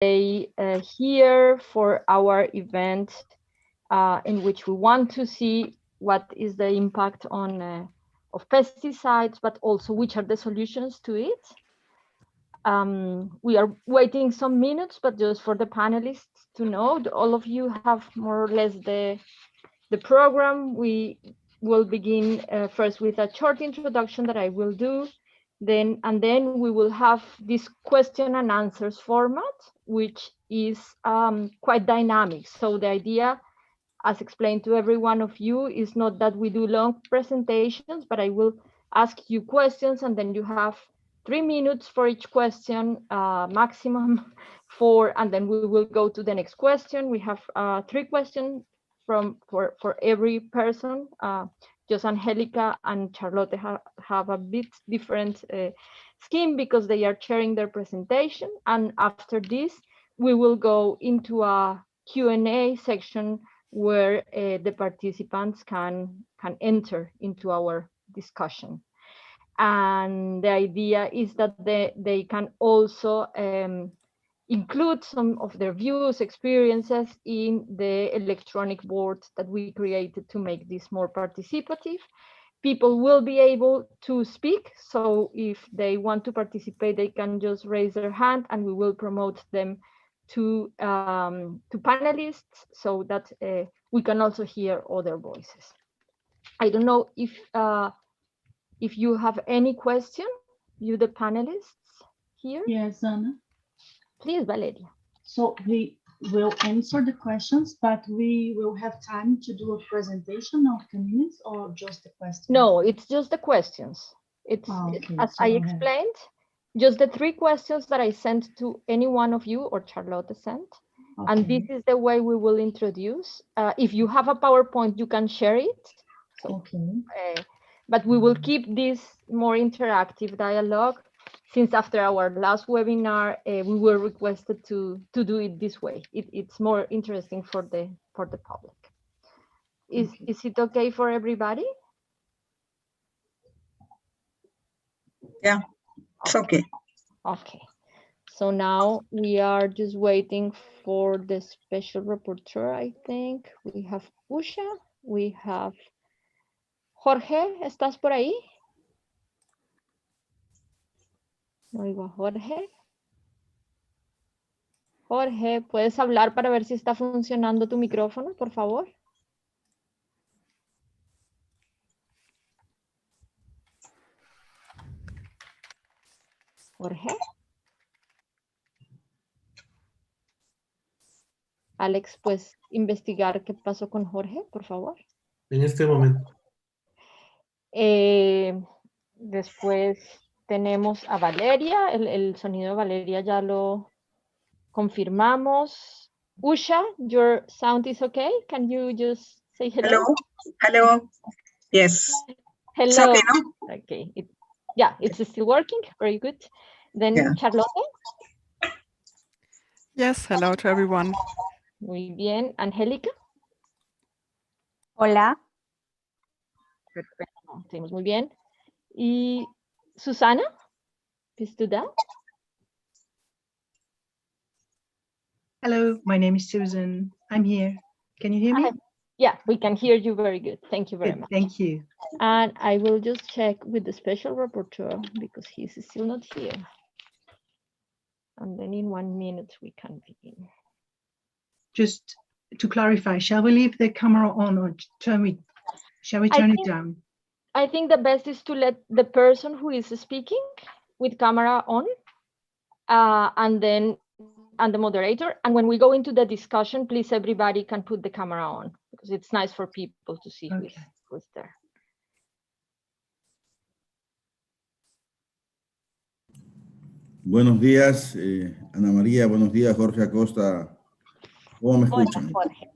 here for our event in which we want to see what is the impact on of pesticides, but also which are the solutions to it. We are waiting some minutes, but just for the panelists to know, all of you have more or less the program. We will begin first with a short introduction that I will do, then we will have this question and answers format, which is quite dynamic. So the idea, as explained to every one of you, is not that we do long presentations, but I will ask you questions, and then you have 3 minutes for each question, maximum 4, and then we will go to the next question. We have 3 questions for every person. Just Angelica and Charlotte have a bit different scheme because they are sharing their presentation. And after this, we will go into a Q&A section where the participants can enter into our discussion. And the idea is that they can also include some of their views, experiences in the electronic board that we created to make this more participative. People will be able to speak, so if they want to participate, they can just raise their hand and we will promote them to panelists so that we can also hear other voices. I don't know if you have any question, you the panelists here? Yes, Anna. Please, Valeria. So we will answer the questions, but we will have time to do a presentation of 10 minutes or just the questions? No, it's just the questions. It's okay. as So I explained, just the 3 questions that I sent to any one of you or Charlotte sent. Okay. And this is the way we will introduce. If you have a PowerPoint, you can share it. So, okay. But we will keep this more interactive dialogue, since after our last webinar, we were requested to do it this way. It's more interesting for the public. Is it okay for everybody? Yeah, it's okay. Okay. So now we are just waiting for the special rapporteur, I think. We have Usha, we have Jorge, ¿estás por ahí? No oigo a Jorge. Jorge, ¿puedes hablar para ver si está funcionando tu micrófono, por favor? Jorge. Alex, ¿puedes investigar qué pasó con Jorge, por favor? En este momento. Después tenemos a Valeria. El sonido de Valeria ya lo confirmamos. Usha, your sound is okay? Can you just say hello? Hello. Yes. Hello. It's okay, no? Okay. Yeah, it's still working. Very good. Then yeah. Charlotte. Yes, hello to everyone. Muy bien. Angélica. Hola. Perfecto. Estamos muy bien. Y Susana, please do that. Hello, my name is Susan. I'm here. Can you hear me? Yeah, we can hear you very good. Thank you very much. Thank you. And I will just check with the special rapporteur because he's still not here. And then in 1 minute we can begin. Just to clarify, shall we leave the camera on or shall we turn it down? I think the best is to let the person who is speaking with camera on and the moderator. And when we go into the discussion, please, everybody can put the camera on because it's nice for people to see who's there. Buenos días, Ana María. Buenos días, Jorge Acosta. ¿Cómo me escuchan? Hola, Jorge.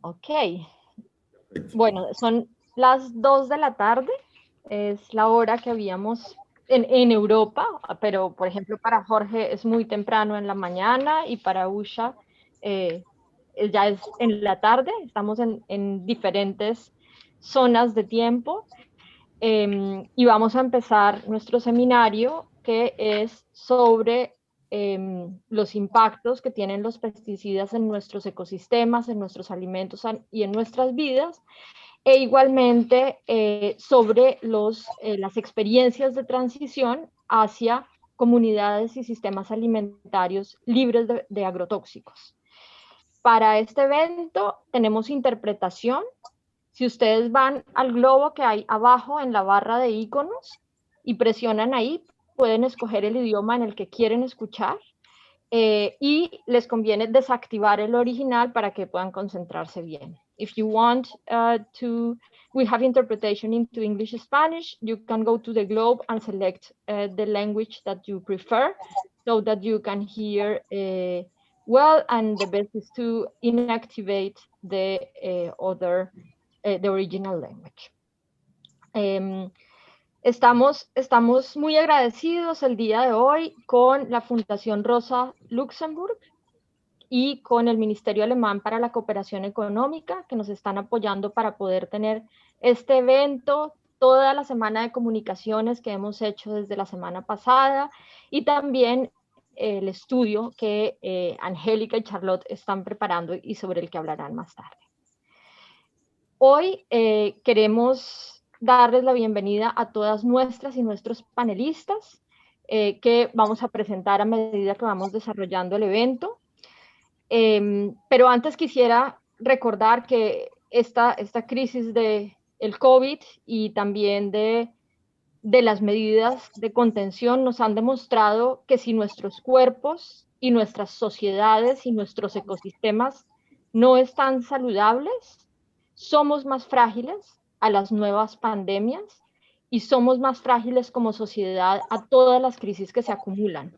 Ok. Perfecto. Bueno, son las 2 de la tarde. Es la hora que habíamos en Europa, pero por ejemplo para Jorge es muy temprano en la mañana y para Usha ya es en la tarde. Estamos en diferentes zonas de tiempo y vamos a empezar nuestro seminario que es sobre los impactos que tienen los pesticidas en nuestros ecosistemas, en nuestros alimentos y en nuestras vidas, e igualmente sobre las experiencias de transición hacia comunidades y sistemas alimentarios libres de agrotóxicos. Para este evento tenemos interpretación. Si ustedes van al globo que hay abajo en la barra de iconos y presionan ahí, pueden escoger el idioma en el que quieren escuchar y les conviene desactivar el original para que puedan concentrarse bien. If you want we have interpretation into English Spanish, you can go to the globe and select the language that you prefer so that you can hear well, and the best is to inactivate the the original language. Estamos muy agradecidos el día de hoy con la Fundación Rosa Luxemburg y con el Ministerio Alemán para la Cooperación Económica, que nos están apoyando para poder tener este evento, toda la semana de comunicaciones que hemos hecho desde la semana pasada, y también el estudio que Angélica y Charlotte están preparando y sobre el que hablarán más tarde. Hoy queremos darles la bienvenida a todas nuestras y nuestros panelistas que vamos a presentar a medida que vamos desarrollando el evento. Pero antes quisiera recordar que esta crisis del COVID y también de las medidas de contención nos han demostrado que si nuestros cuerpos y nuestras sociedades y nuestros ecosistemas no están saludables, somos más frágiles a las nuevas pandemias y somos más frágiles como sociedad a todas las crisis que se acumulan.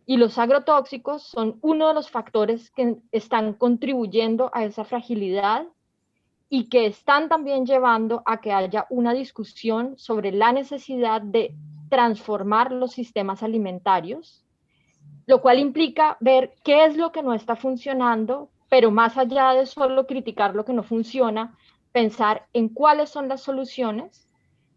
Y los agrotóxicos son uno de los factores que están contribuyendo a esa fragilidad y que están también llevando a que haya una discusión sobre la necesidad de transformar los sistemas alimentarios, lo cual implica ver qué es lo que no está funcionando, pero más allá de solo criticar lo que no funciona, pensar en cuáles son las soluciones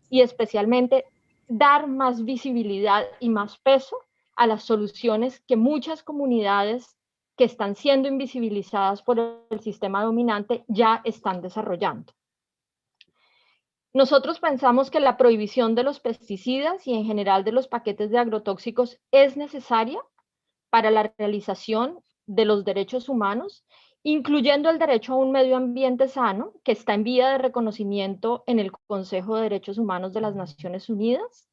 y especialmente dar más visibilidad y más peso a las soluciones que muchas comunidades que están siendo invisibilizadas por el sistema dominante ya están desarrollando. Nosotros pensamos que la prohibición de los pesticidas y en general de los paquetes de agrotóxicos es necesaria para la realización de los derechos humanos, incluyendo el derecho a un medio ambiente sano, que está en vía de reconocimiento en el Consejo de Derechos Humanos de las Naciones Unidas,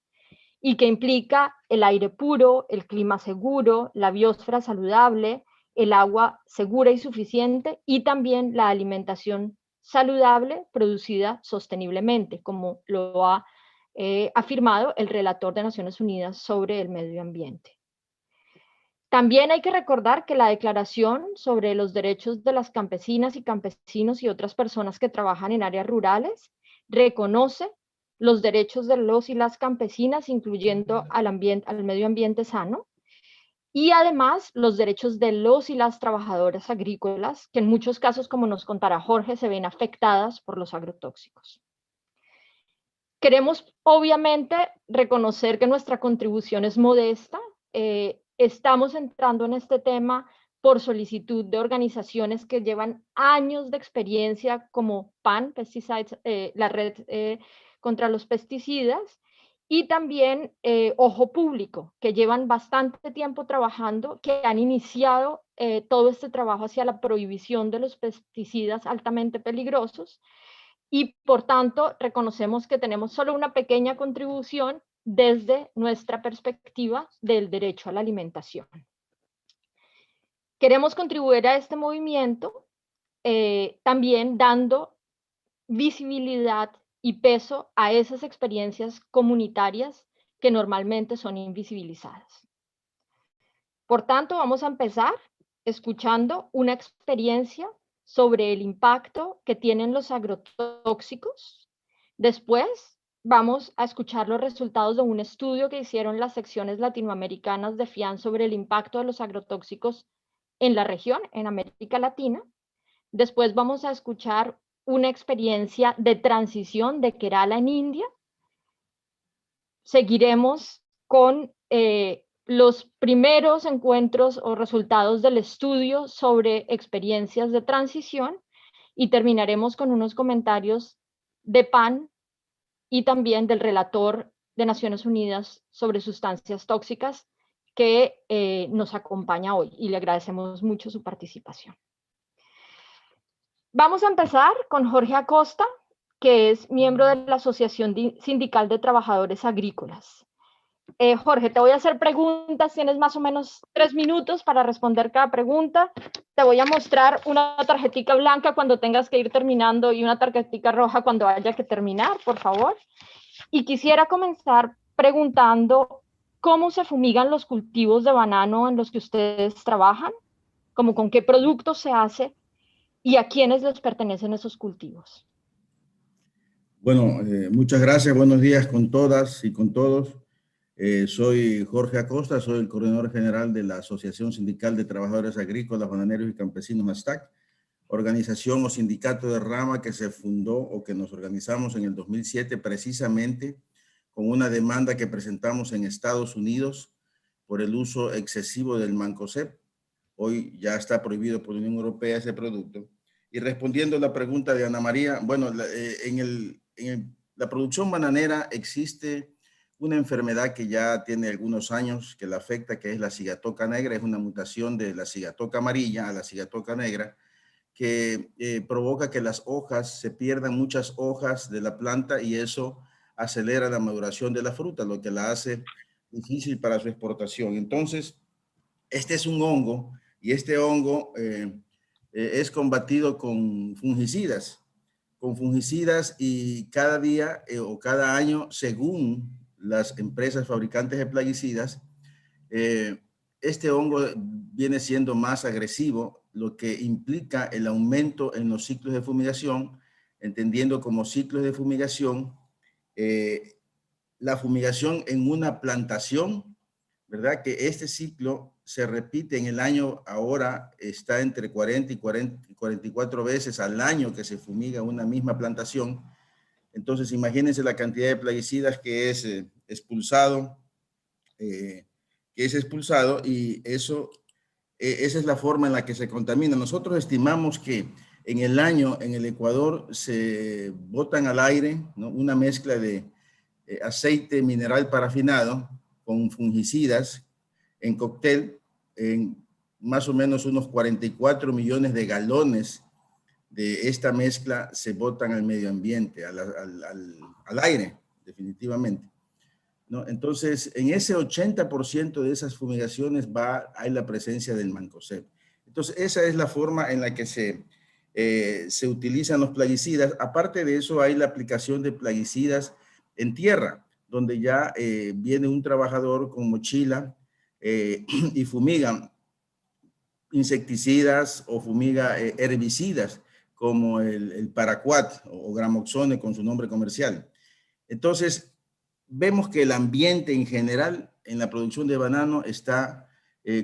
y que implica el aire puro, el clima seguro, la biosfera saludable, el agua segura y suficiente, y también la alimentación saludable producida sosteniblemente, como lo ha afirmado el relator de Naciones Unidas sobre el medio ambiente. También hay que recordar que la Declaración sobre los Derechos de las Campesinas y Campesinos y otras personas que trabajan en áreas rurales reconoce los derechos de los y las campesinas, incluyendo al medio ambiente sano, y además los derechos de los y las trabajadoras agrícolas, que en muchos casos, como nos contará Jorge, se ven afectadas por los agrotóxicos. Queremos, obviamente, reconocer que nuestra contribución es modesta. Estamos entrando en este tema por solicitud de organizaciones que llevan años de experiencia como PAN, Pesticides, la red contra los pesticidas, y también Ojo Público, que llevan bastante tiempo trabajando, que han iniciado todo este trabajo hacia la prohibición de los pesticidas altamente peligrosos, y por tanto reconocemos que tenemos solo una pequeña contribución desde nuestra perspectiva del derecho a la alimentación. Queremos contribuir a este movimiento también dando visibilidad y peso a esas experiencias comunitarias que normalmente son invisibilizadas. Por tanto, vamos a empezar escuchando una experiencia sobre el impacto que tienen los agrotóxicos. Después vamos a escuchar los resultados de un estudio que hicieron las secciones latinoamericanas de FIAN sobre el impacto de los agrotóxicos en la región, en América Latina. Después vamos a escuchar una experiencia de transición de Kerala en India. Seguiremos con los primeros encuentros o resultados del estudio sobre experiencias de transición y terminaremos con unos comentarios de PAN y también del relator de Naciones Unidas sobre sustancias tóxicas que nos acompaña hoy y le agradecemos mucho su participación. Vamos a empezar con Jorge Acosta, que es miembro de la Asociación Sindical de Trabajadores Agrícolas. Jorge, te voy a hacer preguntas, tienes más o menos 3 minutos para responder cada pregunta. Te voy a mostrar una tarjetita blanca cuando tengas que ir terminando y una tarjetita roja cuando haya que terminar, por favor. Y quisiera comenzar preguntando cómo se fumigan los cultivos de banano en los que ustedes trabajan, como con qué productos se hace y a quiénes les pertenecen esos cultivos. Bueno, muchas gracias. Buenos días con todas y con todos. Soy Jorge Acosta, soy el coordinador general de la Asociación Sindical de Trabajadores Agrícolas, Bananeros y Campesinos, ASTAC, organización o sindicato de rama que se fundó o que nos organizamos en el 2007 precisamente con una demanda que presentamos en Estados Unidos por el uso excesivo del mancozeb. Hoy ya está prohibido por la Unión Europea ese producto. Y respondiendo a la pregunta de Ana María, bueno, en la producción bananera existe una enfermedad que ya tiene algunos años que la afecta, que es la cigatoca negra. Es una mutación de la cigatoca amarilla a la cigatoca negra que provoca que las hojas, se pierdan muchas hojas de la planta y eso acelera la maduración de la fruta, lo que la hace difícil para su exportación. Entonces, este es un hongo y este hongo es combatido con fungicidas y cada día o cada año, según las empresas fabricantes de plaguicidas, este hongo viene siendo más agresivo, lo que implica el aumento en los ciclos de fumigación, entendiendo como ciclos de fumigación la fumigación en una plantación, ¿verdad? Que este ciclo se repite en el año, ahora está entre 40 y 44 veces al año que se fumiga una misma plantación. Entonces, imagínense la cantidad de plaguicidas que es expulsado, y eso, esa es la forma en la que se contamina. Nosotros estimamos que en el año en el Ecuador se botan al aire, ¿no?, una mezcla de aceite mineral parafinado con fungicidas en cóctel, en más o menos unos 44 millones de galones de esta mezcla se botan al medio ambiente, al aire, definitivamente, ¿no? Entonces, en ese 80% de esas fumigaciones hay la presencia del mancozeb. Entonces, esa es la forma en la que se utilizan los plaguicidas. Aparte de eso, hay la aplicación de plaguicidas en tierra, donde ya viene un trabajador con mochila y fumiga insecticidas o fumiga herbicidas como el paraquat o gramoxone con su nombre comercial. Entonces, vemos que el ambiente en general en la producción de banano está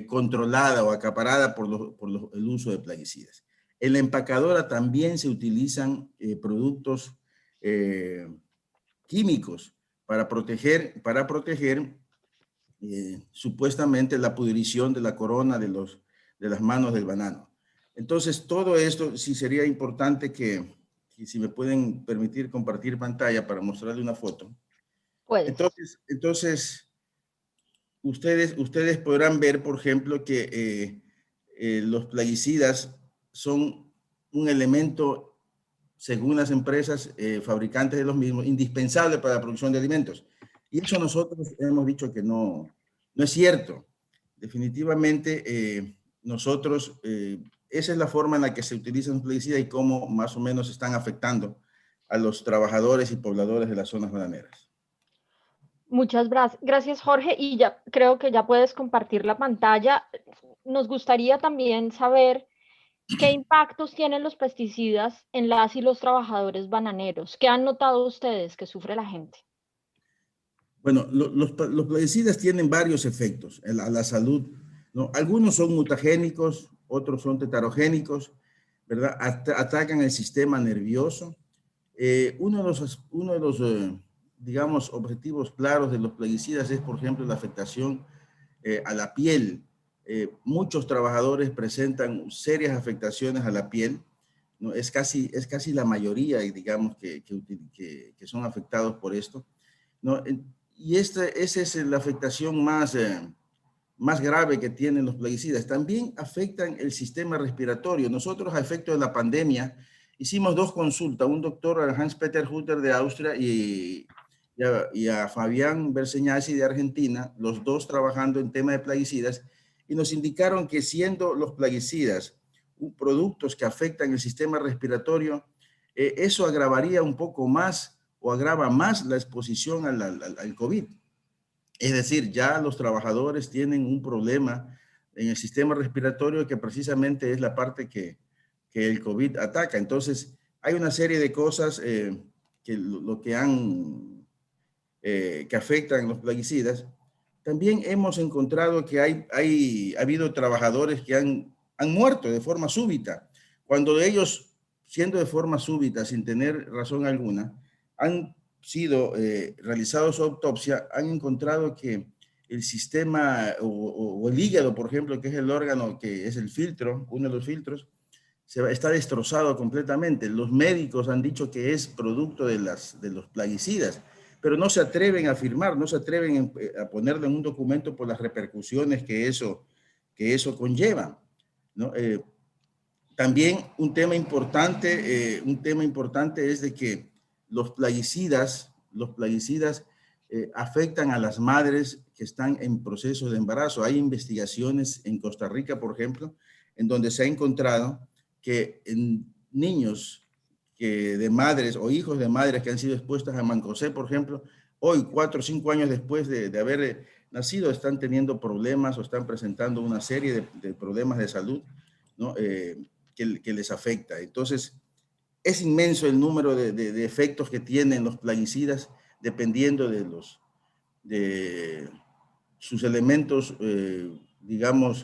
controlada o acaparada por el uso de plaguicidas. En la empacadora también se utilizan productos químicos para proteger supuestamente la pudrición de la corona de las manos del banano. Entonces, todo esto sí sería importante que si me pueden permitir compartir pantalla para mostrarle una foto. Puedes. Entonces ustedes podrán ver, por ejemplo, que los plaguicidas son un elemento, según las empresas fabricantes de los mismos, indispensable para la producción de alimentos. Y eso nosotros hemos dicho que no es cierto. Definitivamente, esa es la forma en la que se utilizan los plaguicidas y cómo más o menos están afectando a los trabajadores y pobladores de las zonas bananeras. Muchas gracias, Jorge. Y ya creo que ya puedes compartir la pantalla. Nos gustaría también saber qué impactos tienen los pesticidas en las y los trabajadores bananeros. ¿Qué han notado ustedes que sufre la gente? Bueno, los plaguicidas tienen varios efectos a la salud, ¿no? Algunos son mutagénicos, otros son tetarogénicos, ¿verdad? Atacan el sistema nervioso. Uno de los digamos, objetivos claros de los plaguicidas es, por ejemplo, la afectación a la piel. Muchos trabajadores presentan serias afectaciones a la piel, ¿no? Es casi la mayoría, digamos, que son afectados por esto, ¿no? Y esa es la afectación más grave que tienen los plaguicidas. También afectan el sistema respiratorio. Nosotros, a efecto de la pandemia, hicimos 2 consultas, un doctor, Hans-Peter Hutter de Austria y a Fabián Berseñasi de Argentina, los dos trabajando en tema de plaguicidas, y nos indicaron que siendo los plaguicidas productos que afectan el sistema respiratorio, eso agravaría un poco más o agrava más la exposición al COVID. Es decir, ya los trabajadores tienen un problema en el sistema respiratorio que precisamente es la parte que el COVID ataca. Entonces, hay una serie de cosas que afectan los plaguicidas. También hemos encontrado que ha habido trabajadores que han muerto de forma súbita. Cuando ellos, siendo de forma súbita, sin tener razón alguna, han sido realizados su autopsia, han encontrado que el sistema o el hígado, por ejemplo, que es el órgano que es el filtro, uno de los filtros, está destrozado completamente. Los médicos han dicho que es producto de los plaguicidas, pero no se atreven a afirmar, no se atreven a ponerlo en un documento por las repercusiones que eso conlleva, ¿no? También un tema importante es de que los plaguicidas afectan a las madres que están en proceso de embarazo. Hay investigaciones en Costa Rica, por ejemplo, en donde se ha encontrado que en niños de madres o hijos de madres que han sido expuestas a mancosé, por ejemplo, hoy, 4 o 5 años después de haber nacido, están teniendo problemas o están presentando una serie de problemas de salud, ¿no? Que les afecta. Entonces, es inmenso el número de efectos que tienen los plaguicidas dependiendo de sus elementos, digamos,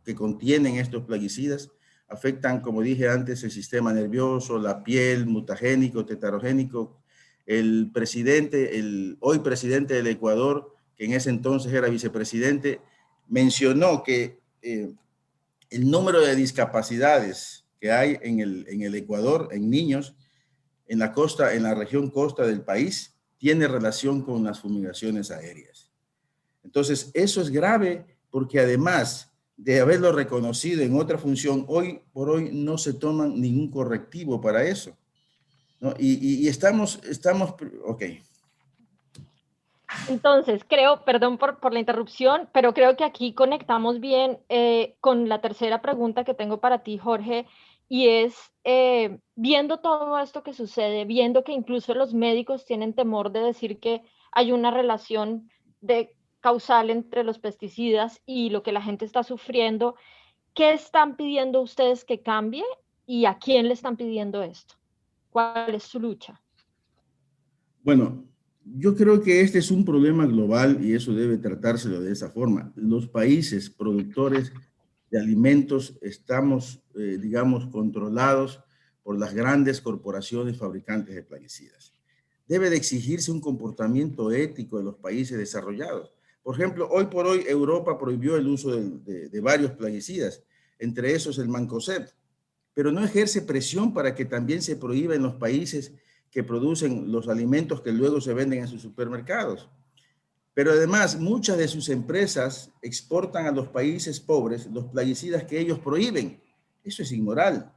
que contienen estos plaguicidas. Afectan, como dije antes, el sistema nervioso, la piel, mutagénico, tetarogénico. El hoy presidente del Ecuador, que en ese entonces era vicepresidente, mencionó que el número de discapacidades que hay en el Ecuador, en niños, en la región costa del país, tiene relación con las fumigaciones aéreas. Entonces, eso es grave porque además de haberlo reconocido en otra función, hoy por hoy no se toman ningún correctivo para eso, ¿no? Y estamos, ok. Entonces, creo, perdón por la interrupción, pero creo que aquí conectamos bien con la tercera pregunta que tengo para ti, Jorge, y es, viendo todo esto que sucede, viendo que incluso los médicos tienen temor de decir que hay una relación causal entre los pesticidas y lo que la gente está sufriendo, ¿qué están pidiendo ustedes que cambie y a quién le están pidiendo esto? ¿Cuál es su lucha? Bueno, yo creo que este es un problema global y eso debe tratárselo de esa forma. Los países productores de alimentos estamos, digamos, controlados por las grandes corporaciones fabricantes de plaguicidas. Debe de exigirse un comportamiento ético de los países desarrollados. Por ejemplo, hoy por hoy Europa prohibió el uso de varios plaguicidas, entre esos el mancozeb, pero no ejerce presión para que también se prohíba en los países que producen los alimentos que luego se venden en sus supermercados. Pero además, muchas de sus empresas exportan a los países pobres los plaguicidas que ellos prohíben. Eso es inmoral.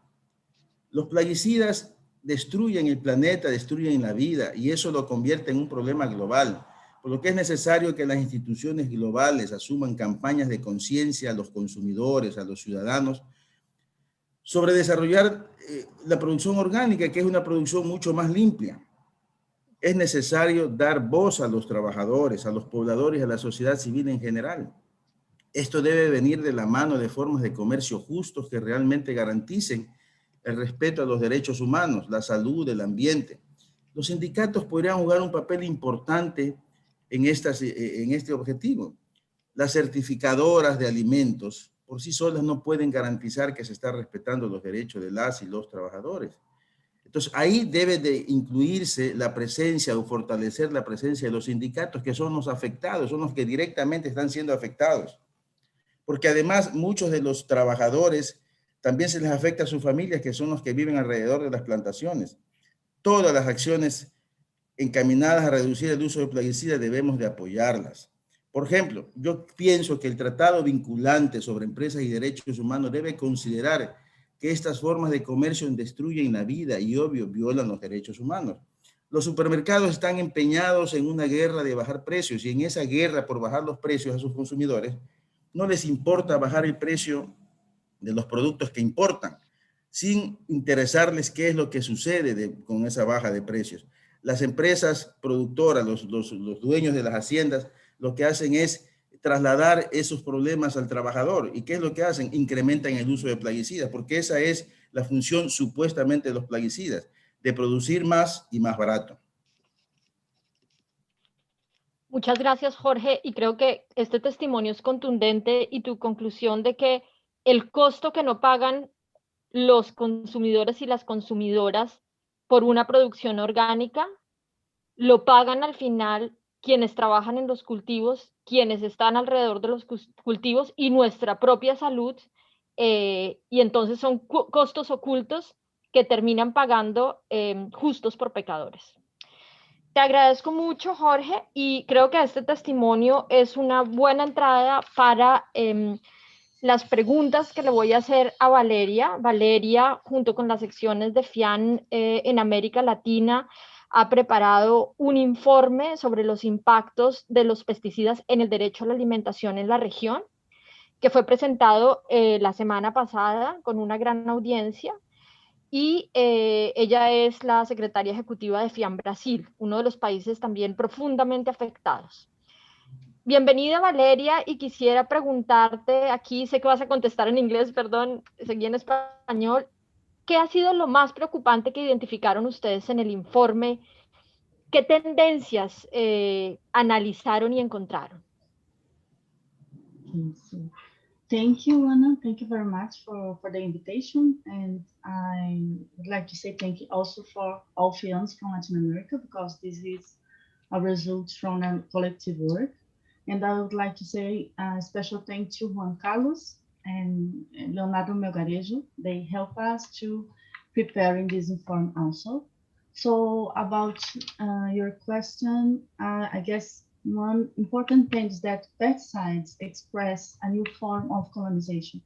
Los plaguicidas destruyen el planeta, destruyen la vida y eso lo convierte en un problema global. Por lo que es necesario que las instituciones globales asuman campañas de conciencia a los consumidores, a los ciudadanos, sobre desarrollar la producción orgánica, que es una producción mucho más limpia. Es necesario dar voz a los trabajadores, a los pobladores, a la sociedad civil en general. Esto debe venir de la mano de formas de comercio justos que realmente garanticen el respeto a los derechos humanos, la salud, el ambiente. Los sindicatos podrían jugar un papel importante en este objetivo. Las certificadoras de alimentos por sí solas no pueden garantizar que se está respetando los derechos de las y los trabajadores. Entonces, ahí debe de incluirse la presencia o fortalecer la presencia de los sindicatos, que son los afectados, son los que directamente están siendo afectados. Porque además muchos de los trabajadores también se les afecta a sus familias, que son los que viven alrededor de las plantaciones. Todas las acciones encaminadas a reducir el uso de plaguicidas debemos de apoyarlas. Por ejemplo, yo pienso que el tratado vinculante sobre empresas y derechos humanos debe considerar que estas formas de comercio destruyen la vida y, obvio, violan los derechos humanos. Los supermercados están empeñados en una guerra de bajar precios, y en esa guerra por bajar los precios a sus consumidores, no les importa bajar el precio de los productos que importan, sin interesarles qué es lo que sucede con esa baja de precios. Las empresas productoras, los dueños de las haciendas, lo que hacen es trasladar esos problemas al trabajador. ¿Y qué es lo que hacen? Incrementan el uso de plaguicidas, porque esa es la función supuestamente de los plaguicidas, de producir más y más barato. Muchas gracias, Jorge. Y creo que este testimonio es contundente y tu conclusión de que el costo que no pagan los consumidores y las consumidoras por una producción orgánica lo pagan al final quienes trabajan en los cultivos, quienes están alrededor de los cultivos y nuestra propia salud. Y entonces son costos ocultos que terminan pagando justos por pecadores. Te agradezco mucho, Jorge, y creo que este testimonio es una buena entrada para las preguntas que le voy a hacer a Valeria. Valeria, junto con las secciones de FIAN en América Latina, ha preparado un informe sobre los impactos de los pesticidas en el derecho a la alimentación en la región, que fue presentado la semana pasada con una gran audiencia. Y ella es la secretaria ejecutiva de FIAN Brasil, uno de los países también profundamente afectados. Bienvenida, Valeria, y quisiera preguntarte, aquí sé que vas a contestar en inglés, perdón, seguí en español, ¿qué ha sido lo más preocupante que identificaron ustedes en el informe? ¿Qué tendencias analizaron y encontraron? Okay, so thank you, Anna. Thank you very much for the invitation. And I would like to say thank you also for all fians from Latin America, because this is a result from a collective work. And I would like to say a special thanks to Juan Carlos and Leonardo Melgarejo. They help us to preparing this inform also. So about your question, I guess one important thing is that pesticides express a new form of colonization.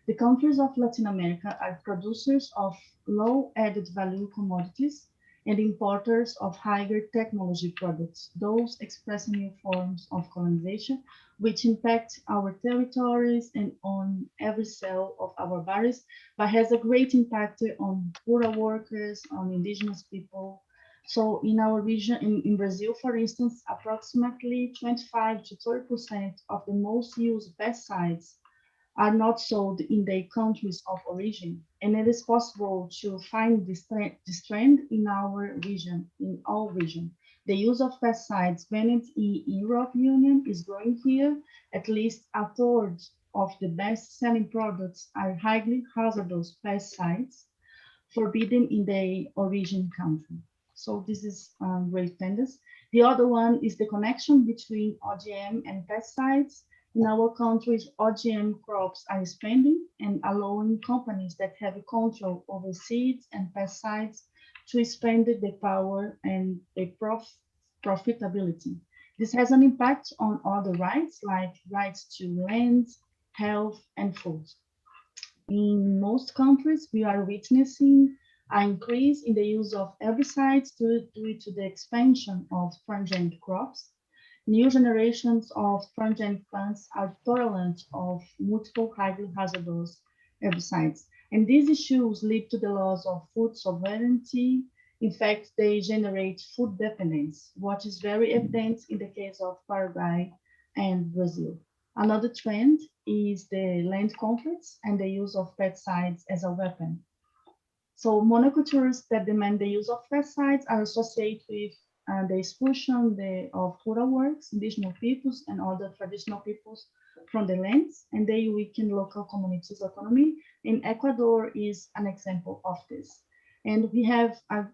The countries of Latin America are producers of low added value commodities and importers of higher technology products, those expressing new forms of colonization, which impact our territories and on every cell of our bodies, but has a great impact on rural workers, on indigenous people. So in our region, in Brazil, for instance, approximately 25 to 30% of the most used pesticides are not sold in their countries of origin. And it is possible to find this trend in our region, in all regions. The use of pesticides banned in European Union is growing here. At least a third of the best-selling products are highly hazardous pesticides forbidden in the origin country. So this is great tendency. The other one is the connection between OGM and pesticides. In our countries, OGM crops are expanding and allowing companies that have control over seeds and pesticides to expand the power and the profitability. This has an impact on other rights, like rights to land, health, and food. In most countries, we are witnessing an increase in the use of herbicides due to the expansion of transgenic crops. New generations of transgenic plants are tolerant of multiple highly hazardous herbicides. And these issues lead to the loss of food sovereignty. In fact, they generate food dependence, what is very evident in the case of Paraguay and Brazil. Another trend is the land conflicts and the use of pesticides as a weapon. So monocultures that demand the use of pesticides are associated with the expulsion of rural works, indigenous peoples, and other traditional peoples from the lands, and they weaken local communities' autonomy. And Ecuador is an example of this. And we have a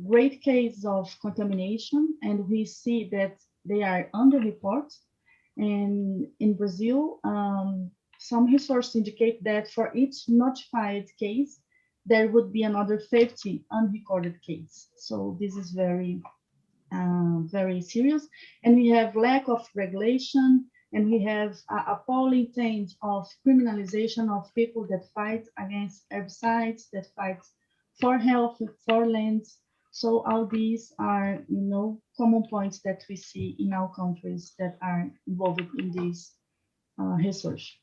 great case of contamination, and we see that they are underreported. And in Brazil, some resources indicate that for each notified case, there would be another 50 unrecorded cases. So this is very serious. And we have lack of regulation, and we have a appalling trend of criminalization of people that fight against herbicides, that fight for health, for lands. So all these are, common points that we see in our countries that are involved in this research.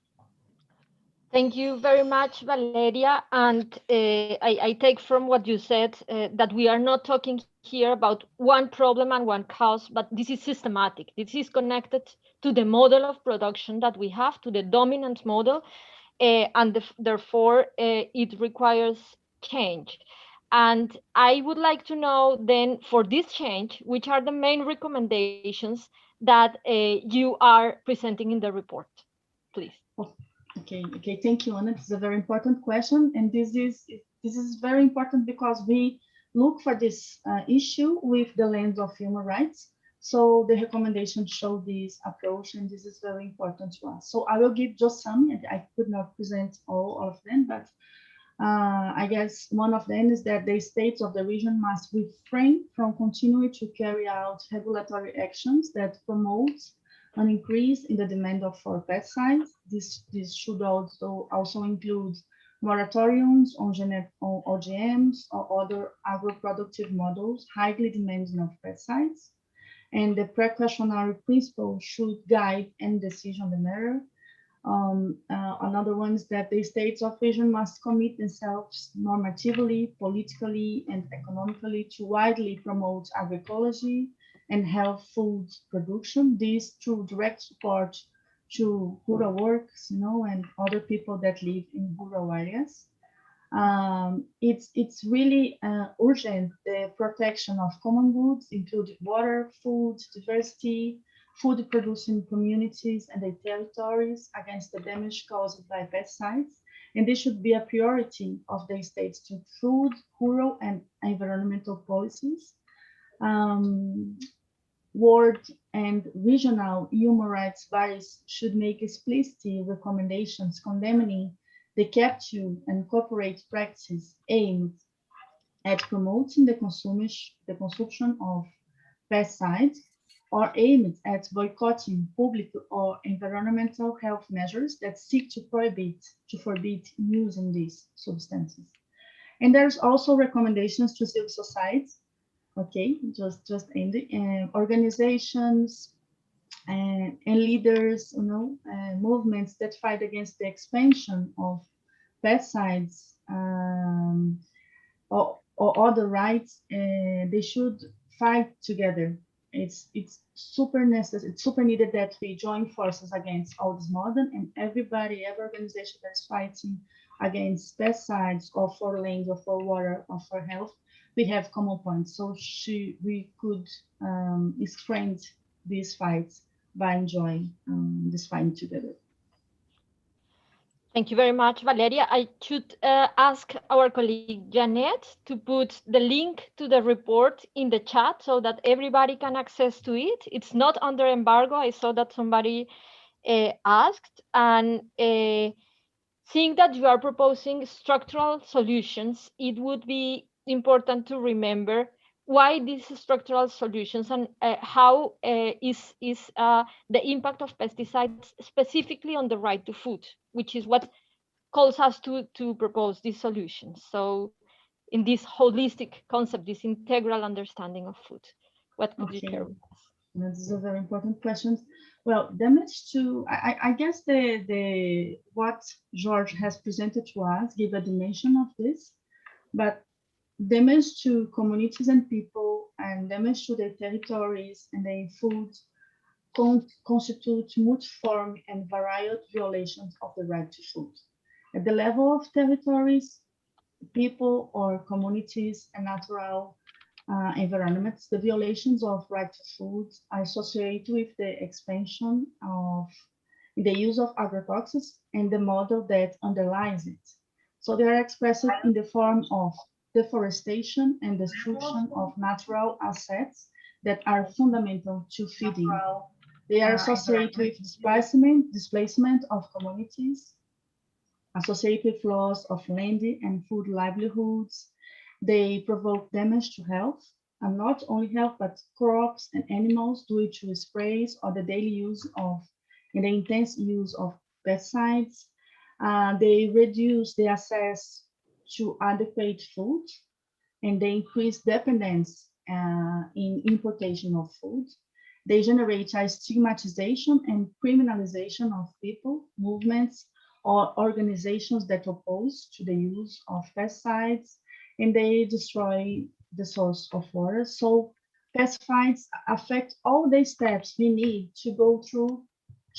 Thank you very much, Valeria. And I take from what you said that we are not talking here about one problem and one cause, but this is systematic. This is connected to the model of production that we have, to the dominant model, and therefore it requires change. And I would like to know then, for this change, which are the main recommendations that you are presenting in the report, please. Okay, thank you, Anna. This is a very important question, and this is very important because we look for this issue with the lens of human rights. So the recommendations show this approach, and this is very important to us. So I will give just some, and I could not present all of them, but I guess one of them is that the states of the region must refrain from continuing to carry out regulatory actions that promote an increase in the demand for pesticides. This should also include moratoriums on OGMs or other agroproductive models highly demanding of pesticides. And the precautionary principle should guide any decision on the matter. Another one is that the states of region must commit themselves normatively, politically, and economically to widely promote agroecology and health food production. This through direct support to rural works, and other people that live in rural areas. It's really urgent, the protection of common goods, including water, food, diversity, food producing communities and their territories against the damage caused by pesticides. And this should be a priority of the states to food, rural, and environmental policies. World and regional human rights bodies should make explicit recommendations condemning the capture and corporate practices aimed at promoting the consumption of pesticides, or aimed at boycotting public or environmental health measures that seek to forbid using these substances. And there's also recommendations to civil society. Okay, just ending. Organizations and leaders, movements that fight against the expansion of pesticides or other rights, they should fight together. It's super necessary. It's super needed that we join forces against all this modern, and every organization that's fighting against pesticides or for land or for water or for health, we have common points. So we could strengthen these fights by enjoying this fight together. Thank you very much, Valeria. I should ask our colleague Janet to put the link to the report in the chat so that everybody can access to it. It's not under embargo. I saw that somebody asked. And seeing that you are proposing structural solutions, it would be important to remember why these structural solutions and how is the impact of pesticides specifically on the right to food, which is what calls us to propose these solutions. So in this holistic concept, this integral understanding of food, what could you share with us? This is a very important question. Well, damage to, I guess the what George has presented to us give a dimension of this, but damage to communities and people and damage to their territories and their food constitute multiform and varied violations of the right to food. At the level of territories, people or communities and natural environments, the violations of right to food are associated with the expansion of the use of agrotoxins and the model that underlies it. So they are expressed in the form of deforestation and destruction of natural assets that are fundamental to feeding. They are associated with displacement of communities, associated with loss of land and food livelihoods. They provoke damage to health, and not only health, but crops and animals due to sprays or the daily use of and the intense use of pesticides. They reduce the access to adequate food, and they increase dependence in importation of food. They generate a stigmatization and criminalization of people, movements, or organizations that oppose to the use of pesticides, and they destroy the source of water. So pesticides affect all the steps we need to go through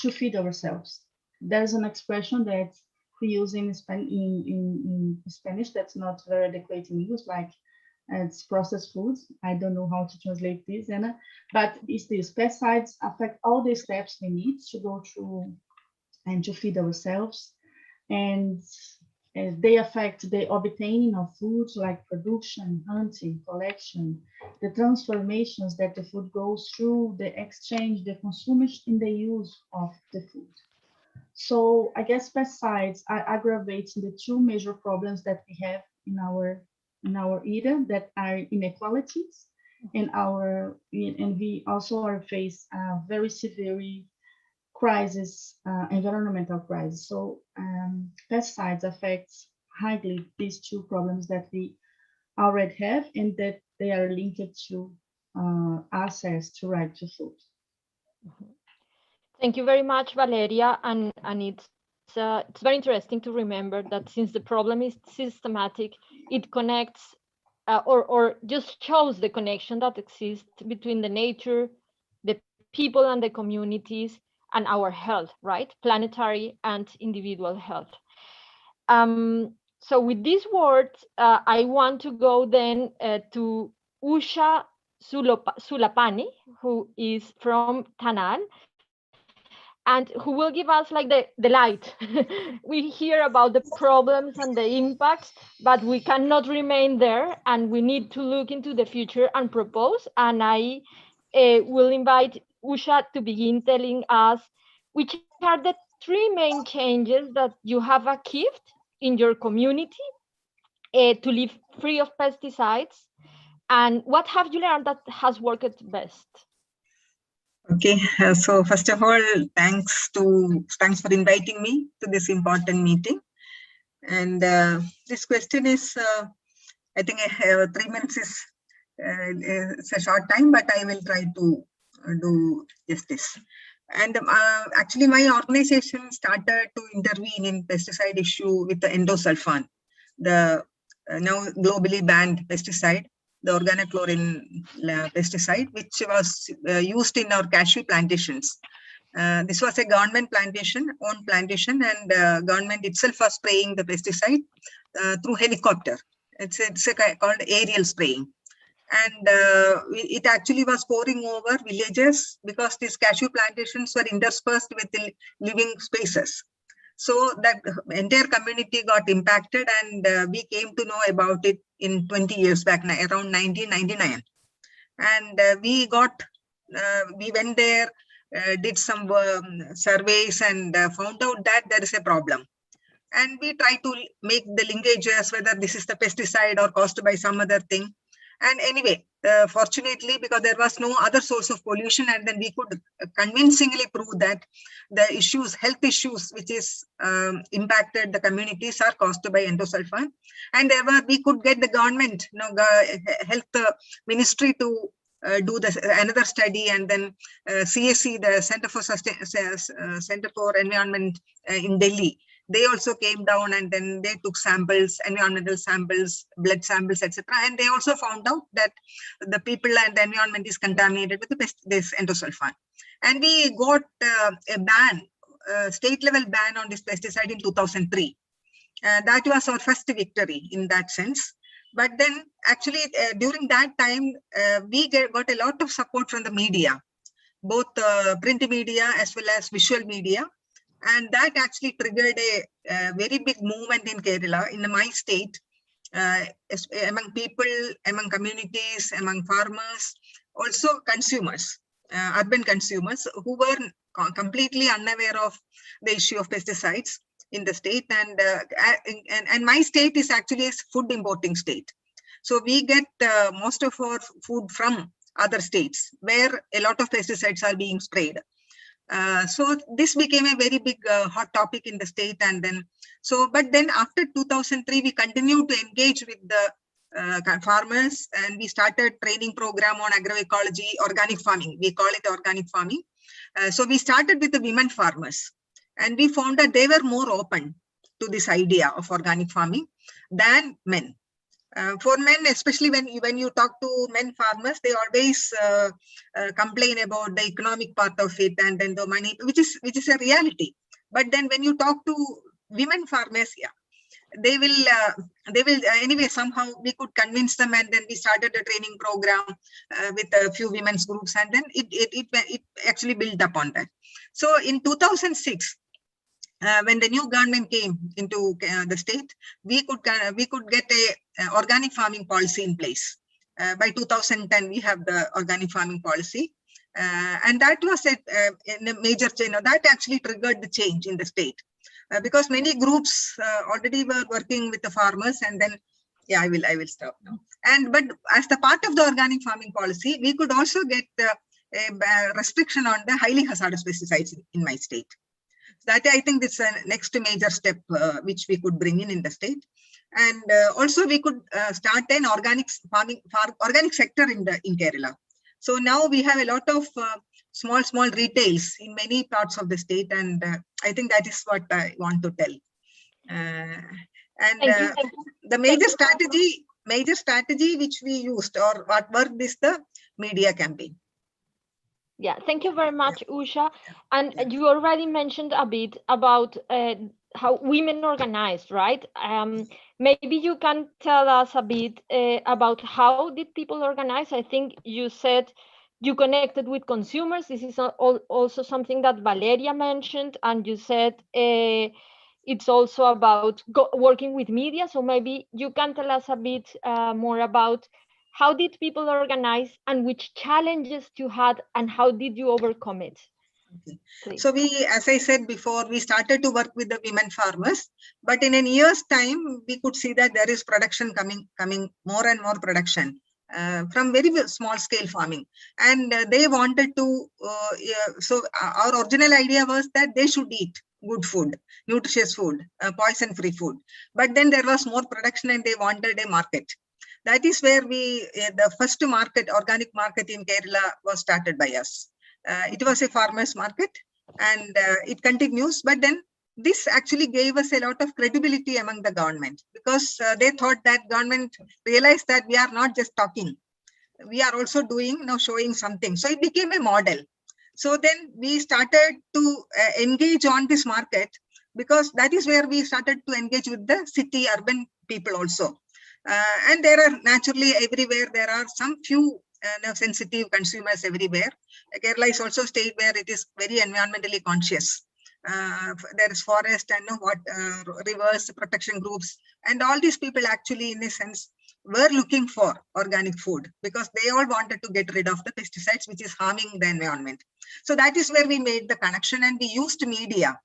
to feed ourselves. There's an expression that we use in Spanish that's not very adequate in English, like it's processed foods. I don't know how to translate this, Anna, but it's these pesticides affect all the steps we need to go through and to feed ourselves. And they affect the obtaining of foods like production, hunting, collection, the transformations that the food goes through, the exchange, the consumption, in the use of the food. So I guess pesticides are aggravating the two major problems that we have in our area, that are inequalities, and we also are face a very severe crisis, environmental crisis. So pesticides affect highly these two problems that we already have, and that they are linked to access to right to food. Thank you very much, Valeria. And it's very interesting to remember that since the problem is systematic, it connects or just shows the connection that exists between the nature, the people and the communities, and our health, right? Planetary and individual health. So with these words, I want to go then to Usha Sulapani, who is from Tanal, and who will give us like the light. We hear about the problems and the impacts, but we cannot remain there, and we need to look into the future and propose. And I will invite Usha to begin telling us which are the three main changes that you have achieved in your community to live free of pesticides, and what have you learned that has worked best? Okay, so first of all, thanks for inviting me to this important meeting. And this question is, I think 3 minutes is it's a short time, but I will try to do justice. And actually, my organization started to intervene in pesticide issue with the endosulfan, the now globally banned pesticide, the organochlorine pesticide, which was used in our cashew plantations. This was a government plantation, own plantation, and government itself was spraying the pesticide through helicopter. It's called aerial spraying. And it actually was pouring over villages because these cashew plantations were interspersed with the living spaces. So that entire community got impacted, and we came to know about it in 20 years back, around 1999. And we went there, did some surveys, and found out that there is a problem. And we tried to make the linkages, whether this is the pesticide or caused by some other thing. And anyway, fortunately, because there was no other source of pollution, and then we could convincingly prove that the issues, health issues, which is impacted the communities, are caused by endosulfan. And we could get the government, health ministry to do another study, and then CSE, the Center for Environment in Delhi, they also came down, and then they took samples, environmental samples, blood samples, etc. And they also found out that the people and the environment is contaminated with this endosulfan. And we got a ban, state level ban on this pesticide in 2003. That was our first victory in that sense. But then actually during that time, we got a lot of support from the media, both print media as well as visual media. And that actually triggered a very big movement in Kerala, in my state, among people, among communities, among farmers, also consumers, urban consumers who were completely unaware of the issue of pesticides in the state. And my state is actually a food importing state. So we get most of our food from other states where a lot of pesticides are being sprayed. So this became a very big hot topic in the state. And then, but then after 2003, we continued to engage with the farmers, and we started training program on agroecology, organic farming. We call it organic farming. So we started with the women farmers, and we found that they were more open to this idea of organic farming than men. For men, especially when you talk to men farmers, they always complain about the economic part of it, and then the money, which is a reality. But then when you talk to women farmers, yeah, they will anyway, somehow we could convince them, and then we started a training program with a few women's groups, and then it actually built upon that. So in 2006, when the new government came into the state, we could get a organic farming policy in place. By 2010, we have the organic farming policy, and that was a major change. That actually triggered the change in the state, because many groups already were working with the farmers. And then, yeah, I will stop now. But as the part of the organic farming policy, we could also get a restriction on the highly hazardous pesticides in my state. That, I think, this is a next major step which we could bring in the state. And also we could start an organic farming, organic sector in Kerala. So now we have a lot of small retails in many parts of the state, and I think that is what I want to tell. The major strategy which we used, or what worked, is the media campaign. Yeah, thank you very much, Usha. And you already mentioned a bit about how women organized, right? Maybe you can tell us a bit about how did people organize? I think you said you connected with consumers. This is also something that Valeria mentioned, and you said it's also about working with media. So maybe you can tell us a bit more about how did people organize, and which challenges you had, and how did you overcome it? Okay. So we, as I said before, we started to work with the women farmers, but in a year's time, we could see that there is production coming more and more production from very small scale farming. And they wanted to, so our original idea was that they should eat good food, nutritious food, poison-free food. But then there was more production, and they wanted a market. That is where the first market, organic market in Kerala, was started by us. It was a farmers market, and it continues. But then this actually gave us a lot of credibility among the government, because they thought that government realized that we are not just talking, we are also doing, showing something. So it became a model. So then we started to engage on this market, because that is where we started to engage with the city urban people also. And there are naturally everywhere, there are some few sensitive consumers everywhere. Kerala is also a state where it is very environmentally conscious. There is forest and rivers, protection groups, and all these people actually, in a sense, were looking for organic food, because they all wanted to get rid of the pesticides, which is harming the environment. So that is where we made the connection, and we used media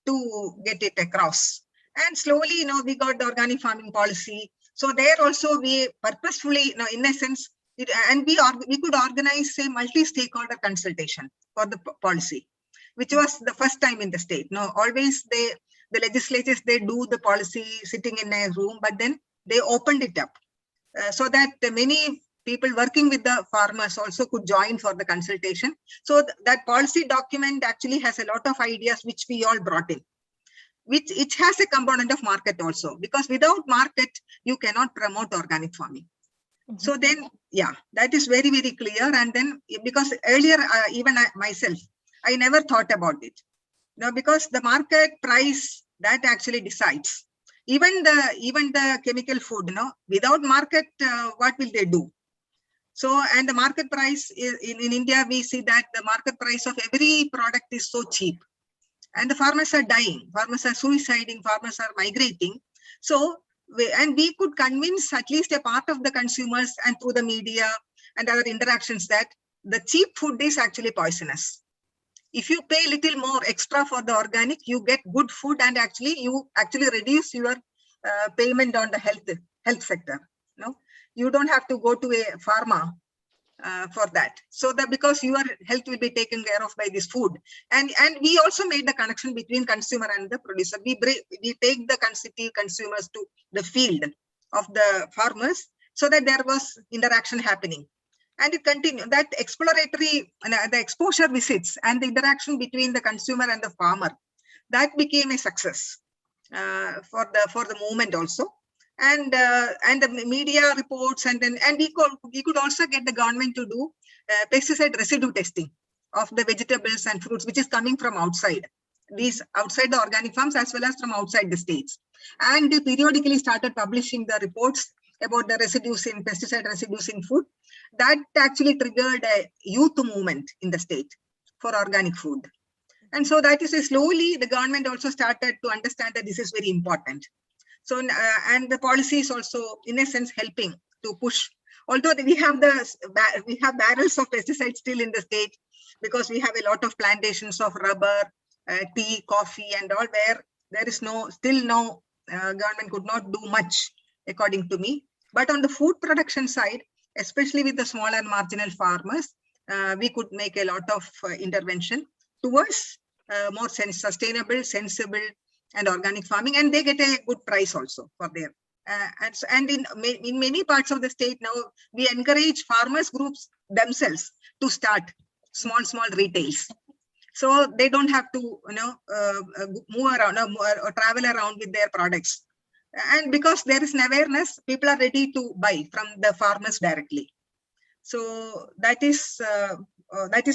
to get it across. And slowly, we got the organic farming policy. So there also we purposefully, in a sense, we could organize a multi-stakeholder consultation for the policy, which was the first time in the state. Always the legislatures, they do the policy sitting in a room, but then they opened it up so that many people working with the farmers also could join for the consultation. So that policy document actually has a lot of ideas which we all brought in. Which has a component of market also, because without market, you cannot promote organic farming. Mm-hmm. So then, yeah, that is very, very clear. And then, because earlier, even myself, I never thought about it. Because the market price, that actually decides. Even the chemical food, without market, what will they do? So, and the market price in India, we see that the market price of every product is so cheap. And the farmers are dying, farmers are suiciding, farmers are migrating. So and we could convince at least a part of the consumers and through the media and other interactions that the cheap food is actually poisonous. If you pay a little more extra for the organic, you get good food, and you actually reduce your payment on the health sector. No, you don't have to go to a pharma for that. So that because your health will be taken care of by this food, and we also made the connection between consumer and the producer. We take the sensitive consumers to the field of the farmers so that there was interaction happening. And it continued, that exploratory, the exposure visits and the interaction between the consumer and the farmer, that became a success for the movement also. And the media reports, and we could also get the government to do pesticide residue testing of the vegetables and fruits, which is coming from outside, these outside the organic farms as well as from outside the states. And they periodically started publishing the reports about the residues in pesticide residues in food. That actually triggered a youth movement in the state for organic food. And so that is slowly the government also started to understand that this is very important. So, and the policy is also in a sense helping to push, although we have barrels of pesticides still in the state, because we have a lot of plantations of rubber, tea, coffee and all, where there is still no government could not do much according to me. But on the food production side, especially with the small and marginal farmers, we could make a lot of intervention towards more sustainable, sensible and organic farming, and they get a good price also for their and in many parts of the state now, we encourage farmers groups themselves to start small retails, so they don't have to move around or travel around with their products. And because there is an awareness, people are ready to buy from the farmers directly. So that is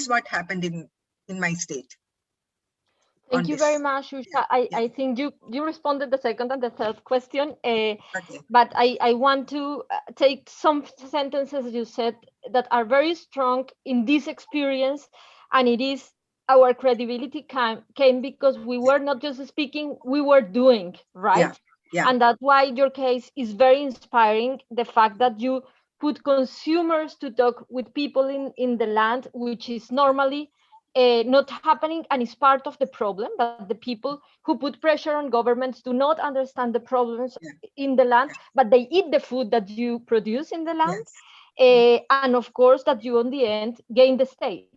what happened in my state. Thank you very much, Usha. I think you responded the second and the third question, okay. But I want to take some sentences you said that are very strong in this experience, and it is our credibility came because we were not just speaking, we were doing, right? Yeah. And that's why your case is very inspiring, the fact that you put consumers to talk with people in the land, which is normally not happening, and is part of the problem, that the people who put pressure on governments do not understand the problems in the land, but they eat the food that you produce in the land. And of course that you on the end gain the state.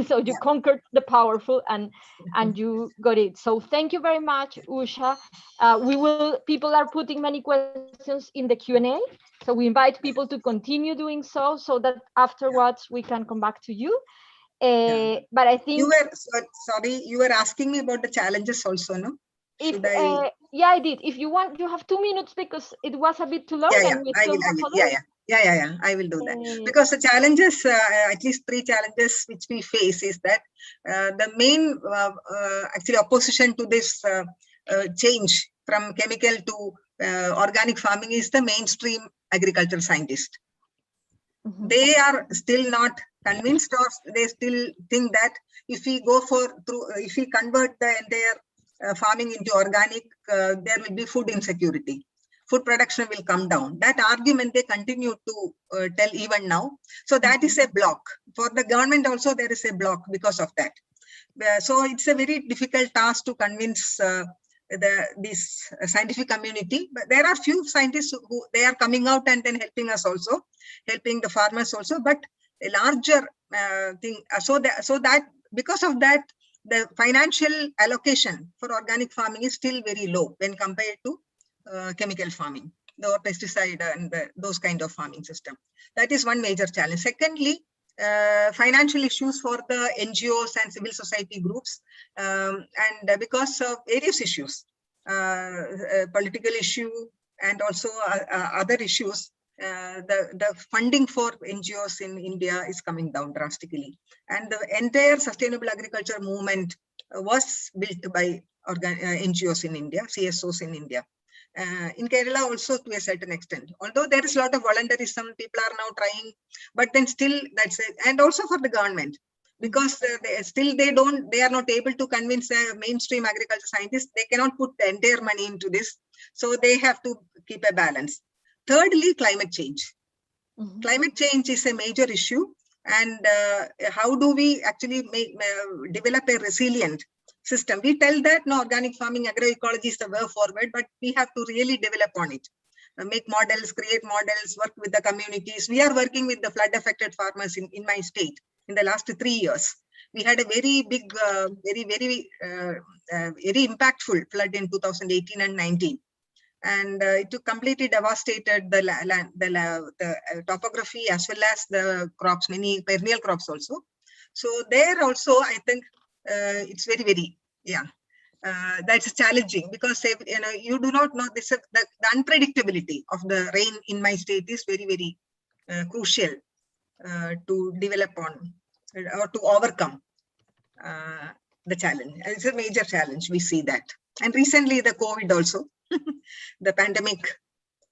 So you conquered the powerful and you got it. So thank you very much, Usha. People are putting many questions in the Q&A, so we invite people to continue doing so that afterwards we can come back to you. But I think you were asking me about the challenges also, no? Yeah, I did. If you want, you have 2 minutes because it was a bit too long. I will do that. Because the challenges, at least 3 challenges which we face is that the main actually opposition to this change from chemical to organic farming is the mainstream agricultural scientists. They are still not convinced, or they still think that if we if we convert the entire farming into organic, there will be food insecurity. Food production will come down. That argument they continue to tell even now. So that is a block. For the government also there is a block because of that. So it's a very difficult task to convince this scientific community. But there are few scientists who they are coming out and then helping us also, helping the farmers also. But a larger thing, so that because of that, the financial allocation for organic farming is still very low when compared to chemical farming, the pesticide and those kind of farming system. That is one major challenge. Secondly, financial issues for the NGOs and civil society groups, and because of various issues, political issue and also other issues, the funding for NGOs in India is coming down drastically, and the entire sustainable agriculture movement was built by NGOs in India, CSOs in India. In Kerala also to a certain extent, although there is a lot of voluntarism, people are now trying, but then still that's it. And also for the government, because they are not able to convince mainstream agriculture scientists. They cannot put the entire money into this, so they have to keep a balance. Thirdly, climate change. Climate change is a major issue, and how do we actually develop a resilient system? We tell that no, organic farming, agroecology is the way forward, but we have to really develop on it. Make models, create models, work with the communities. We are working with the flood affected farmers in my state in the last 3 years. We had a very big, very impactful flood in 2018 and 19. And it completely devastated the land, the topography, as well as the crops, many perennial crops also. So there also, I think it's very, that's challenging, because you do not know this. The unpredictability of the rain in my state is very crucial to develop on or to overcome the challenge. It's a major challenge. We see that, and recently the COVID also, the pandemic,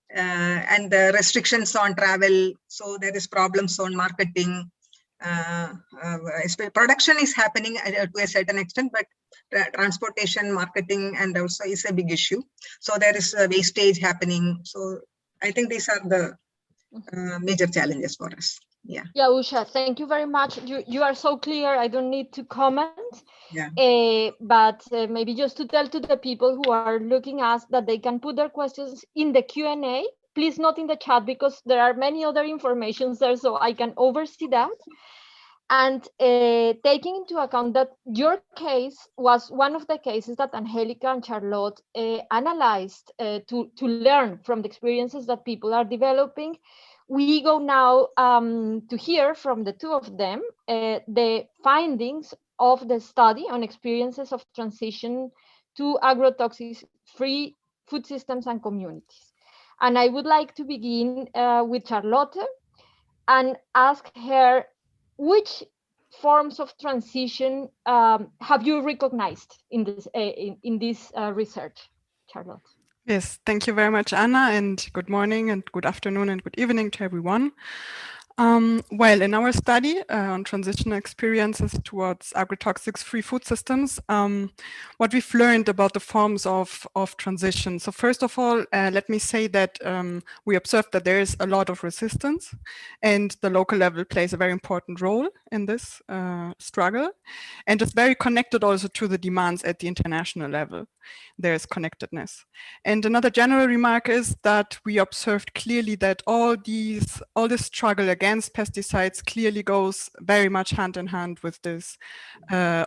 and the restrictions on travel. So there is problems on marketing. Production is happening to a certain extent, but transportation, marketing, and also is a big issue. So there is wastage happening. So I think these are the major challenges for us. Yeah. Yeah, Usha, thank you very much. You are so clear. I don't need to comment. Yeah. But maybe just to tell to the people who are looking us that they can put their questions in the Q&A. Please not in the chat, because there are many other informations there, so I can oversee that. And taking into account that your case was one of the cases that Angelica and Charlotte analyzed to learn from the experiences that people are developing, we go now to hear from the two of them the findings of the study on experiences of transition to agrotoxic-free food systems and communities. And I would like to begin with Charlotte and ask her, which forms of transition have you recognized in this research, Charlotte? Yes, thank you very much, Anna, and good morning and good afternoon and good evening to everyone. Well, in our study on transitional experiences towards agrotoxics-free food systems, what we've learned about the forms of transition. So first of all, let me say that we observed that there is a lot of resistance, and the local level plays a very important role in this struggle, and it's very connected also to the demands at the international level. There's connectedness. And another general remark is that we observed clearly that all this struggle against pesticides clearly goes very much hand in hand with this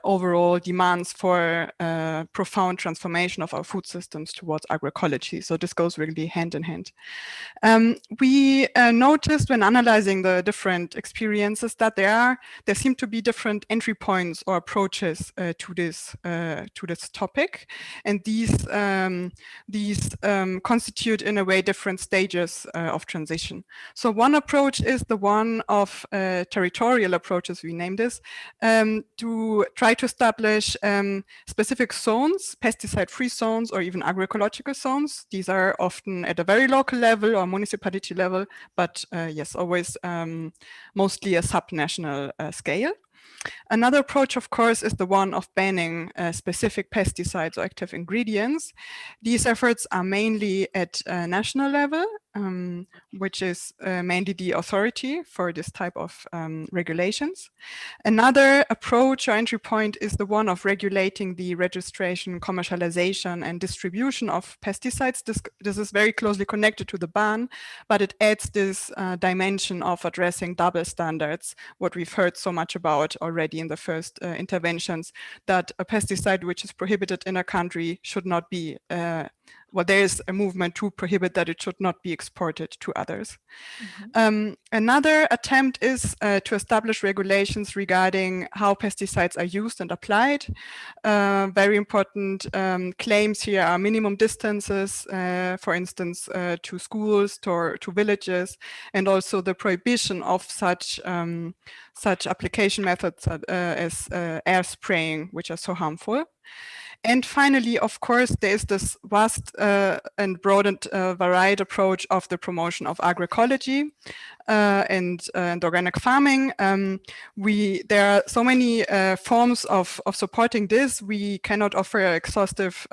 overall demands for profound transformation of our food systems towards agroecology. So this goes really hand in hand. We noticed when analyzing the different experiences that there seem to be different entry points or approaches to this topic, and these constitute in a way different stages of transition. So one approach is the one of territorial approaches, we name this, to try to establish specific zones, pesticide-free zones, or even agroecological zones. These are often at a very local level or municipality level, but yes, always mostly a subnational scale. Another approach, of course, is the one of banning specific pesticides or active ingredients. These efforts are mainly at national level, which is mainly the authority for this type of regulations. Another approach or entry point is the one of regulating the registration, commercialization, and distribution of pesticides. This is very closely connected to the ban, but it adds this dimension of addressing double standards, what we've heard so much about already in the first interventions, that a pesticide which is prohibited in a country should not be well, there is a movement to prohibit that it should not be exported to others. Mm-hmm. Another attempt is to establish regulations regarding how pesticides are used and applied. Very important claims here are minimum distances, for instance, to schools, to villages, and also the prohibition of such application methods as air spraying, which are so harmful. And finally, of course, there is this vast and broad and varied approach of the promotion of agroecology and organic farming. There are so many forms of supporting this. We cannot offer an exhaustive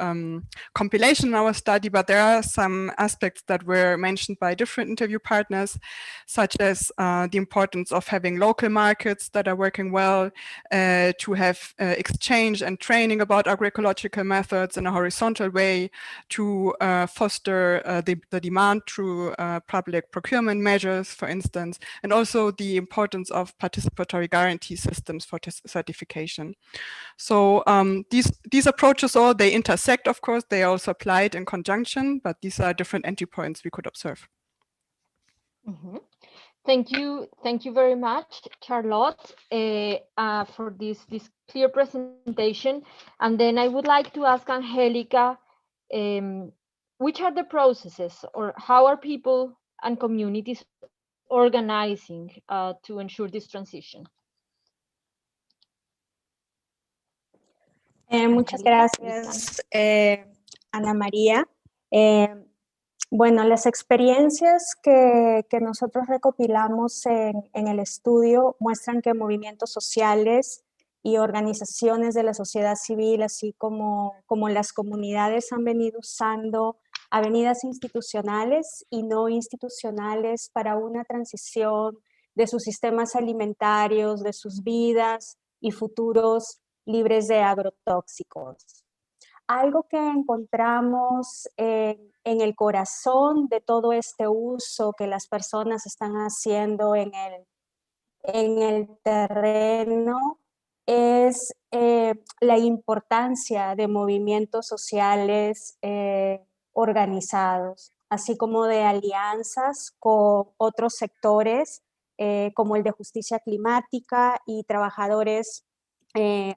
compilation in our study, but there are some aspects that were mentioned by different interview partners, such as the importance of having local markets that are working well, to have exchange and training about agroecological methods in a horizontal way, to foster the demand through public procurement measures, for instance, and also the importance of participatory guarantee systems for certification. So these approaches all, they intersect, of course, they are also applied in conjunction, but these are different entry points we could observe. Mm-hmm. Thank you very much, Charlotte, for this clear presentation. And then I would like to ask Angelica, which are the processes, or how are people and communities organizing to ensure this transition? Muchas Angelica, gracias, Ana María. Bueno, las experiencias que nosotros recopilamos en el estudio muestran que movimientos sociales y organizaciones de la sociedad civil, así como las comunidades, han venido usando avenidas institucionales y no institucionales para una transición de sus sistemas alimentarios, de sus vidas y futuros libres de agrotóxicos. Algo que encontramos en el corazón de todo este uso que las personas están haciendo en el terreno es la importancia de movimientos sociales organizados, así como de alianzas con otros sectores como el de justicia climática y trabajadores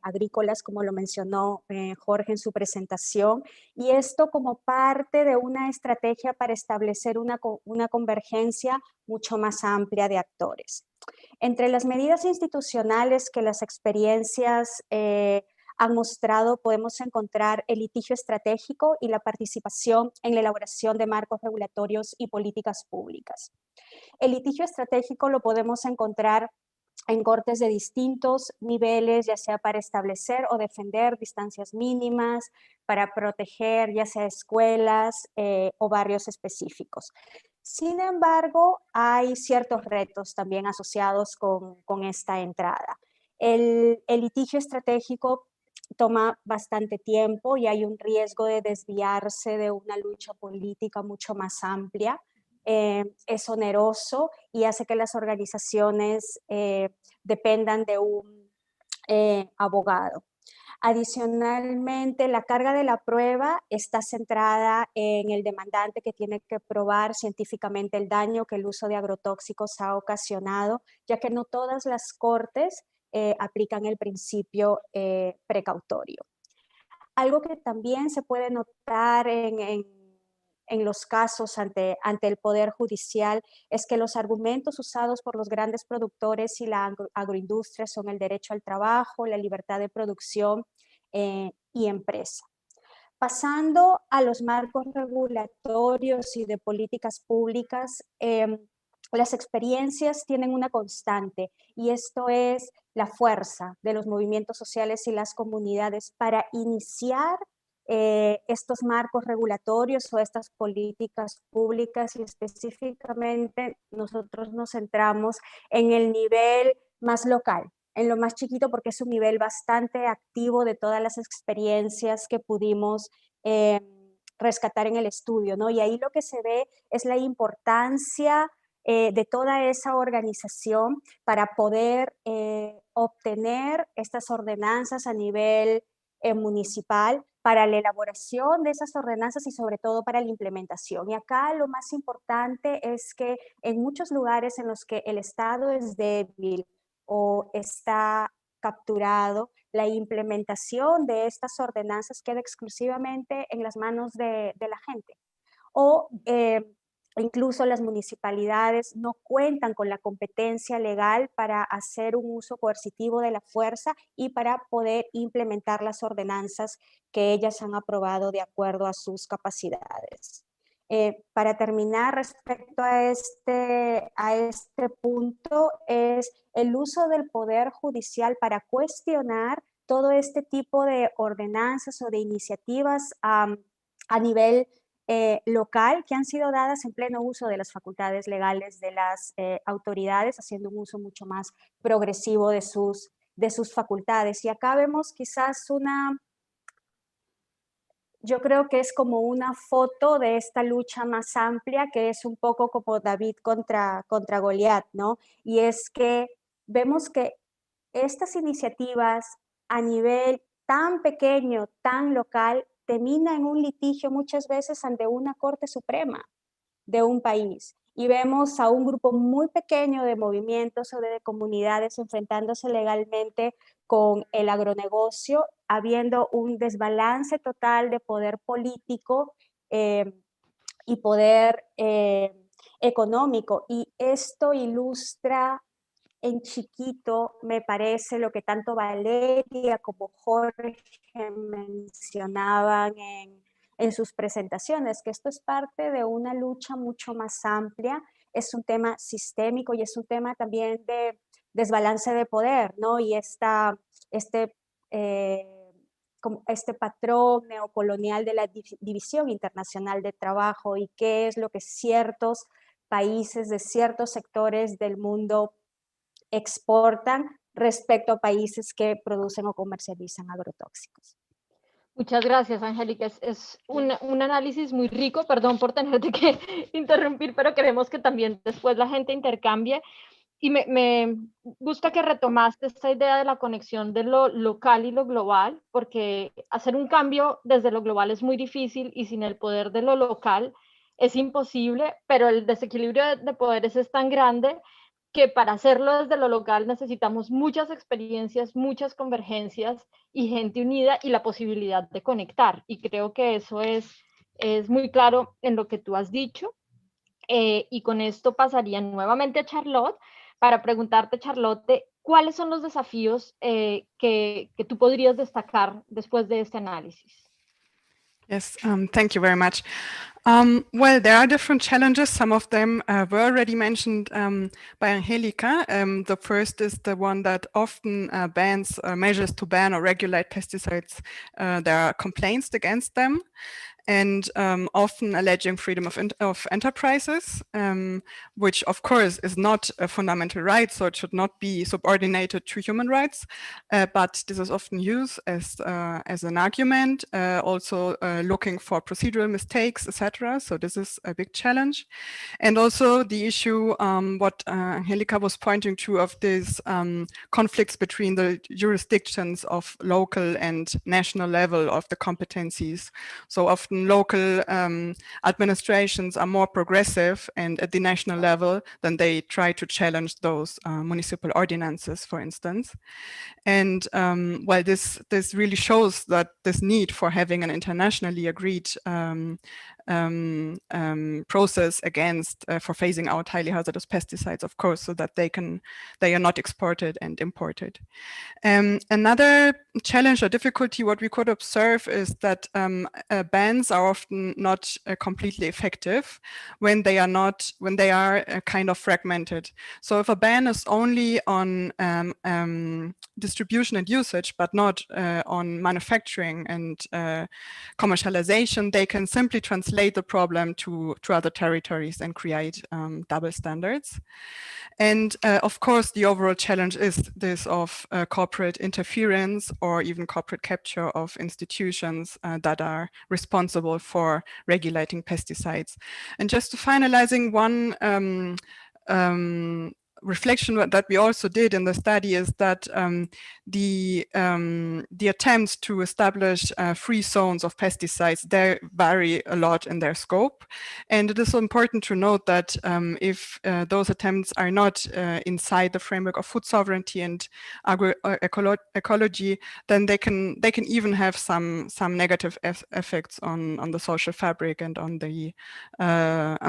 agrícolas, como lo mencionó Jorge en su presentación, y esto como parte de una estrategia para establecer una convergencia mucho más amplia de actores. Entre las medidas institucionales que las experiencias han mostrado, podemos encontrar el litigio estratégico y la participación en la elaboración de marcos regulatorios y políticas públicas. El litigio estratégico lo podemos encontrar en cortes de distintos niveles, ya sea para establecer o defender distancias mínimas, para proteger ya sea escuelas o barrios específicos. Sin embargo, hay ciertos retos también asociados con esta entrada. El litigio estratégico toma bastante tiempo y hay un riesgo de desviarse de una lucha política mucho más amplia. Es oneroso y hace que las organizaciones dependan de un abogado. Adicionalmente, la carga de la prueba está centrada en el demandante, que tiene que probar científicamente el daño que el uso de agrotóxicos ha ocasionado, ya que no todas las cortes aplican el principio precautorio. Algo que también se puede notar en los casos ante el Poder Judicial es que los argumentos usados por los grandes productores y la agroindustria son el derecho al trabajo, la libertad de producción y empresa. Pasando a los marcos regulatorios y de políticas públicas, las experiencias tienen una constante, y esto es la fuerza de los movimientos sociales y las comunidades para iniciar estos marcos regulatorios o estas políticas públicas, y específicamente nosotros nos centramos en el nivel más local, en lo más chiquito, porque es un nivel bastante activo de todas las experiencias que pudimos rescatar en el estudio, ¿no? Y ahí lo que se ve es la importancia de toda esa organización para poder obtener estas ordenanzas a nivel municipal, para la elaboración de esas ordenanzas y sobre todo para la implementación. Y acá lo más importante es que en muchos lugares en los que el Estado es débil o está capturado, la implementación de estas ordenanzas queda exclusivamente en las manos de la gente. O Incluso las municipalidades no cuentan con la competencia legal para hacer un uso coercitivo de la fuerza y para poder implementar las ordenanzas que ellas han aprobado de acuerdo a sus capacidades. Para terminar, respecto a este punto, es el uso del poder judicial para cuestionar todo este tipo de ordenanzas o de iniciativas a nivel local, que han sido dadas en pleno uso de las facultades legales de las autoridades, haciendo un uso mucho más progresivo de sus facultades. Y acá vemos quizás yo creo que es como una foto de esta lucha más amplia, que es un poco como David contra Goliat, ¿no? Y es que vemos que estas iniciativas a nivel tan pequeño, tan local, termina en un litigio muchas veces ante una Corte Suprema de un país. Y vemos a un grupo muy pequeño de movimientos o de comunidades enfrentándose legalmente con el agronegocio, habiendo un desbalance total de poder político y poder económico. Y esto ilustra en chiquito, me parece, lo que tanto Valeria como Jorge mencionaban en sus presentaciones, que esto es parte de una lucha mucho más amplia, es un tema sistémico y es un tema también de desbalance de poder, ¿no? Y este patrón neocolonial de la división internacional de trabajo y qué es lo que ciertos países de ciertos sectores del mundo exportan respecto a países que producen o comercializan agrotóxicos. Muchas gracias, Angélica. Es un análisis muy rico. Perdón por tenerte que interrumpir, pero queremos que también después la gente intercambie. Y me gusta que retomaste esta idea de la conexión de lo local y lo global, porque hacer un cambio desde lo global es muy difícil y sin el poder de lo local es imposible, pero el desequilibrio de poderes es tan grande que para hacerlo desde lo local necesitamos muchas experiencias, muchas convergencias y gente unida y la posibilidad de conectar. Y creo que eso es muy claro en lo que tú has dicho. Y con esto pasaría nuevamente a Charlotte para preguntarte, Charlotte, ¿cuáles son los desafíos que tú podrías destacar después de este análisis? Yes, thank you very much. Well, there are different challenges. Some of them were already mentioned by Angelica. The first is the one that often bans measures to ban or regulate pesticides. There are complaints against them, and often alleging freedom of enterprises, which of course is not a fundamental right, so it should not be subordinated to human rights. But this is often used as an argument, also looking for procedural mistakes, etc. So this is a big challenge. And also the issue, what Angelica was pointing to, of these conflicts between the jurisdictions of local and national level of the competencies. So often local administrations are more progressive and at the national level, then they try to challenge those municipal ordinances, for instance. And well, this really shows that this need for having an internationally agreed process against for phasing out highly hazardous pesticides, of course, so that they are not exported and imported. Another challenge or difficulty, what we could observe, is that bans are often not completely effective when they are kind of fragmented. So if a ban is only on distribution and usage, but not on manufacturing and commercialization, they can simply translate the problem to other territories and create double standards. And of course, the overall challenge is this of corporate interference or even corporate capture of institutions that are responsible for regulating pesticides. And just to finalizing reflection that we also did in the study is that the attempts to establish free zones of pesticides, they vary a lot in their scope. And it is important to note that if those attempts are not inside the framework of food sovereignty and agroecology, then they can even have some negative effects on the social fabric and on the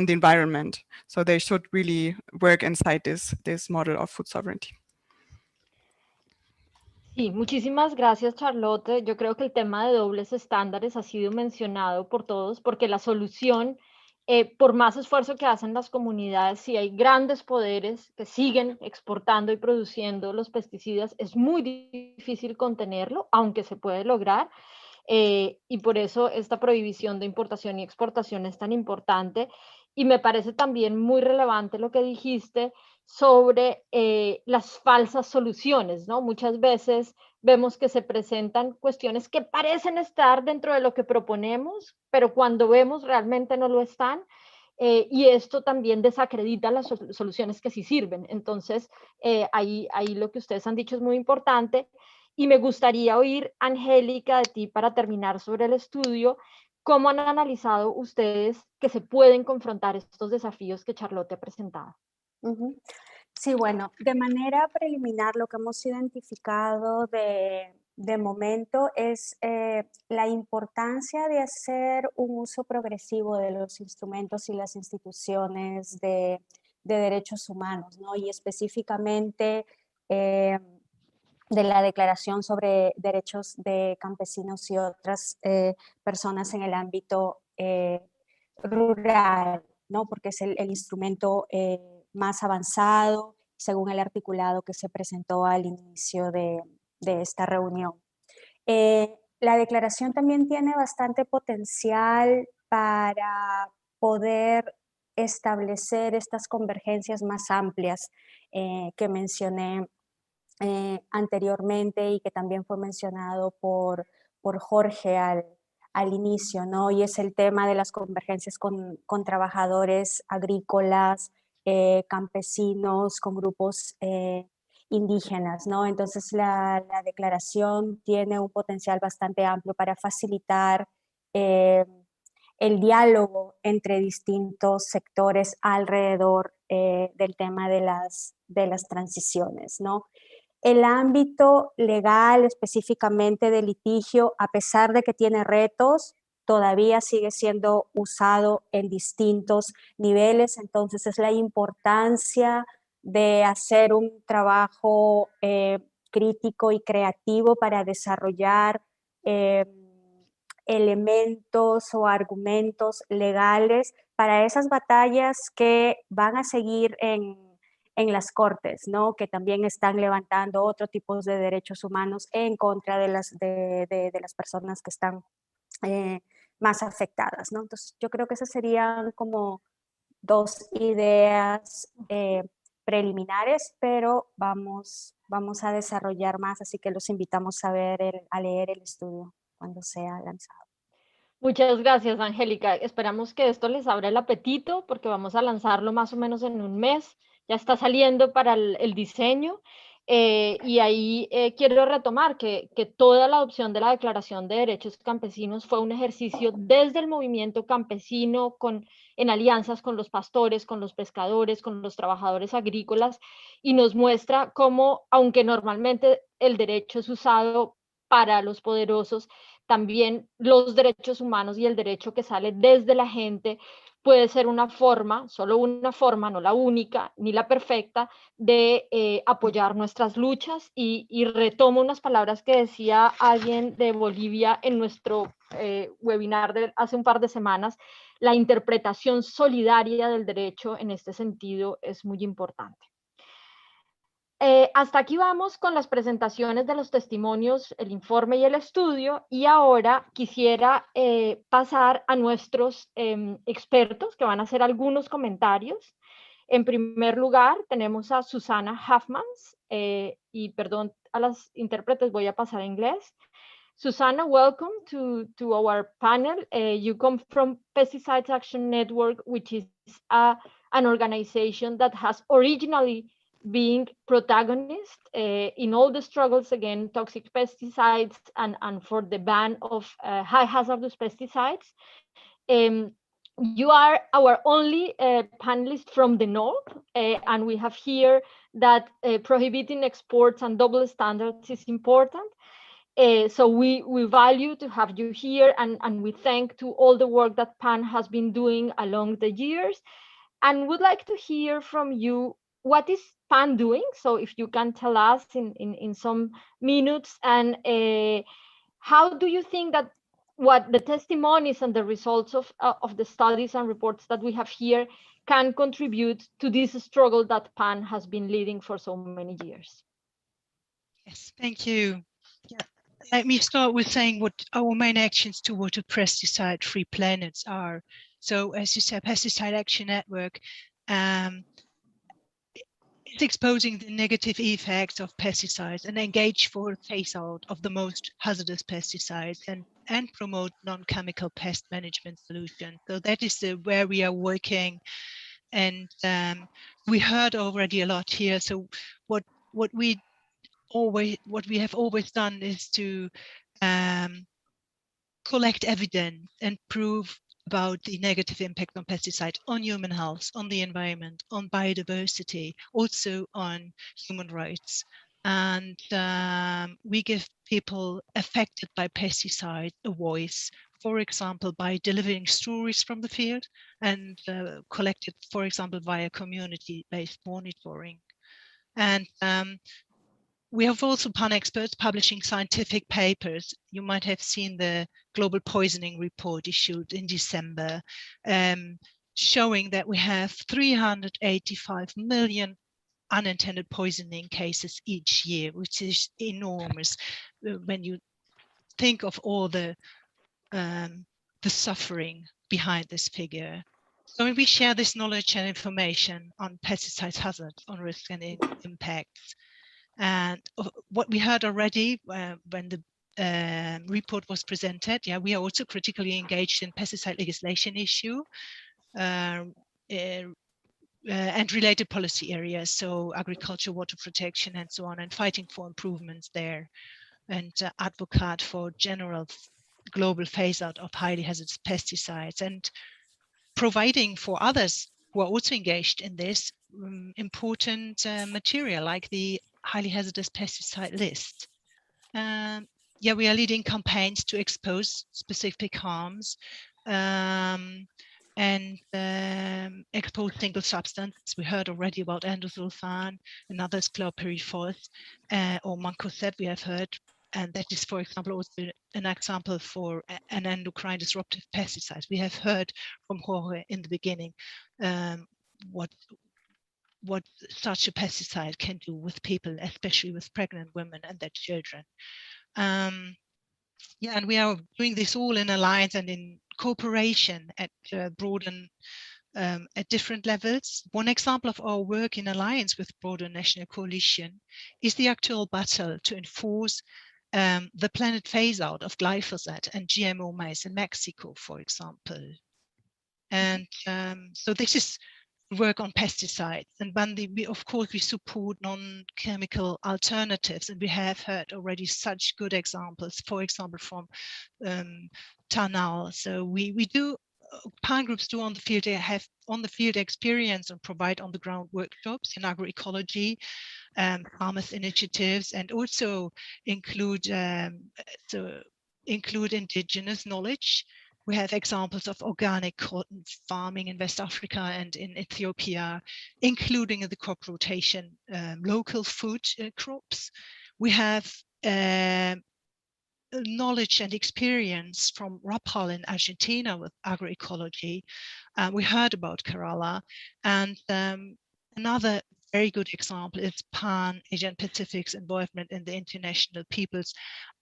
environment. So they should really work inside this model of food sovereignty. Sí, muchísimas gracias, Charlotte. Yo creo que el tema de dobles estándares ha sido mencionado por todos, porque la solución, por más esfuerzo que hacen las comunidades, si hay grandes poderes que siguen exportando y produciendo los pesticidas, es muy difícil contenerlo, aunque se puede lograr. Y por eso esta prohibición de importación y exportación es tan importante. Y me parece también muy relevante lo que dijiste sobre las falsas soluciones, ¿no? Muchas veces vemos que se presentan cuestiones que parecen estar dentro de lo que proponemos, pero cuando vemos realmente no lo están. Y esto también desacredita las soluciones que sí sirven. Entonces, ahí lo que ustedes han dicho es muy importante. Y me gustaría oír, Angélica, de ti para terminar sobre el estudio, ¿cómo han analizado ustedes que se pueden confrontar estos desafíos que Charlotte ha presentado? Sí, bueno, de manera preliminar lo que hemos identificado de momento es la importancia de hacer un uso progresivo de los instrumentos y las instituciones de derechos humanos, ¿no? Y específicamente de la Declaración sobre Derechos de Campesinos y otras personas en el ámbito rural, ¿no? Porque es el instrumento más avanzado, según el articulado que se presentó al inicio de esta reunión. La declaración también tiene bastante potencial para poder establecer estas convergencias más amplias que mencioné anteriormente y que también fue mencionado por Jorge al inicio, ¿no? Y es el tema de las convergencias con trabajadores agrícolas, campesinos, con grupos indígenas, ¿no? Entonces la declaración tiene un potencial bastante amplio para facilitar el diálogo entre distintos sectores alrededor del tema de las transiciones, ¿no? El ámbito legal, específicamente de litigio, a pesar de que tiene retos, todavía sigue siendo usado en distintos niveles. Entonces es la importancia de hacer un trabajo crítico y creativo para desarrollar elementos o argumentos legales para esas batallas que van a seguir en las cortes, ¿no? Que también están levantando otro tipo de derechos humanos en contra de las personas que están más afectadas, ¿no? Entonces yo creo que esas serían como dos ideas preliminares, pero vamos a desarrollar más, así que los invitamos a leer el estudio cuando sea lanzado. Muchas gracias, Angélica. Esperamos que esto les abra el apetito porque vamos a lanzarlo más o menos en un mes. Ya está saliendo para el diseño. Y ahí quiero retomar que toda la adopción de la Declaración de Derechos Campesinos fue un ejercicio desde el movimiento campesino, en alianzas con los pastores, con los pescadores, con los trabajadores agrícolas, y nos muestra cómo, aunque normalmente el derecho es usado para los poderosos, también los derechos humanos y el derecho que sale desde la gente puede ser una forma, solo una forma, no la única ni la perfecta, de apoyar nuestras luchas. Y retomo unas palabras que decía alguien de Bolivia en nuestro webinar de hace un par de semanas: la interpretación solidaria del derecho en este sentido es muy importante. Hasta aquí vamos con las presentaciones de los testimonios, el informe y el estudio, y ahora quisiera pasar a nuestros expertos que van a hacer algunos comentarios. En primer lugar, tenemos a Susana Huffmans, y perdón a las intérpretes, voy a pasar a inglés. Susana, welcome to our panel. You come from Pesticides Action Network, which is an organization that has originally being protagonist in all the struggles against toxic pesticides and for the ban of high hazardous pesticides. Um, you are our only panelist from the north, and we have here that prohibiting exports and double standards is important. So we value to have you here, and we thank to all the work that PAN has been doing along the years, and would like to hear from you, what is PAN doing? So if you can tell us in some minutes, and how do you think that what the testimonies and the results of the studies and reports that we have here can contribute to this struggle that PAN has been leading for so many years? Yes, thank you. Yeah. Let me start with saying what our main actions toward a pesticide-free planets are. So, as you said, Pesticide Action Network is exposing the negative effects of pesticides and engage for a phase-out of the most hazardous pesticides and promote non-chemical pest management solutions. So that is where we are working, and we heard already a lot here. So what we have always done is to collect evidence and prove about the negative impact on pesticides on human health, on the environment, on biodiversity, also on human rights. And we give people affected by pesticides a voice, for example, by delivering stories from the field and collected, for example, via community-based monitoring. And we have also PAN experts publishing scientific papers. You might have seen the Global Poisoning Report issued in December, showing that we have 385 million unintended poisoning cases each year, which is enormous when you think of all the suffering behind this figure. So when we share this knowledge and information on pesticides hazards, on risk and impacts, and what we heard already when the report was presented, yeah, we are also critically engaged in pesticide legislation issue and related policy areas, so agriculture, water protection, and so on, and fighting for improvements there, and advocate for general global phase out of highly hazardous pesticides, and providing for others who are also engaged in this important material like the highly hazardous pesticide list. Yeah, we are leading campaigns to expose specific harms and expose single substances. We heard already about endosulfan and others, chlorpyrifos or mancozeb we have heard, and that is, for example, also an example for an endocrine disruptive pesticide. We have heard from Jorge in the beginning what such a pesticide can do with people, especially with pregnant women and their children. Yeah, and we are doing this all in alliance and in cooperation at broaden at different levels. One example of our work in alliance with broader national coalition is the actual battle to enforce the planned phase out of glyphosate and GMO maize in Mexico, for example. And so this is work on pesticides, and when we of course we support non-chemical alternatives, and we have heard already such good examples, for example from Tanal. So we do PAN groups do on the field, they have on the field experience and provide on the ground workshops in agroecology, farmers initiatives, and also include indigenous knowledge. We have examples of organic cotton farming in West Africa and in Ethiopia, including in the crop rotation, local food crops. We have knowledge and experience from Rapal in Argentina with agroecology. We heard about Kerala, and another very good example is PAN Asian Pacific's involvement in the International People's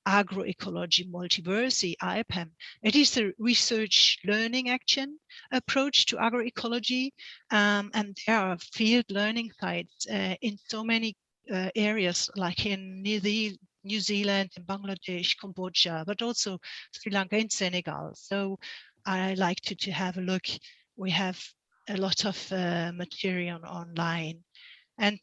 Agroecology Multiversity, IPAM. It is a research learning action approach to agroecology, and there are field learning sites in so many areas, like in New Zealand, in Bangladesh, Cambodia, but also Sri Lanka and Senegal. So I like to have a look. We have a lot of material online. And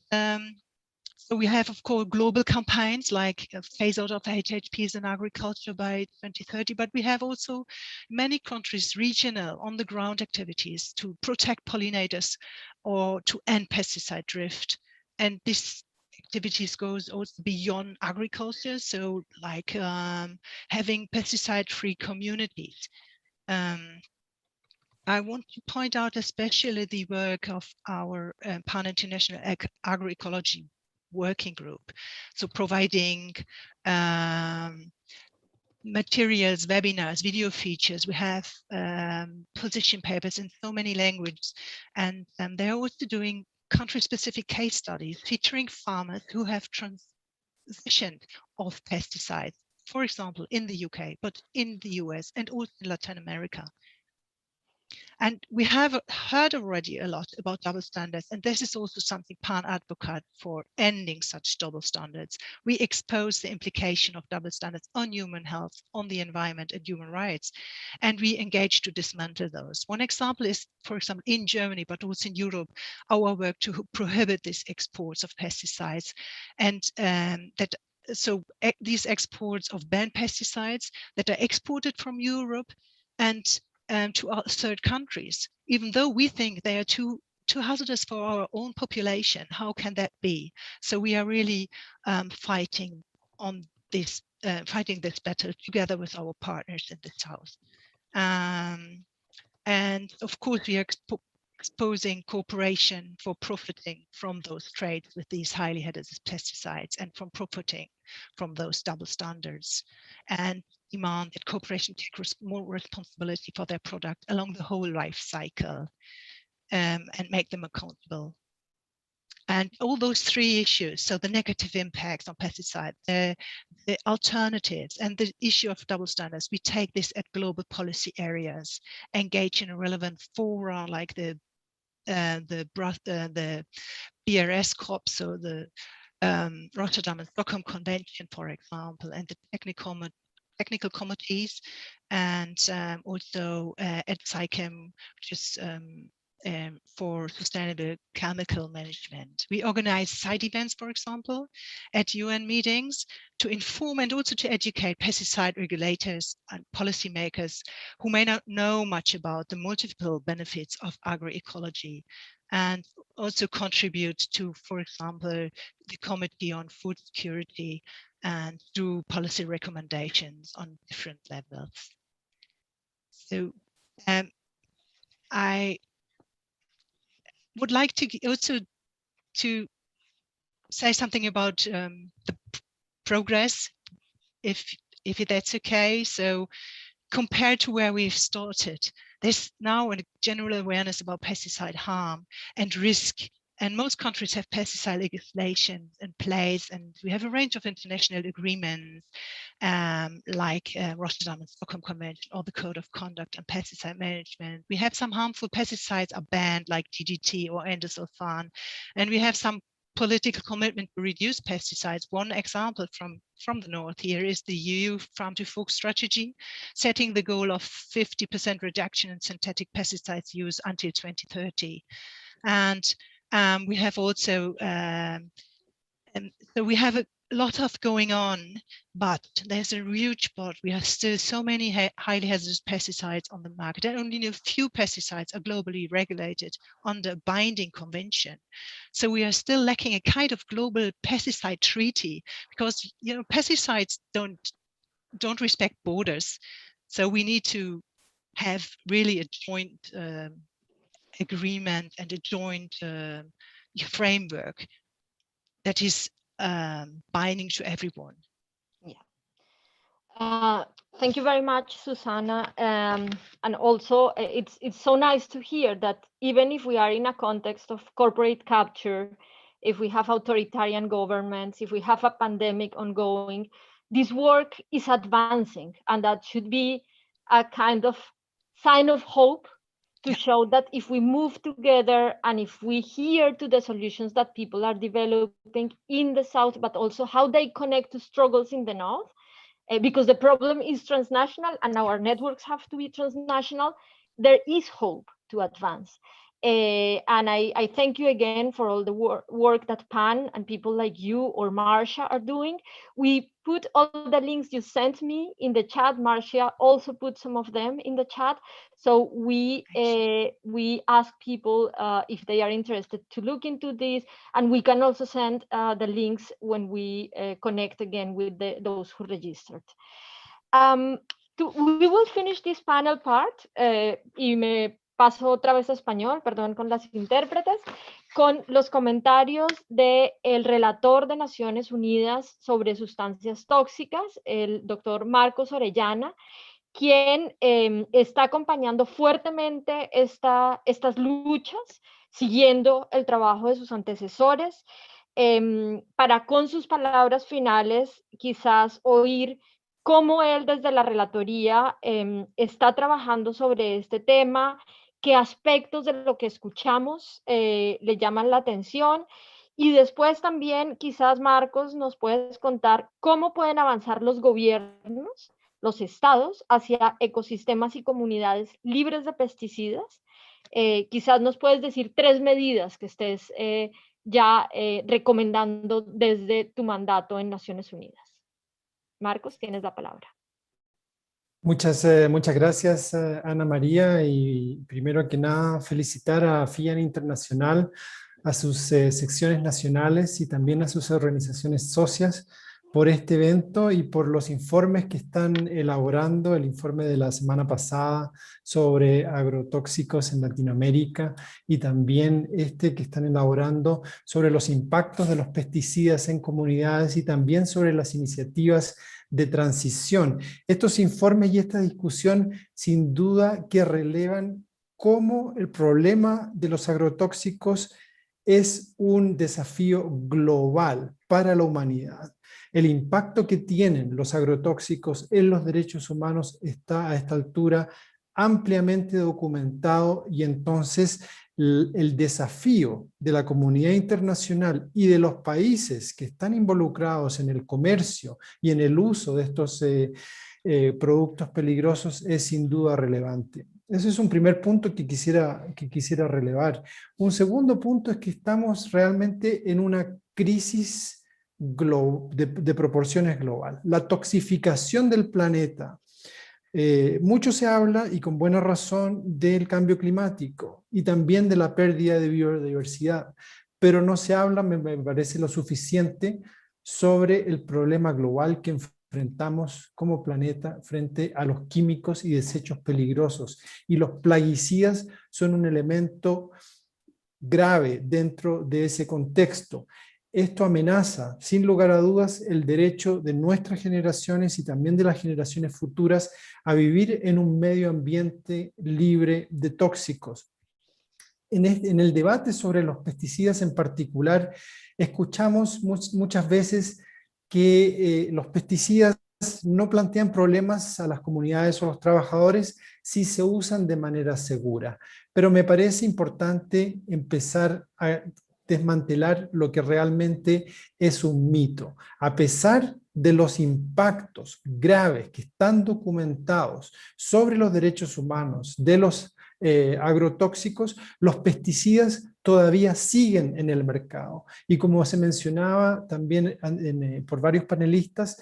so we have, of course, global campaigns like phase out of HHPs in agriculture by 2030, but we have also many countries regional on-the-ground activities to protect pollinators or to end pesticide drift. And this activities goes also beyond agriculture, so like having pesticide-free communities. I want to point out especially the work of our pan-international agroecology working group. So providing materials, webinars, video features. We have position papers in so many languages, and they're also doing country-specific case studies featuring farmers who have transitioned off pesticides, for example, in the UK, but in the US and also in Latin America. And we have heard already a lot about double standards, and this is also something PAN advocate for ending such double standards. We expose the implication of double standards on human health, on the environment and human rights, and we engage to dismantle those. One example is, for example, in Germany, but also in Europe, our work to prohibit these exports of pesticides, and these exports of banned pesticides that are exported from Europe and to third countries, even though we think they are too hazardous for our own population. How can that be? So we are really fighting on this, fighting this battle together with our partners in the South. And of course, we are exposing cooperation for profiting from those trades with these highly hazardous pesticides and from profiting from those double standards, and demand that corporations take more responsibility for their product along the whole life cycle and make them accountable. And all those three issues, so the negative impacts on pesticides, the alternatives, and the issue of double standards, we take this at global policy areas, engage in a relevant fora like the BRS COP, so the Rotterdam and Stockholm Convention, for example, and the technical committees, and also at SciChem, which is for sustainable chemical management. We organize side events, for example, at UN meetings to inform and also to educate pesticide regulators and policymakers who may not know much about the multiple benefits of agroecology, and also contribute to, for example, the Committee on Food Security and do policy recommendations on different levels. So I would like to also to say something about the progress, if that's okay. So compared to where we've started, there's now a general awareness about pesticide harm and risk, and most countries have pesticide legislation in place, and we have a range of international agreements like Rotterdam and Stockholm Convention or the Code of Conduct on Pesticide Management. We have some harmful pesticides are banned like DDT or endosulfan, and we have some political commitment to reduce pesticides. One example from the north here is the EU Farm to Fork strategy, setting the goal of 50% reduction in synthetic pesticides use until 2030. And we have also, so we have a lot of going on, but there's a huge spot. We have still so many highly hazardous pesticides on the market, and only a few pesticides are globally regulated under binding convention. So we are still lacking a kind of global pesticide treaty, because pesticides don't respect borders. So we need to have really a joint agreement and a joint framework that is binding to everyone. Yeah. Thank you very much, Susanna. And also, it's so nice to hear that even if we are in a context of corporate capture, if we have authoritarian governments, if we have a pandemic ongoing, this work is advancing, and that should be a kind of sign of hope to show that if we move together and if we hear to the solutions that people are developing in the South, but also how they connect to struggles in the North, because the problem is transnational and our networks have to be transnational, there is hope to advance. And I thank you again for all the work that Pan and people like you or Marcia are doing. We put all the links you sent me in the chat. Marcia also put some of them in the chat. So we ask people if they are interested to look into this, and we can also send the links when we connect again with those who registered. We will finish this panel part, y me paso otra vez a español, perdón, con las intérpretes, con los comentarios del relator de Naciones Unidas sobre sustancias tóxicas, el doctor Marcos Orellana, quien está acompañando fuertemente estas luchas, siguiendo el trabajo de sus antecesores, para con sus palabras finales quizás oír cómo él desde la relatoría está trabajando sobre este tema, qué aspectos de lo que escuchamos le llaman la atención, y después también quizás, Marcos, nos puedes contar cómo pueden avanzar los gobiernos, los estados, hacia ecosistemas y comunidades libres de pesticidas. Quizás nos puedes decir 3 medidas que estés ya recomendando desde tu mandato en Naciones Unidas. Marcos, tienes la palabra. Muchas gracias, Ana María, y primero que nada felicitar a FIAN Internacional, a sus secciones nacionales y también a sus organizaciones socias por este evento y por los informes que están elaborando, el informe de la semana pasada sobre agrotóxicos en Latinoamérica y también este que están elaborando sobre los impactos de los pesticidas en comunidades y también sobre las iniciativas de transición. Estos informes y esta discusión sin duda que relevan cómo el problema de los agrotóxicos es un desafío global para la humanidad. El impacto que tienen los agrotóxicos en los derechos humanos está a esta altura ampliamente documentado, y entonces el desafío de la comunidad internacional y de los países que están involucrados en el comercio y en el uso de estos productos peligrosos es sin duda relevante. Ese es un primer punto que quisiera relevar. Un segundo punto es que estamos realmente en una crisis de proporciones global. La toxificación del planeta. Mucho se habla, y con buena razón, del cambio climático y también de la pérdida de biodiversidad, pero no se habla, me parece, lo suficiente sobre el problema global que enfrentamos como planeta frente a los químicos y desechos peligrosos, y los plaguicidas son un elemento grave dentro de ese contexto. Esto amenaza, sin lugar a dudas, el derecho de nuestras generaciones y también de las generaciones futuras a vivir en un medio ambiente libre de tóxicos. En el debate sobre los pesticidas en particular, escuchamos muchas veces que los pesticidas no plantean problemas a las comunidades o a los trabajadores si se usan de manera segura. Pero me parece importante empezar a desmantelar lo que realmente es un mito. A pesar de los impactos graves que están documentados sobre los derechos humanos de los agrotóxicos, los pesticidas todavía siguen en el mercado. Y como se mencionaba también por varios panelistas,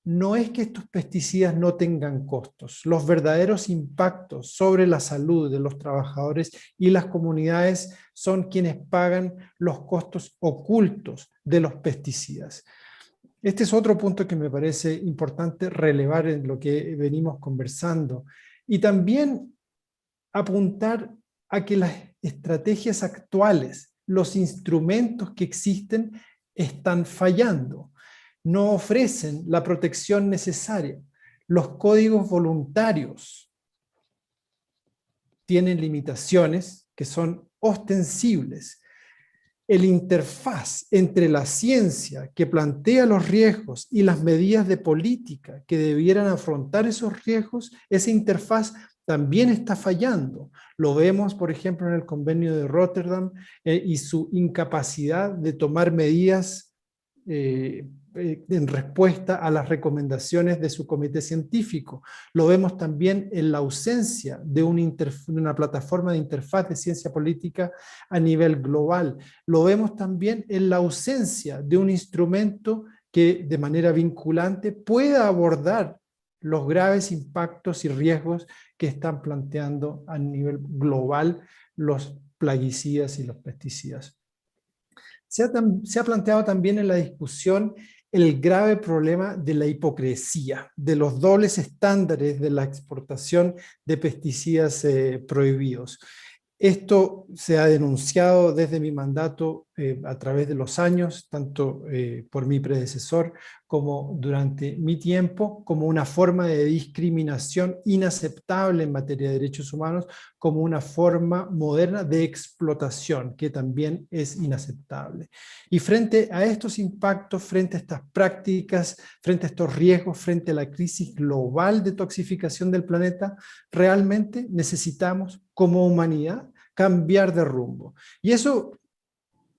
no es que estos pesticidas no tengan costos. Los verdaderos impactos sobre la salud de los trabajadores y las comunidades son quienes pagan los costos ocultos de los pesticidas. Este es otro punto que me parece importante relevar en lo que venimos conversando. Y también apuntar a que las estrategias actuales, los instrumentos que existen, están fallando. No ofrecen la protección necesaria. Los códigos voluntarios tienen limitaciones que son ostensibles. El interfaz entre la ciencia que plantea los riesgos y las medidas de política que debieran afrontar esos riesgos, esa interfaz también está fallando. Lo vemos, por ejemplo, en el convenio de Rotterdam y su incapacidad de tomar medidas en respuesta a las recomendaciones de su comité científico. Lo vemos también en la ausencia de una plataforma de interfaz de ciencia política a nivel global. Lo vemos también en la ausencia de un instrumento que de manera vinculante pueda abordar los graves impactos y riesgos que están planteando a nivel global los plaguicidas y los pesticidas. Se ha planteado también en la discusión el grave problema de la hipocresía, de los dobles estándares de la exportación de pesticidas prohibidos. Esto se ha denunciado desde mi mandato a través de los años, tanto por mi predecesor como durante mi tiempo, como una forma de discriminación inaceptable en materia de derechos humanos, como una forma moderna de explotación que también es inaceptable. Y frente a estos impactos, frente a estas prácticas, frente a estos riesgos, frente a la crisis global de toxificación del planeta, realmente necesitamos como humanidad cambiar de rumbo. Y eso,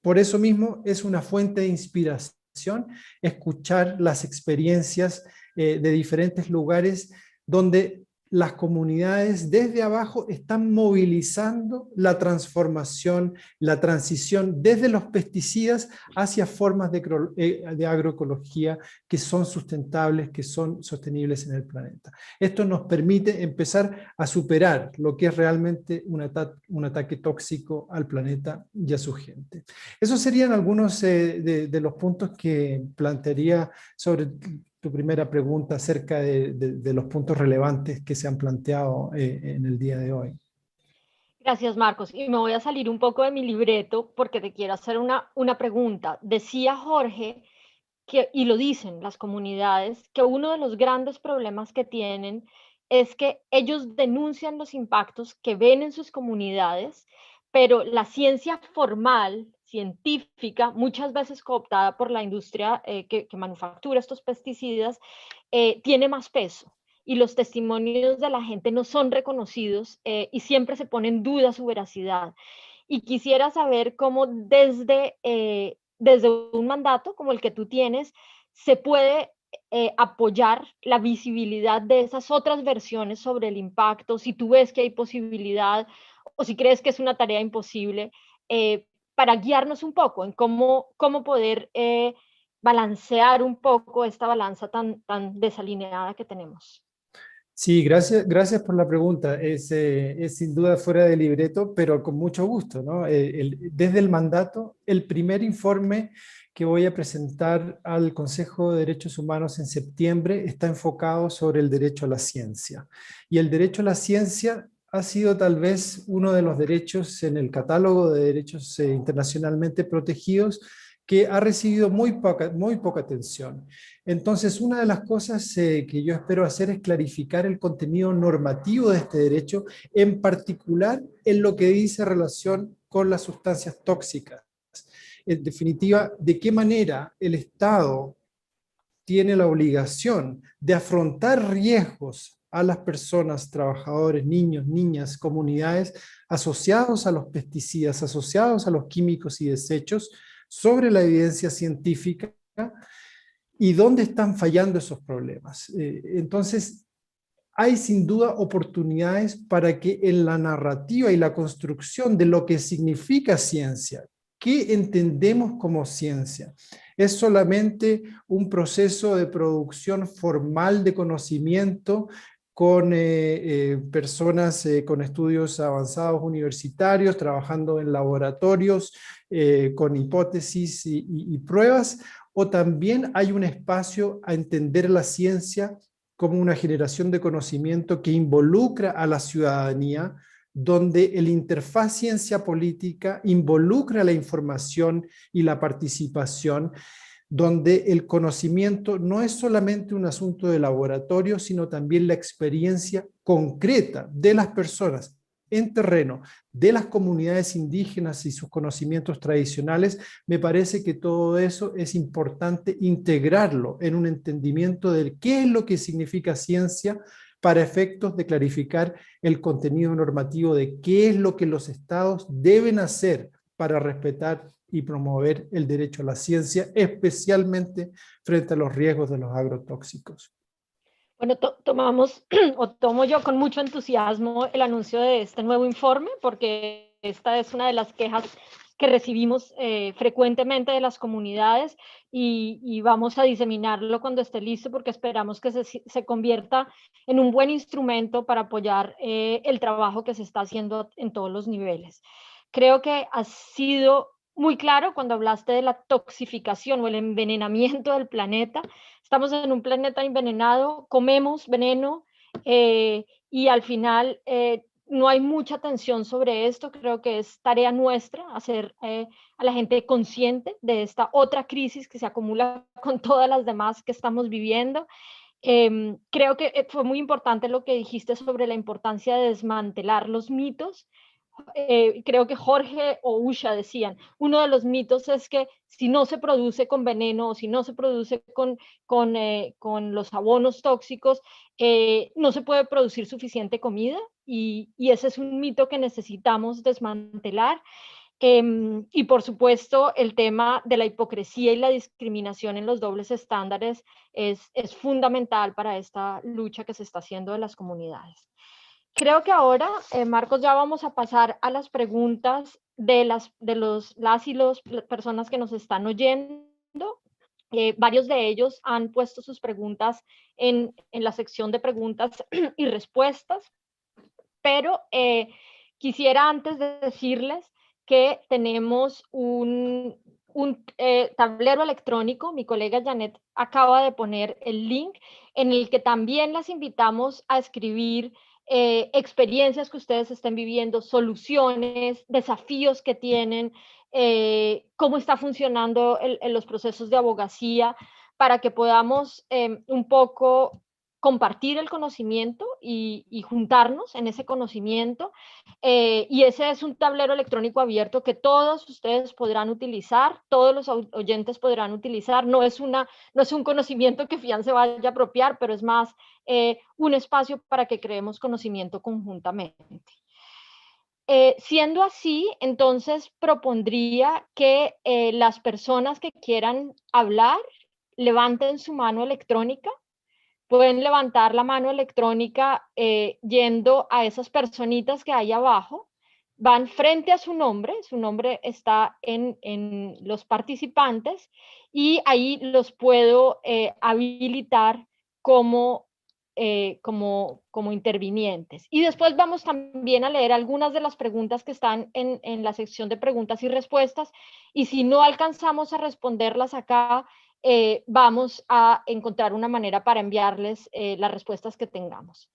por eso mismo, es una fuente de inspiración, escuchar las experiencias de diferentes lugares donde las comunidades desde abajo están movilizando la transformación, la transición desde los pesticidas hacia formas de agroecología que son sustentables, que son sostenibles en el planeta. Esto nos permite empezar a superar lo que es realmente un ataque tóxico al planeta y a su gente. Esos serían algunos de los puntos que plantearía sobre tu primera pregunta acerca de los puntos relevantes que se han planteado en el día de hoy. Gracias, Marcos. Y me voy a salir un poco de mi libreto porque te quiero hacer una pregunta. Decía Jorge, y lo dicen las comunidades, que uno de los grandes problemas que tienen es que ellos denuncian los impactos que ven en sus comunidades, pero la ciencia formal, científica, muchas veces cooptada por la industria que manufactura estos pesticidas, tiene más peso. Y los testimonios de la gente no son reconocidos y siempre se pone en duda su veracidad. Y quisiera saber cómo desde un mandato como el que tú tienes, se puede apoyar la visibilidad de esas otras versiones sobre el impacto, si tú ves que hay posibilidad o si crees que es una tarea imposible, para guiarnos un poco en cómo poder balancear un poco esta balanza tan desalineada que tenemos. Sí, gracias por la pregunta. Es sin duda fuera de libreto, pero con mucho gusto, ¿no? Desde el mandato, el primer informe que voy a presentar al Consejo de Derechos Humanos en septiembre está enfocado sobre el derecho a la ciencia. Y el derecho a la ciencia ha sido tal vez uno de los derechos en el catálogo de derechos internacionalmente protegidos que ha recibido muy poca atención. Entonces, una de las cosas que yo espero hacer es clarificar el contenido normativo de este derecho, en particular en lo que dice relación con las sustancias tóxicas. En definitiva, de qué manera el Estado tiene la obligación de afrontar riesgos a las personas, trabajadores, niños, niñas, comunidades asociados a los pesticidas, asociados a los químicos y desechos, sobre la evidencia científica y dónde están fallando esos problemas. Entonces, hay sin duda oportunidades para que en la narrativa y la construcción de lo que significa ciencia, ¿qué entendemos como ciencia? ¿Es solamente un proceso de producción formal de conocimiento con personas con estudios avanzados universitarios, trabajando en laboratorios, con hipótesis y pruebas? ¿O también hay un espacio a entender la ciencia como una generación de conocimiento que involucra a la ciudadanía, donde el interfaz ciencia política involucra la información y la participación, donde el conocimiento no es solamente un asunto de laboratorio, sino también la experiencia concreta de las personas en terreno, de las comunidades indígenas y sus conocimientos tradicionales? Me parece que todo eso es importante integrarlo en un entendimiento de qué es lo que significa ciencia para efectos de clarificar el contenido normativo de qué es lo que los estados deben hacer para respetar y promover el derecho a la ciencia, especialmente frente a los riesgos de los agrotóxicos. Bueno, tomamos o tomo yo con mucho entusiasmo el anuncio de este nuevo informe, porque esta es una de las quejas que recibimos frecuentemente de las comunidades y vamos a diseminarlo cuando esté listo, porque esperamos que se convierta en un buen instrumento para apoyar el trabajo que se está haciendo en todos los niveles. Creo que ha sido muy claro cuando hablaste de la toxificación o el envenenamiento del planeta. Estamos en un planeta envenenado, comemos veneno y al final no hay mucha atención sobre esto. Creo que es tarea nuestra hacer a la gente consciente de esta otra crisis que se acumula con todas las demás que estamos viviendo. Creo que fue muy importante lo que dijiste sobre la importancia de desmantelar los mitos. Creo que Jorge o Usha decían, uno de los mitos es que si no se produce con veneno o si no se produce con los abonos tóxicos, no se puede producir suficiente comida y ese es un mito que necesitamos desmantelar. Y por supuesto, el tema de la hipocresía y la discriminación en los dobles estándares es fundamental para esta lucha que se está haciendo de las comunidades. Creo que ahora, Marcos, ya vamos a pasar a las preguntas de las y los personas que nos están oyendo. Varios de ellos han puesto sus preguntas en la sección de preguntas y respuestas, pero quisiera antes de decirles que tenemos un tablero electrónico. Mi colega Janet acaba de poner el link en el que también las invitamos a escribir experiencias que ustedes estén viviendo, soluciones, desafíos que tienen, cómo está funcionando los procesos de abogacía, para que podamos un poco compartir el conocimiento y juntarnos en ese conocimiento. Y ese es un tablero electrónico abierto que todos ustedes podrán utilizar, todos los oyentes podrán utilizar. No es un conocimiento que FIAN se vaya a apropiar, pero es más un espacio para que creemos conocimiento conjuntamente. Siendo así, entonces propondría que las personas que quieran hablar levanten su mano electrónica. Pueden levantar la mano electrónica yendo a esas personitas que hay abajo, van frente a su nombre está en los participantes y ahí los puedo habilitar como intervinientes. Y después vamos también a leer algunas de las preguntas que están en la sección de preguntas y respuestas, y si no alcanzamos a responderlas acá, vamos a encontrar una manera para enviarles las respuestas que tengamos.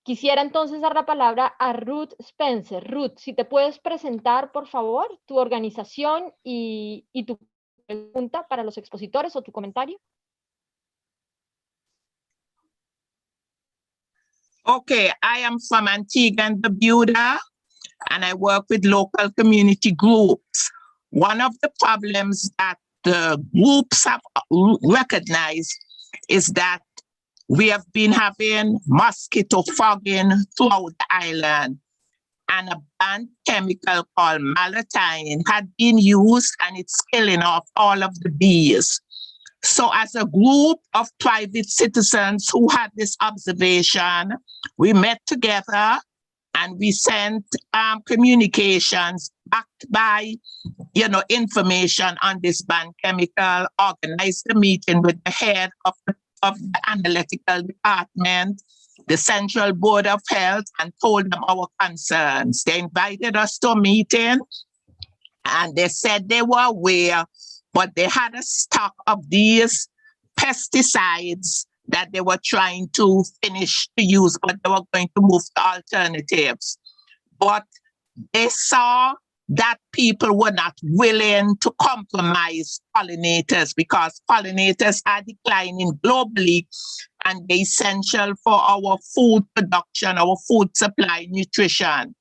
Quisiera entonces dar la palabra a Ruth Spencer. Ruth, si te puedes presentar, por favor, tu organización y tu pregunta para los expositores o tu comentario. Okay, I am from Antigua and Barbuda, and I work with local community groups. One of the problems that the groups have recognized is that we have been having mosquito fogging throughout the island, and a banned chemical called malatine had been used, and it's killing off all of the bees. So as a group of private citizens who had this observation, we met together and we sent communications backed by, information on this banned chemical, organized a meeting with the head of the analytical department, the Central Board of Health, and told them our concerns. They invited us to a meeting and they said they were aware, but they had a stock of these pesticides that they were trying to finish to use, but they were going to move to alternatives. But they saw that people were not willing to compromise pollinators because pollinators are declining globally and they're essential for our food production, our food supply, nutrition.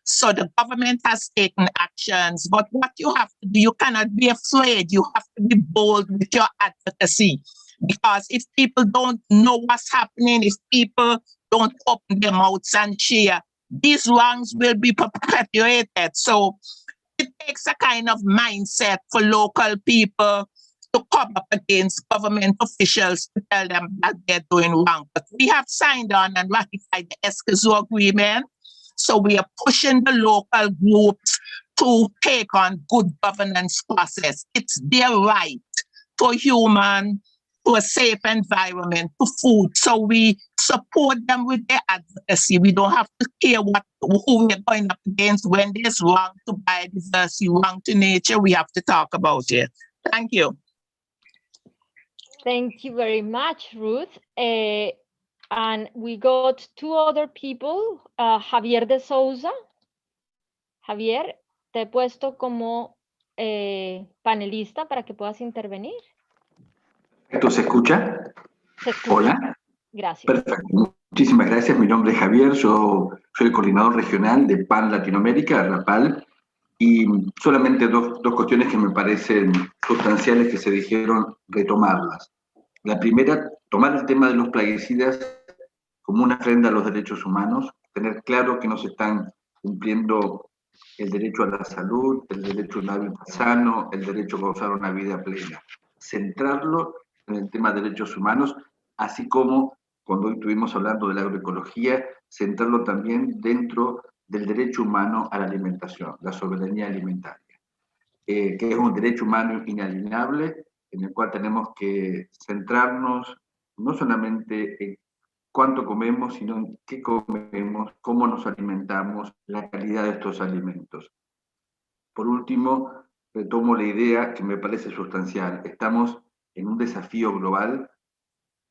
So the government has taken actions, but what you have to do, you cannot be afraid. You have to be bold with your advocacy, because if people don't know what's happening, if people don't open their mouths and share, these wrongs will be perpetuated. So it takes a kind of mindset for local people to come up against government officials to tell them that they're doing wrong. But we have signed on and ratified the Escazú Agreement. So we are pushing the local groups to take on good governance process. It's their right to a safe environment, to food. So we support them with their advocacy. We don't have to care who we're going up against. When there's wrong to biodiversity, wrong to nature, we have to talk about it. Thank you. Thank you very much, Ruth. And we got two other people, Javier de Souza. Javier, te he puesto como panelista para que puedas intervenir. ¿Esto se escucha? ¿Se escucha? Hola. Gracias. Perfecto. Muchísimas gracias. Mi nombre es Javier. Yo soy el coordinador regional de PAN Latinoamérica, RAPAL. Y solamente dos cuestiones que me parecen sustanciales que se dijeron, retomarlas. La primera, tomar el tema de los plaguicidas como una ofrenda a los derechos humanos, tener claro que no se están cumpliendo el derecho a la salud, el derecho a un hábitat sano, el derecho a gozar una vida plena. Centrarlo en el tema de derechos humanos, así como cuando hoy estuvimos hablando de la agroecología, centrarlo también dentro del derecho humano a la alimentación, la soberanía alimentaria, que es un derecho humano inalienable en el cual tenemos que centrarnos no solamente en cuánto comemos, sino en qué comemos, cómo nos alimentamos, la calidad de estos alimentos. Por último, retomo la idea que me parece sustancial. Estamos en un desafío global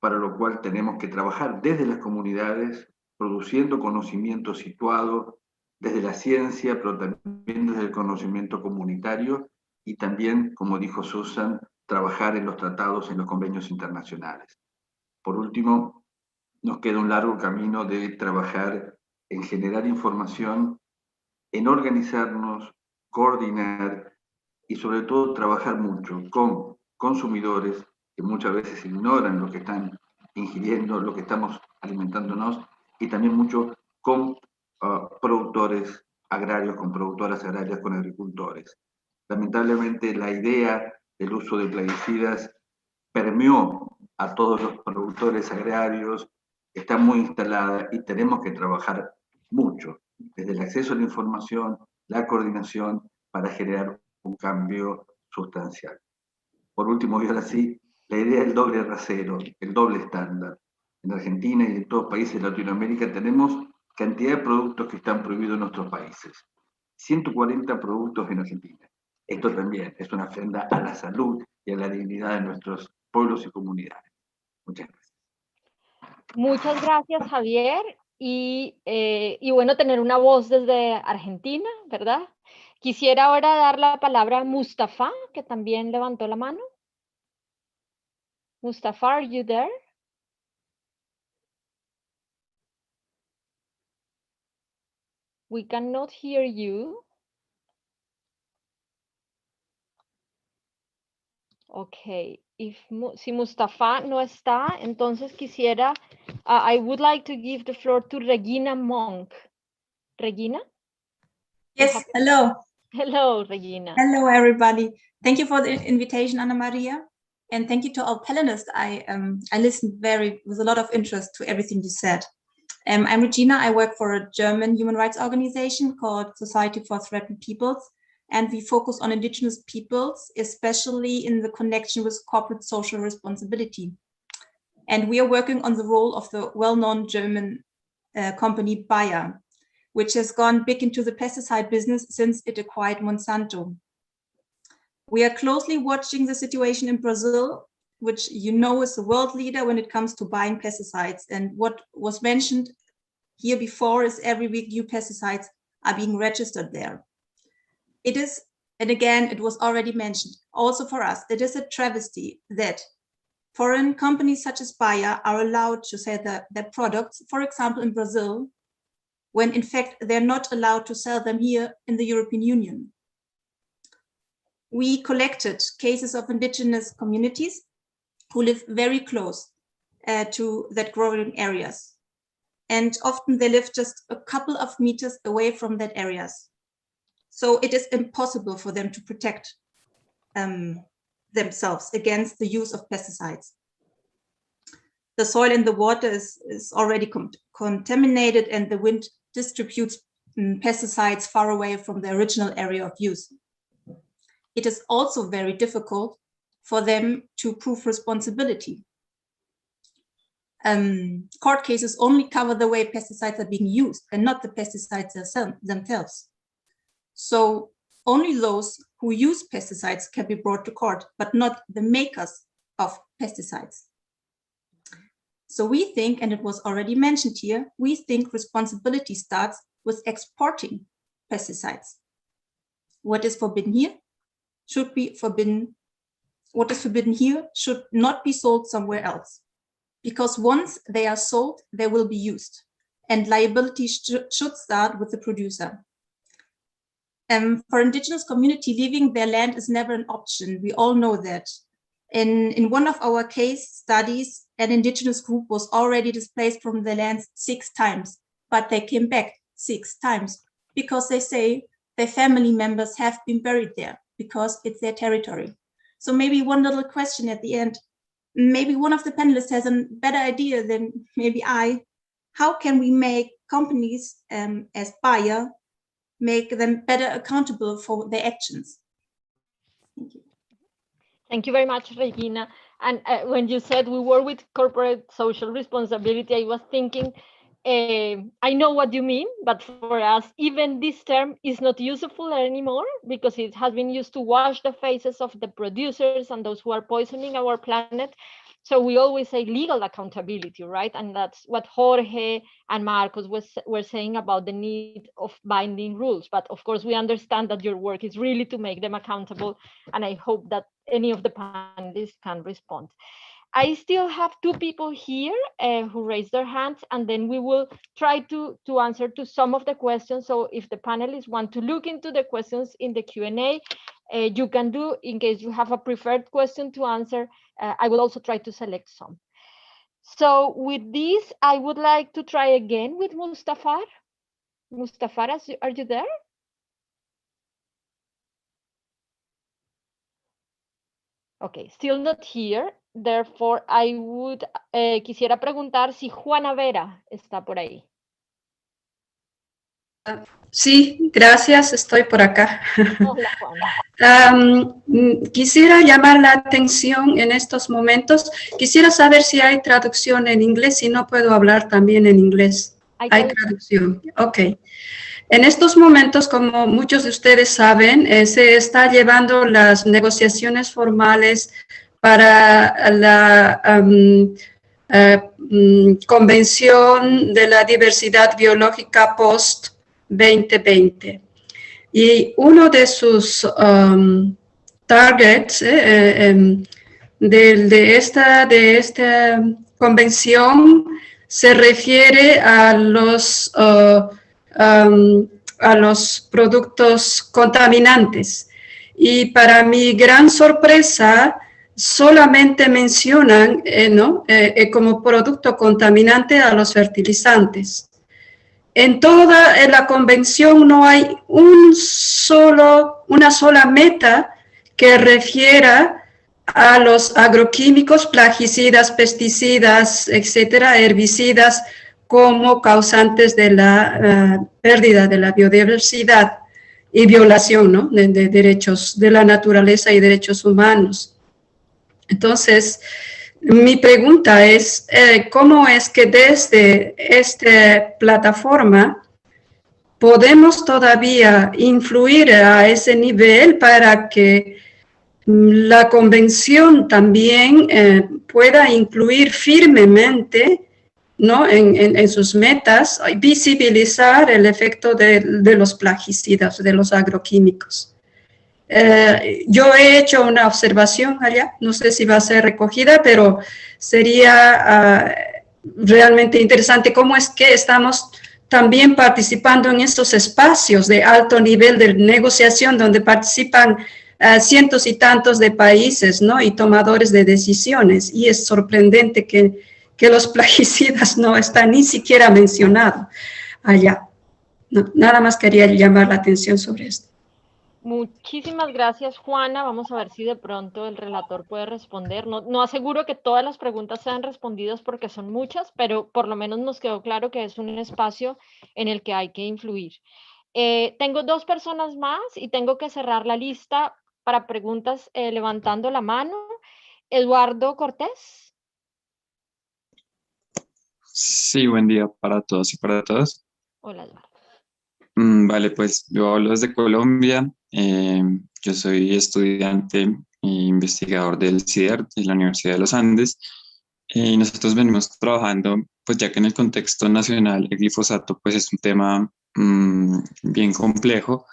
para lo cual tenemos que trabajar desde las comunidades, produciendo conocimiento situado desde la ciencia, pero también desde el conocimiento comunitario y también, como dijo Susan, trabajar en los tratados, en los convenios internacionales. Por último, nos queda un largo camino de trabajar en generar información, en organizarnos, coordinar y sobre todo trabajar mucho con consumidores que muchas veces ignoran lo que están ingiriendo, lo que estamos alimentándonos, y también mucho con productores agrarios, con productoras agrarias, con agricultores. Lamentablemente la idea del uso de plaguicidas permeó a todos los productores agrarios, está muy instalada y tenemos que trabajar mucho, desde el acceso a la información, la coordinación, para generar un cambio sustancial. Por último, y ahora sí, la idea del doble rasero, el doble estándar. En Argentina y en todos los países de Latinoamérica tenemos cantidad de productos que están prohibidos en nuestros países. 140 productos en Argentina. Esto también es una ofrenda a la salud y a la dignidad de nuestros pueblos y comunidades. Muchas gracias. Muchas gracias, Javier. Y bueno, tener una voz desde Argentina, ¿verdad? Quisiera ahora dar la palabra a Mustafa, que también levantó la mano. Mustafa, are you there? We cannot hear you. Okay, si Mustafa no está, entonces quisiera, I would like to give the floor to Regina Monk. Regina? Yes, hello. Hello, Regina. Hello, everybody. Thank you for the invitation, Anna Maria. And thank you to all panelists. I listened with a lot of interest to everything you said. I'm Regina. I work for a German human rights organization called Society for Threatened Peoples. And we focus on indigenous peoples, especially in the connection with corporate social responsibility. And we are working on the role of the well-known German company Bayer, which has gone big into the pesticide business since it acquired Monsanto. We are closely watching the situation in Brazil, which you know is the world leader when it comes to buying pesticides. And what was mentioned here before is every week new pesticides are being registered there. It is, and again, it was already mentioned, also for us, it is a travesty that foreign companies such as Bayer are allowed to sell their products, for example, in Brazil, when in fact they're not allowed to sell them here in the European Union. We collected cases of indigenous communities who live very close to that growing areas. And often they live just a couple of meters away from that areas. So it is impossible for them to protect themselves against the use of pesticides. The soil and the water is already contaminated, and the wind distributes pesticides far away from the original area of use. It is also very difficult for them to prove responsibility. Court cases only cover the way pesticides are being used and not the pesticides themselves. So only those who use pesticides can be brought to court, but not the makers of pesticides. So we think, and it was already mentioned here, we think responsibility starts with exporting pesticides. What is forbidden here should be forbidden. What is forbidden here should not be sold somewhere else, because once they are sold, they will be used, and liability should start with the producer. For indigenous community, leaving their land is never an option. We all know that. In one of our case studies, an indigenous group was already displaced from their lands 6 times, but they came back 6 times because they say their family members have been buried there because it's their territory. So maybe one little question at the end, maybe one of the panelists has a better idea than maybe I. How can we make companies as buyer, make them better accountable for their actions? Thank you. Thank you very much, Regina. And when you said we work with corporate social responsibility, I was thinking, I know what you mean, but for us, even this term is not useful anymore because it has been used to wash the faces of the producers and those who are poisoning our planet. So we always say legal accountability, right? And that's what Jorge and Marcos were saying about the need of binding rules. But of course, we understand that your work is really to make them accountable. And I hope that any of the panelists can respond. I still have 2 people here who raised their hands, and then we will try to answer to some of the questions. So if the panelists want to look into the questions in the Q&A, you can do. In case you have a preferred question to answer, I will also try to select some. So with this, I would like to try again with Mustafar. Mustafar, are you there? Okay, still not here. Therefore, I would quisiera preguntar si Juana Vera está por ahí. Sí, gracias, estoy por acá. Hola, Juana. Quisiera llamar la atención en estos momentos. Quisiera saber si hay traducción en inglés, si no puedo hablar también en inglés. Hay traducción. Ok. En estos momentos, como muchos de ustedes saben, se está llevando las negociaciones formales para la Convención de la Diversidad Biológica post-2020. Y uno de sus targets de esta convención se refiere a los productos contaminantes. Y para mi gran sorpresa, solamente mencionan como producto contaminante a los fertilizantes. En toda la convención no hay una sola meta que refiera a los agroquímicos, plaguicidas, pesticidas, etcétera, herbicidas, como causantes de la pérdida de la biodiversidad y violación, ¿no?, de derechos de la naturaleza y derechos humanos. Entonces, mi pregunta es, ¿cómo es que desde esta plataforma podemos todavía influir a ese nivel para que la convención también pueda incluir firmemente, ¿no?, en sus metas, visibilizar el efecto de los plaguicidas, de los agroquímicos? Yo he hecho una observación allá, no sé si va a ser recogida, pero sería realmente interesante cómo es que estamos también participando en estos espacios de alto nivel de negociación donde participan cientos y tantos de países, ¿no?, y tomadores de decisiones, y es sorprendente que los plaguicidas no están ni siquiera mencionados allá. No, nada más quería llamar la atención sobre esto. Muchísimas gracias, Juana. Vamos a ver si de pronto el relator puede responder. No aseguro que todas las preguntas sean respondidas porque son muchas, pero por lo menos nos quedó claro que es un espacio en el que hay que influir. Tengo 2 personas más y tengo que cerrar la lista para preguntas levantando la mano. Eduardo Cortés. Sí, buen día para todos y para todas. Hola, Eduardo. Vale, pues yo hablo desde Colombia. Yo soy estudiante e investigador del CIDER, de la Universidad de los Andes. Y nosotros venimos trabajando, pues ya que en el contexto nacional el glifosato pues es un tema bien complejo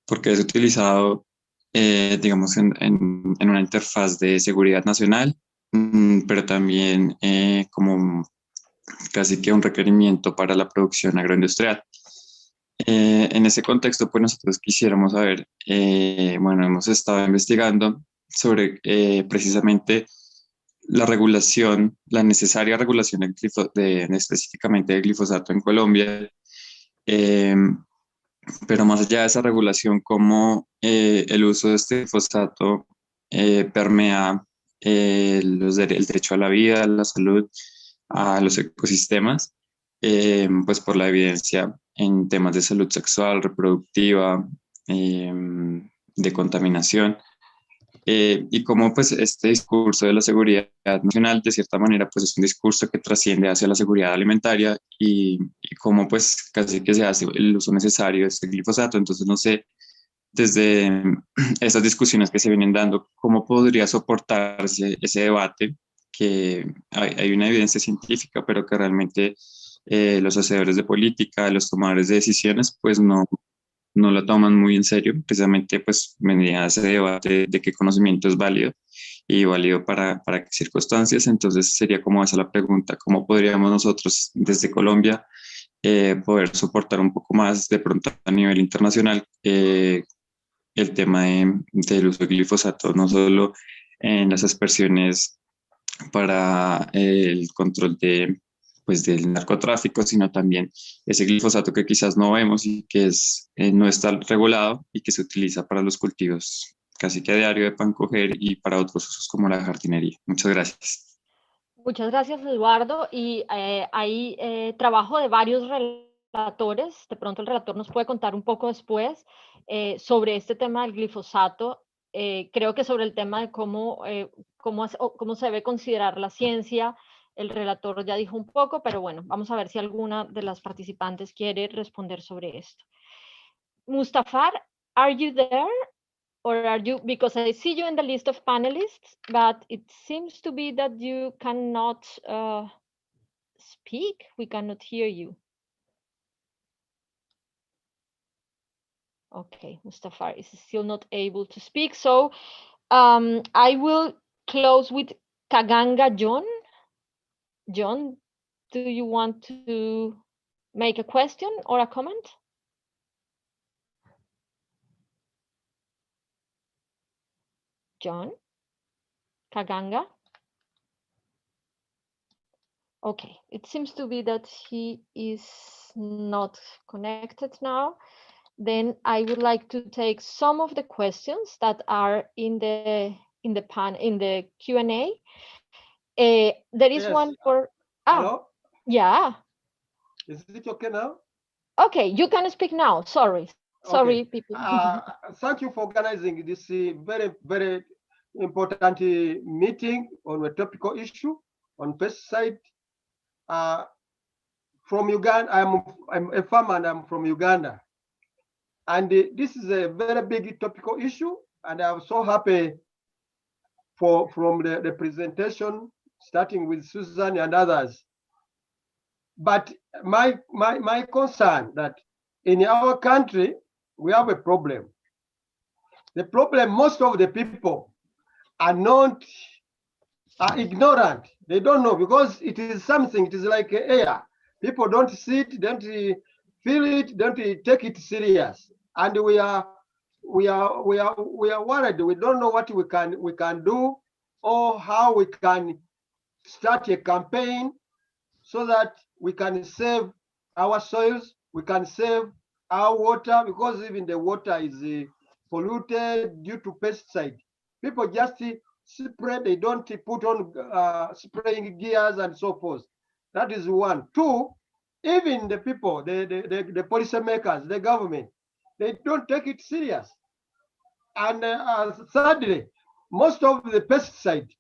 porque es utilizado, digamos, en una interfaz de seguridad nacional, pero también como casi que un requerimiento para la producción agroindustrial. En ese contexto, pues nosotros quisiéramos saber, bueno, hemos estado investigando sobre precisamente la regulación, la necesaria regulación específicamente del glifosato en Colombia, eh, pero más allá de esa regulación, cómo el uso de este glifosato permea el derecho a la vida, a la salud, a los ecosistemas, pues por la evidencia en temas de salud sexual, reproductiva, de contaminación, y cómo pues este discurso de la seguridad nacional de cierta manera pues es un discurso que trasciende hacia la seguridad alimentaria y cómo pues casi que se hace el uso necesario de este glifosato. Entonces no sé, desde esas discusiones que se vienen dando, cómo podría soportarse ese debate, que hay una evidencia científica, pero que realmente los hacedores de política, los tomadores de decisiones, pues no la toman muy en serio, precisamente pues venía ese debate de qué conocimiento es válido y válido para qué circunstancias. Entonces sería como esa la pregunta, ¿cómo podríamos nosotros desde Colombia poder soportar un poco más de pronto a nivel internacional el tema del uso de glifosato, no solo en las aspersiones para el control pues, del narcotráfico, sino también ese glifosato que quizás no vemos y que no está regulado y que se utiliza para los cultivos casi que a diario de pan coger y para otros usos como la jardinería? Muchas gracias. Muchas gracias, Eduardo. Y hay trabajo de varios relatores. De pronto el relator nos puede contar un poco después sobre este tema del glifosato. Creo que sobre el tema de cómo se debe considerar la ciencia, el relator ya dijo un poco, pero bueno, vamos a ver si alguna de las participantes quiere responder sobre esto. Mustafar, are you there? Or are you, because I see you in the list of panelists, but it seems to be that you cannot speak. We cannot hear you. Okay, Mustafar is still not able to speak. So I will close with Kaganga John. John, do you want to make a question or a comment? John? Kaganga? Okay, it seems to be that he is not connected now. Then I would like to take some of the questions that are in the Q&A. There is Yes. one for Hello? yeah. Is it okay now? Okay, you can speak now. Sorry, Okay. people. Thank you for organizing this very, very important meeting on a topical issue on pesticide. From Uganda, I'm a farmer and I'm from Uganda. And this is a very big topical issue, and I'm so happy from the presentation, starting with Susan and others. But my concern that in our country, we have a problem. The problem, most of the people are ignorant. They don't know, because it is something, it is like air. People don't see it, don't feel it, don't take it serious. And we are worried. We don't know what we can do, or how we can start a campaign so that we can save our soils, we can save our water, because even the water is polluted due to pesticide. People just spray, they don't put on spraying gears and so forth. That is one. Two, even the people, the policy makers, the government, they don't take it serious. And thirdly, most of the pesticides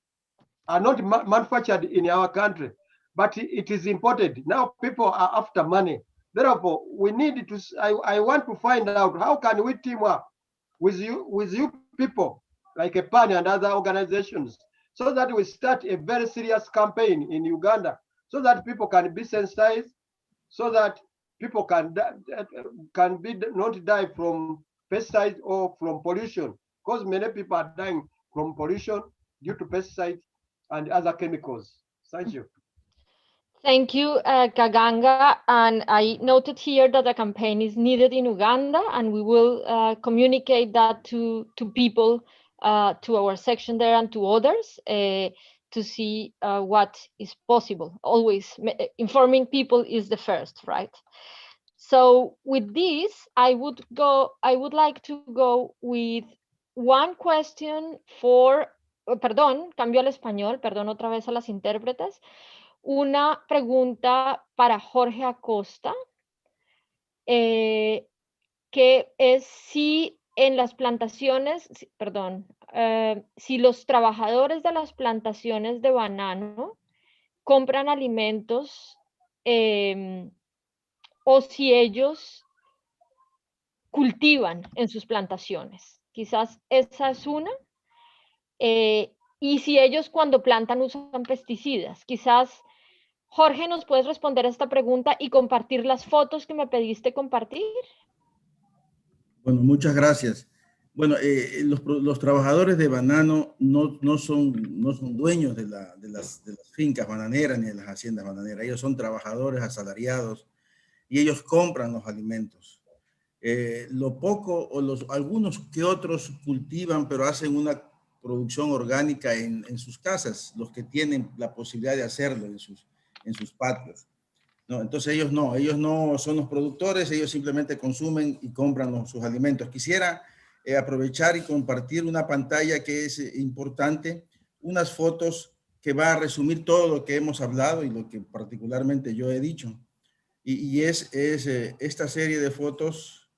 are not manufactured in our country, but it is imported. Now people are after money. Therefore, we need to, I want to find out how can we team up with you people, like a PAN and other organizations, so that we start a very serious campaign in Uganda, so that people can be sensitized, so that people can be not die from pesticides or from pollution, because many people are dying from pollution due to pesticides and other chemicals. Thank you. Thank you, Kaganga. And I noted here that a campaign is needed in Uganda, and we will communicate that to people, to our section there and to others, to see what is possible. Always informing people is the first, right? So with this, I would like to go with one question for, perdón, cambio al español, perdón otra vez a las intérpretes. Una pregunta para Jorge Acosta, que es si en las plantaciones, perdón, si los trabajadores de las plantaciones de banano compran alimentos o si ellos cultivan en sus plantaciones. Quizás esa es una. Y si ellos cuando plantan usan pesticidas. Quizás, Jorge, ¿nos puedes responder a esta pregunta y compartir las fotos que me pediste compartir? Bueno, muchas gracias. Bueno, los trabajadores de banano no son dueños de las fincas bananeras ni de las haciendas bananeras. Ellos son trabajadores asalariados y ellos compran los alimentos. Lo poco o algunos que otros cultivan, pero hacen una producción orgánica en sus casas, los que tienen la posibilidad de hacerlo en sus patios. No, entonces ellos no son los productores, ellos simplemente consumen y compran sus alimentos. Quisiera aprovechar y compartir una pantalla que es importante, unas fotos que va a resumir todo lo que hemos hablado y lo que particularmente yo he dicho. Y es esta serie de fotos.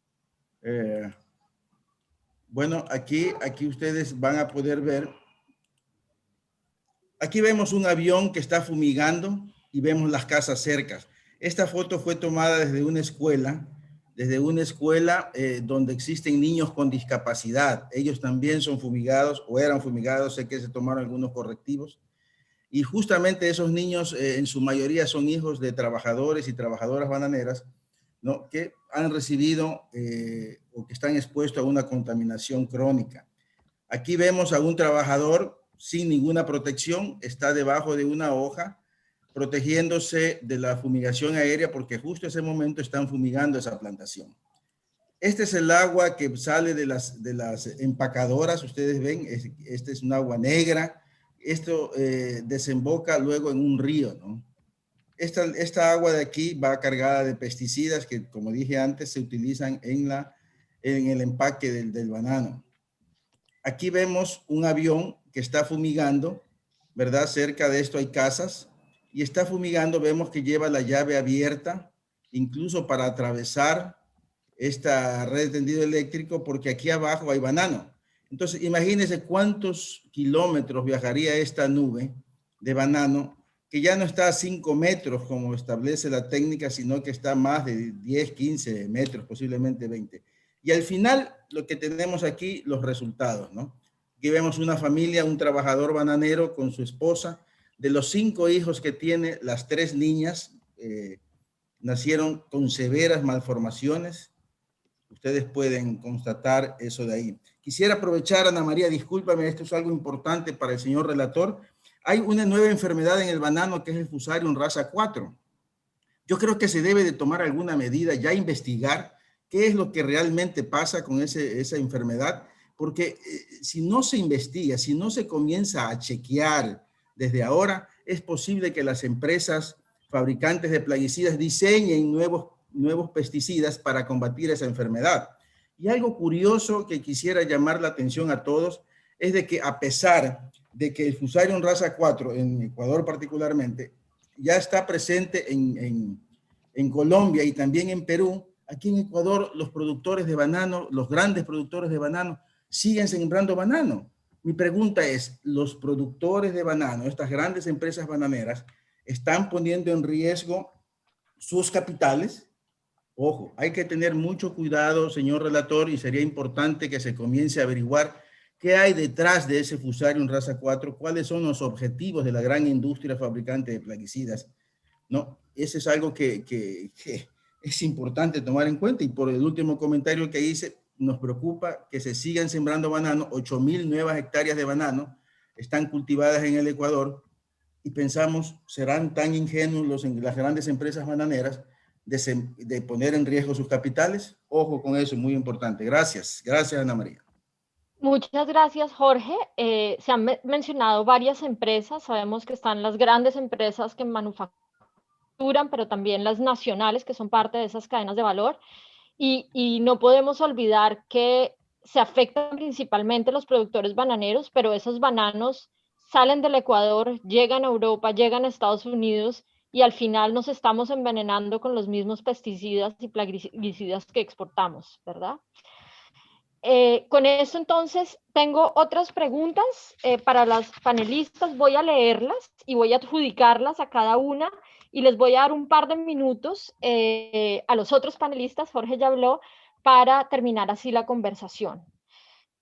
Bueno, aquí ustedes van a poder ver. Aquí vemos un avión que está fumigando y vemos las casas cercas. Esta foto fue tomada desde una escuela donde existen niños con discapacidad. Ellos también son fumigados o eran fumigados, sé que se tomaron algunos correctivos. Y justamente esos niños en su mayoría son hijos de trabajadores y trabajadoras bananeras, ¿no?, que han recibido o que están expuestos a una contaminación crónica. Aquí vemos a un trabajador sin ninguna protección, está debajo de una hoja, protegiéndose de la fumigación aérea porque justo en ese momento están fumigando esa plantación. Este es el agua que sale de las empacadoras, ustedes ven, este es un agua negra, esto desemboca luego en un río, ¿no? Esta agua de aquí va cargada de pesticidas que, como dije antes, se utilizan en el empaque del banano. Aquí vemos un avión que está fumigando, ¿verdad? Cerca de esto hay casas y está fumigando, vemos que lleva la llave abierta, incluso para atravesar esta red de tendido eléctrico, porque aquí abajo hay banano. Entonces, imagínense cuántos kilómetros viajaría esta nube de banano, que ya no está a 5 metros como establece la técnica, sino que está más de 10, 15 metros, posiblemente 20. Y al final, lo que tenemos aquí, los resultados, ¿no? Aquí vemos una familia, un trabajador bananero con su esposa. De los 5 hijos que tiene, las 3 niñas nacieron con severas malformaciones. Ustedes pueden constatar eso de ahí. Quisiera aprovechar, Ana María, discúlpame, esto es algo importante para el señor relator. Hay una nueva enfermedad en el banano que es el Fusarium raza 4. Yo creo que se debe de tomar alguna medida, ya investigar qué es lo que realmente pasa con esa enfermedad, porque si no se investiga, si no se comienza a chequear desde ahora, es posible que las empresas fabricantes de plaguicidas diseñen nuevos pesticidas para combatir esa enfermedad. Y algo curioso que quisiera llamar la atención a todos es de que a pesar de que el Fusarium raza 4, en Ecuador particularmente, ya está presente en Colombia y también en Perú, aquí en Ecuador los productores de banano, los grandes productores de banano, siguen sembrando banano. Mi pregunta es, ¿los productores de banano, estas grandes empresas bananeras, están poniendo en riesgo sus capitales? Ojo, hay que tener mucho cuidado, señor relator, y sería importante que se comience a averiguar qué hay detrás de ese Fusarium raza 4, cuáles son los objetivos de la gran industria fabricante de plaguicidas. No, ese es algo que es importante tomar en cuenta. Y por el último comentario que hice, nos preocupa que se sigan sembrando banano. 8.000 nuevas hectáreas de banano están cultivadas en el Ecuador y pensamos, ¿serán tan ingenuos las grandes empresas bananeras de poner en riesgo sus capitales? Ojo con eso, muy importante. Gracias. Gracias, Ana María. Muchas gracias, Jorge. Se han mencionado varias empresas. Sabemos que están las grandes empresas que manufacturan, pero también las nacionales que son parte de esas cadenas de valor. Y no podemos olvidar que se afectan principalmente los productores bananeros, pero esos bananos salen del Ecuador, llegan a Europa, llegan a Estados Unidos y al final nos estamos envenenando con los mismos pesticidas y plaguicidas que exportamos, ¿verdad? Con esto entonces tengo otras preguntas para las panelistas. Voy a leerlas y voy a adjudicarlas a cada una y les voy a dar un par de minutos a los otros panelistas, Jorge ya habló, para terminar así la conversación.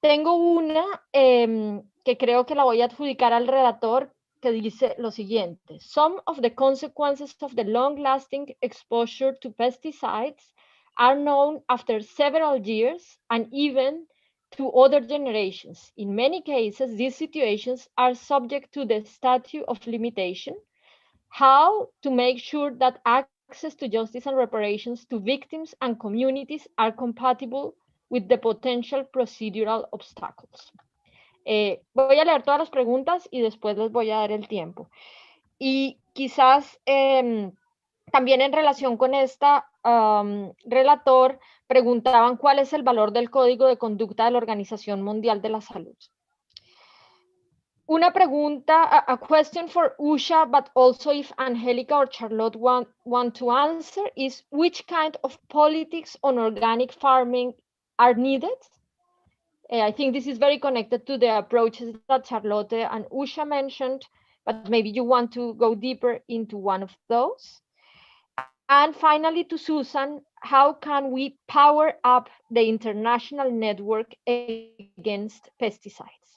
Tengo una que creo que la voy a adjudicar al relator, que dice lo siguiente: Some of the consequences of the long-lasting exposure to pesticides are known after several years and even to other generations. In many cases, these situations are subject to the statute of limitation. How to make sure that access to justice and reparations to victims and communities are compatible with the potential procedural obstacles. Voy a leer todas las preguntas y después les voy a dar el tiempo. Y quizás también en relación con esta relator, preguntaban cuál es el valor del Código de Conducta de la Organización Mundial de la Salud. Una pregunta, a question for Usha, but also if Angelica or Charlotte want to answer, is which kind of politics on organic farming are needed? I think this is very connected to the approaches that Charlotte and Usha mentioned, but maybe you want to go deeper into one of those. And finally, to Susan, how can we power up the international network against pesticides?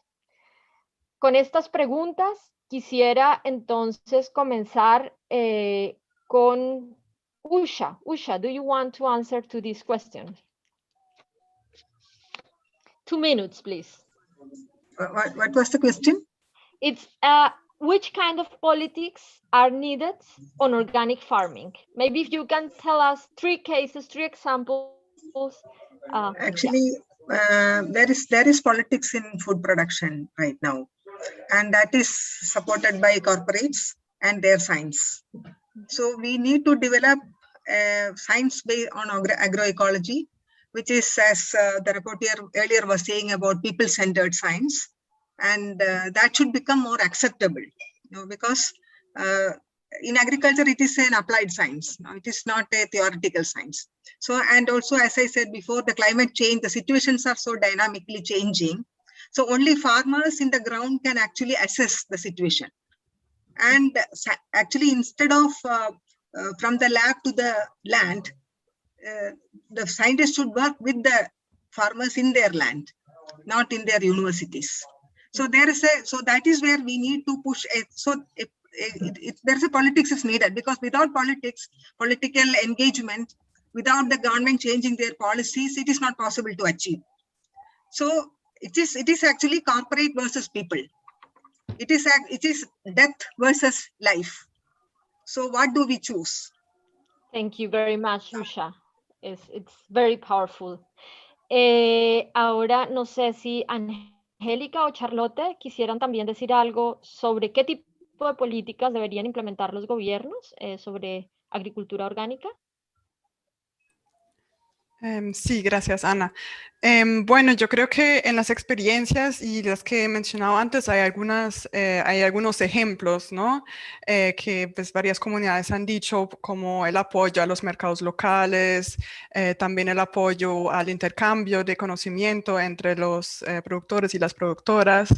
Con estas preguntas, quisiera entonces comenzar con Usha. Usha, do you want to answer to this question? 2 minutes, please. What was the question? It's which kind of politics are needed on organic farming? Maybe if you can tell us 3 cases, 3 examples. Actually, there is politics in food production right now, and that is supported by corporates and their science. So we need to develop science based on agroecology, which is, as the reporter earlier was saying, about people-centered science, and that should become more acceptable, because in agriculture it is an applied science. It is not a theoretical science. So, and also, as I said before, the climate change, the situations are so dynamically changing. So only farmers in the ground can actually assess the situation. And actually, instead of from the lab to the land, the scientists should work with the farmers in their land, not in their universities. So that is where we need to push it. So there's a politics is needed, because without politics, political engagement, without the government changing their policies, it is not possible to achieve. So it is actually corporate versus people. It is death versus life. So what do we choose? Thank you very much, Usha. It's very powerful. Ahora no sé si Angélica o Charlotte quisieran también decir algo sobre qué tipo de políticas deberían implementar los gobiernos sobre agricultura orgánica. Sí, gracias, Ana. Bueno, yo creo que en las experiencias y las que he mencionado antes hay algunos ejemplos, ¿no? Que pues varias comunidades han dicho, como el apoyo a los mercados locales, también el apoyo al intercambio de conocimiento entre los productores y las productoras,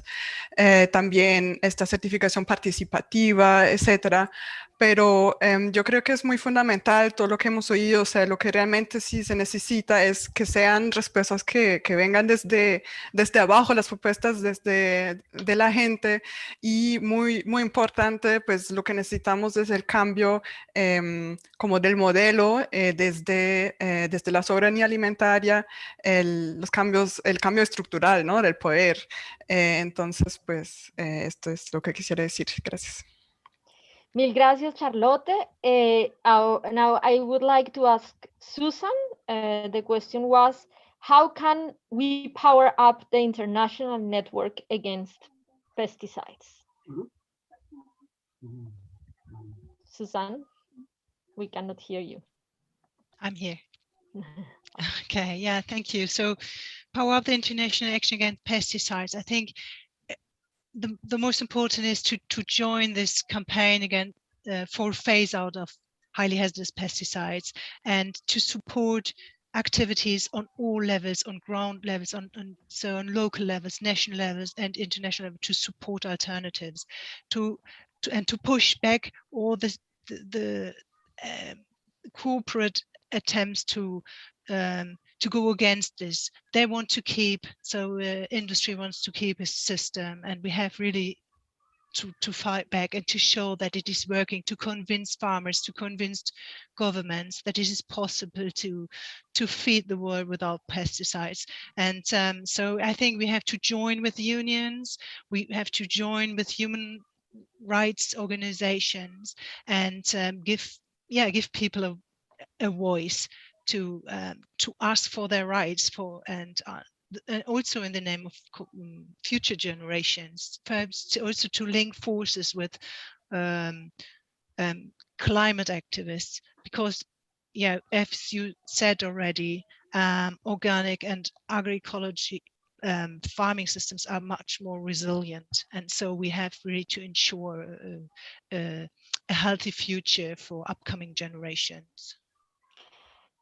también esta certificación participativa, etcétera. Pero yo creo que es muy fundamental todo lo que hemos oído, o sea, lo que realmente sí se necesita es que sean respuestas que vengan desde abajo, las propuestas de la gente, y muy importante, pues lo que necesitamos es el cambio como del modelo desde la soberanía alimentaria, el cambio estructural, ¿no? Del poder. Entonces, pues esto es lo que quisiera decir. Gracias. Mil gracias, Charlotte. Now I would like to ask Susan. The question was, how can we power up the international network against pesticides? Susan, we cannot hear you. I'm here. Okay, yeah, thank you. So, power up the international action against pesticides. I think the most important is to join this campaign again for phase out of highly hazardous pesticides, and to support activities on all levels, on ground levels, on local levels, national levels, and international levels, to support alternatives, to push back all the corporate attempts to go against this. They want to keep, industry wants to keep a system, and we have really to fight back and to show that it is working, to convince farmers, to convince governments that it is possible to feed the world without pesticides. And so I think we have to join with unions, we have to join with human rights organizations, and give people a voice to ask for their rights, and also in the name of future generations, perhaps also to link forces with climate activists, because as you said already, organic and agroecology farming systems are much more resilient, and so we have really to ensure a healthy future for upcoming generations.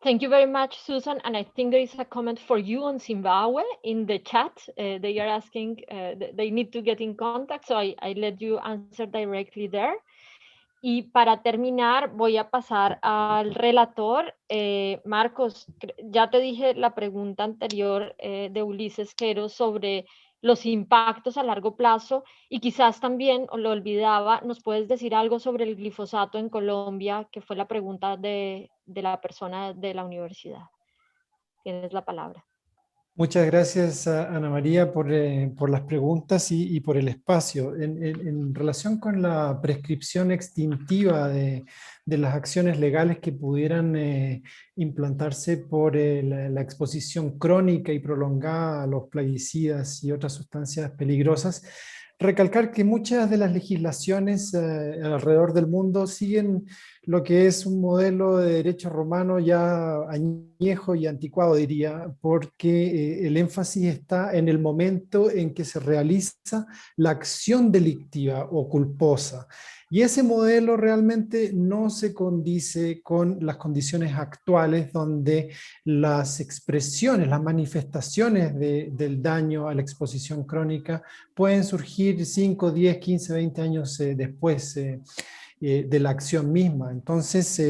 Thank you very much, Susan. And I think there is a comment for you on Zimbabwe in the chat. They are asking, they need to get in contact, so I let you answer directly there. Y para terminar, voy a pasar al relator. Marcos, ya te dije la pregunta anterior de Ulises Quero sobre los impactos a largo plazo, y quizás también, lo olvidaba, nos puedes decir algo sobre el glifosato en Colombia, que fue la pregunta de la persona de la universidad. Tienes la palabra. Muchas gracias, Ana María, por las preguntas y por el espacio. En relación con la prescripción extintiva de las acciones legales que pudieran implantarse por la exposición crónica y prolongada a los plaguicidas y otras sustancias peligrosas, recalcar que muchas de las legislaciones alrededor del mundo siguen lo que es un modelo de derecho romano ya añejo y anticuado, diría, porque el énfasis está en el momento en que se realiza la acción delictiva o culposa. Y ese modelo realmente no se condice con las condiciones actuales, donde las expresiones, las manifestaciones del daño a la exposición crónica pueden surgir 5, 10, 15, 20 años después de la acción misma. Entonces,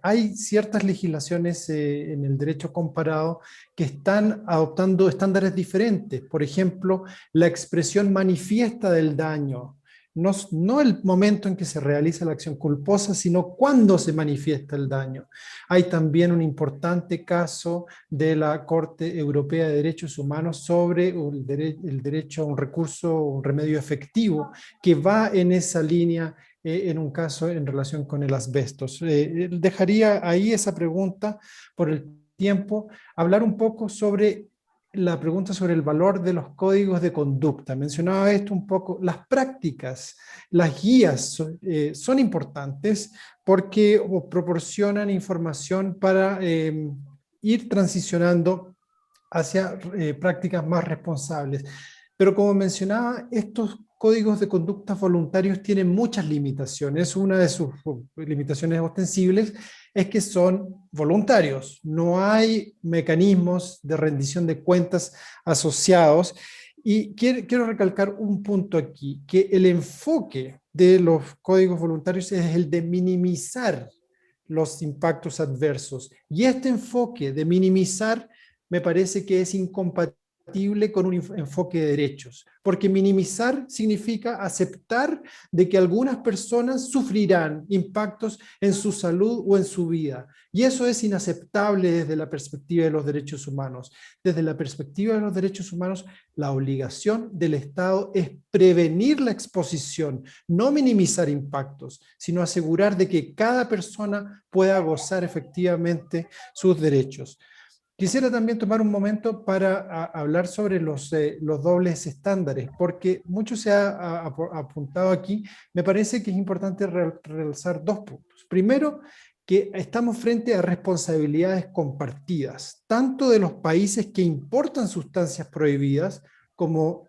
hay ciertas legislaciones en el derecho comparado que están adoptando estándares diferentes. Por ejemplo, la expresión manifiesta del daño. No el momento en que se realiza la acción culposa, sino cuándo se manifiesta el daño. Hay también un importante caso de la Corte Europea de Derechos Humanos sobre el derecho a un recurso, un remedio efectivo, que va en esa línea en un caso en relación con el asbestos. Dejaría ahí esa pregunta por el tiempo, hablar un poco sobre la pregunta sobre el valor de los códigos de conducta. Mencionaba esto un poco. Las prácticas, las guías son importantes porque proporcionan información para ir transicionando hacia prácticas más responsables. Pero como mencionaba, estos códigos de conducta voluntarios tienen muchas limitaciones. Una de sus limitaciones ostensibles es que son voluntarios. No hay mecanismos de rendición de cuentas asociados. Y quiero recalcar un punto aquí, que el enfoque de los códigos voluntarios es el de minimizar los impactos adversos. Y este enfoque de minimizar me parece que es incompatible con un enfoque de derechos, porque minimizar significa aceptar de que algunas personas sufrirán impactos en su salud o en su vida, y eso es inaceptable desde la perspectiva de los derechos humanos. Desde la perspectiva de los derechos humanos, la obligación del Estado es prevenir la exposición, no minimizar impactos, sino asegurar de que cada persona pueda gozar efectivamente sus derechos. Quisiera también tomar un momento para hablar sobre los dobles estándares, porque mucho se ha apuntado aquí. Me parece que es importante realzar dos puntos. Primero, que estamos frente a responsabilidades compartidas, tanto de los países que importan sustancias prohibidas, como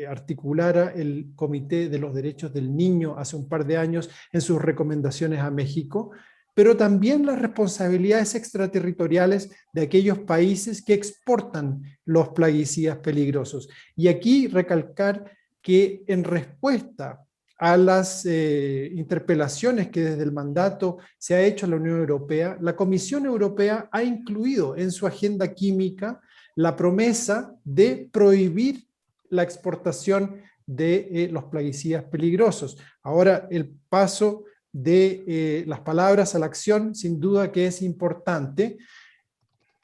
articulara el Comité de los Derechos del Niño hace un par de años en sus recomendaciones a México, pero también las responsabilidades extraterritoriales de aquellos países que exportan los plaguicidas peligrosos. Y aquí recalcar que en respuesta a las interpelaciones que desde el mandato se ha hecho a la Unión Europea, la Comisión Europea ha incluido en su agenda química la promesa de prohibir la exportación de los plaguicidas peligrosos. Ahora el paso de las palabras a la acción, sin duda que es importante.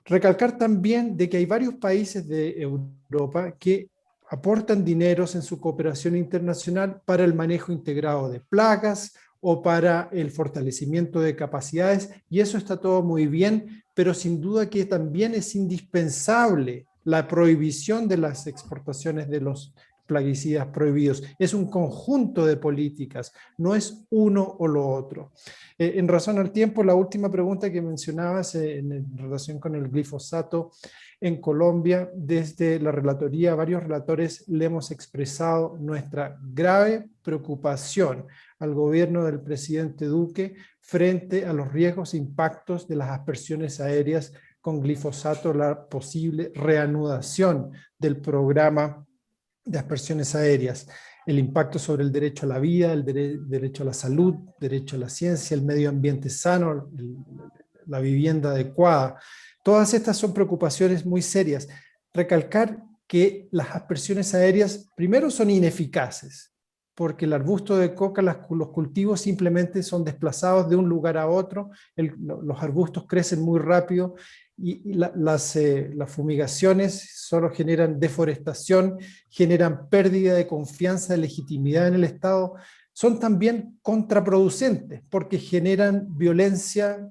Recalcar también de que hay varios países de Europa que aportan dineros en su cooperación internacional para el manejo integrado de plagas o para el fortalecimiento de capacidades, y eso está todo muy bien, pero sin duda que también es indispensable la prohibición de las exportaciones de los plaguicidas prohibidos. Es un conjunto de políticas, no es uno o lo otro. En razón al tiempo, la última pregunta que mencionabas en relación con el glifosato en Colombia, desde la relatoría, varios relatores le hemos expresado nuestra grave preocupación al gobierno del presidente Duque frente a los riesgos e impactos de las aspersiones aéreas con glifosato, la posible reanudación del programa de aspersiones aéreas, el impacto sobre el derecho a la vida, el derecho a la salud, derecho a la ciencia, el medio ambiente sano, la vivienda adecuada. Todas estas son preocupaciones muy serias. Recalcar que las aspersiones aéreas primero son ineficaces, porque el arbusto de coca, los cultivos simplemente son desplazados de un lugar a otro, los arbustos crecen muy rápido, y las fumigaciones solo generan deforestación, generan pérdida de confianza, de legitimidad en el Estado, son también contraproducentes porque generan violencia,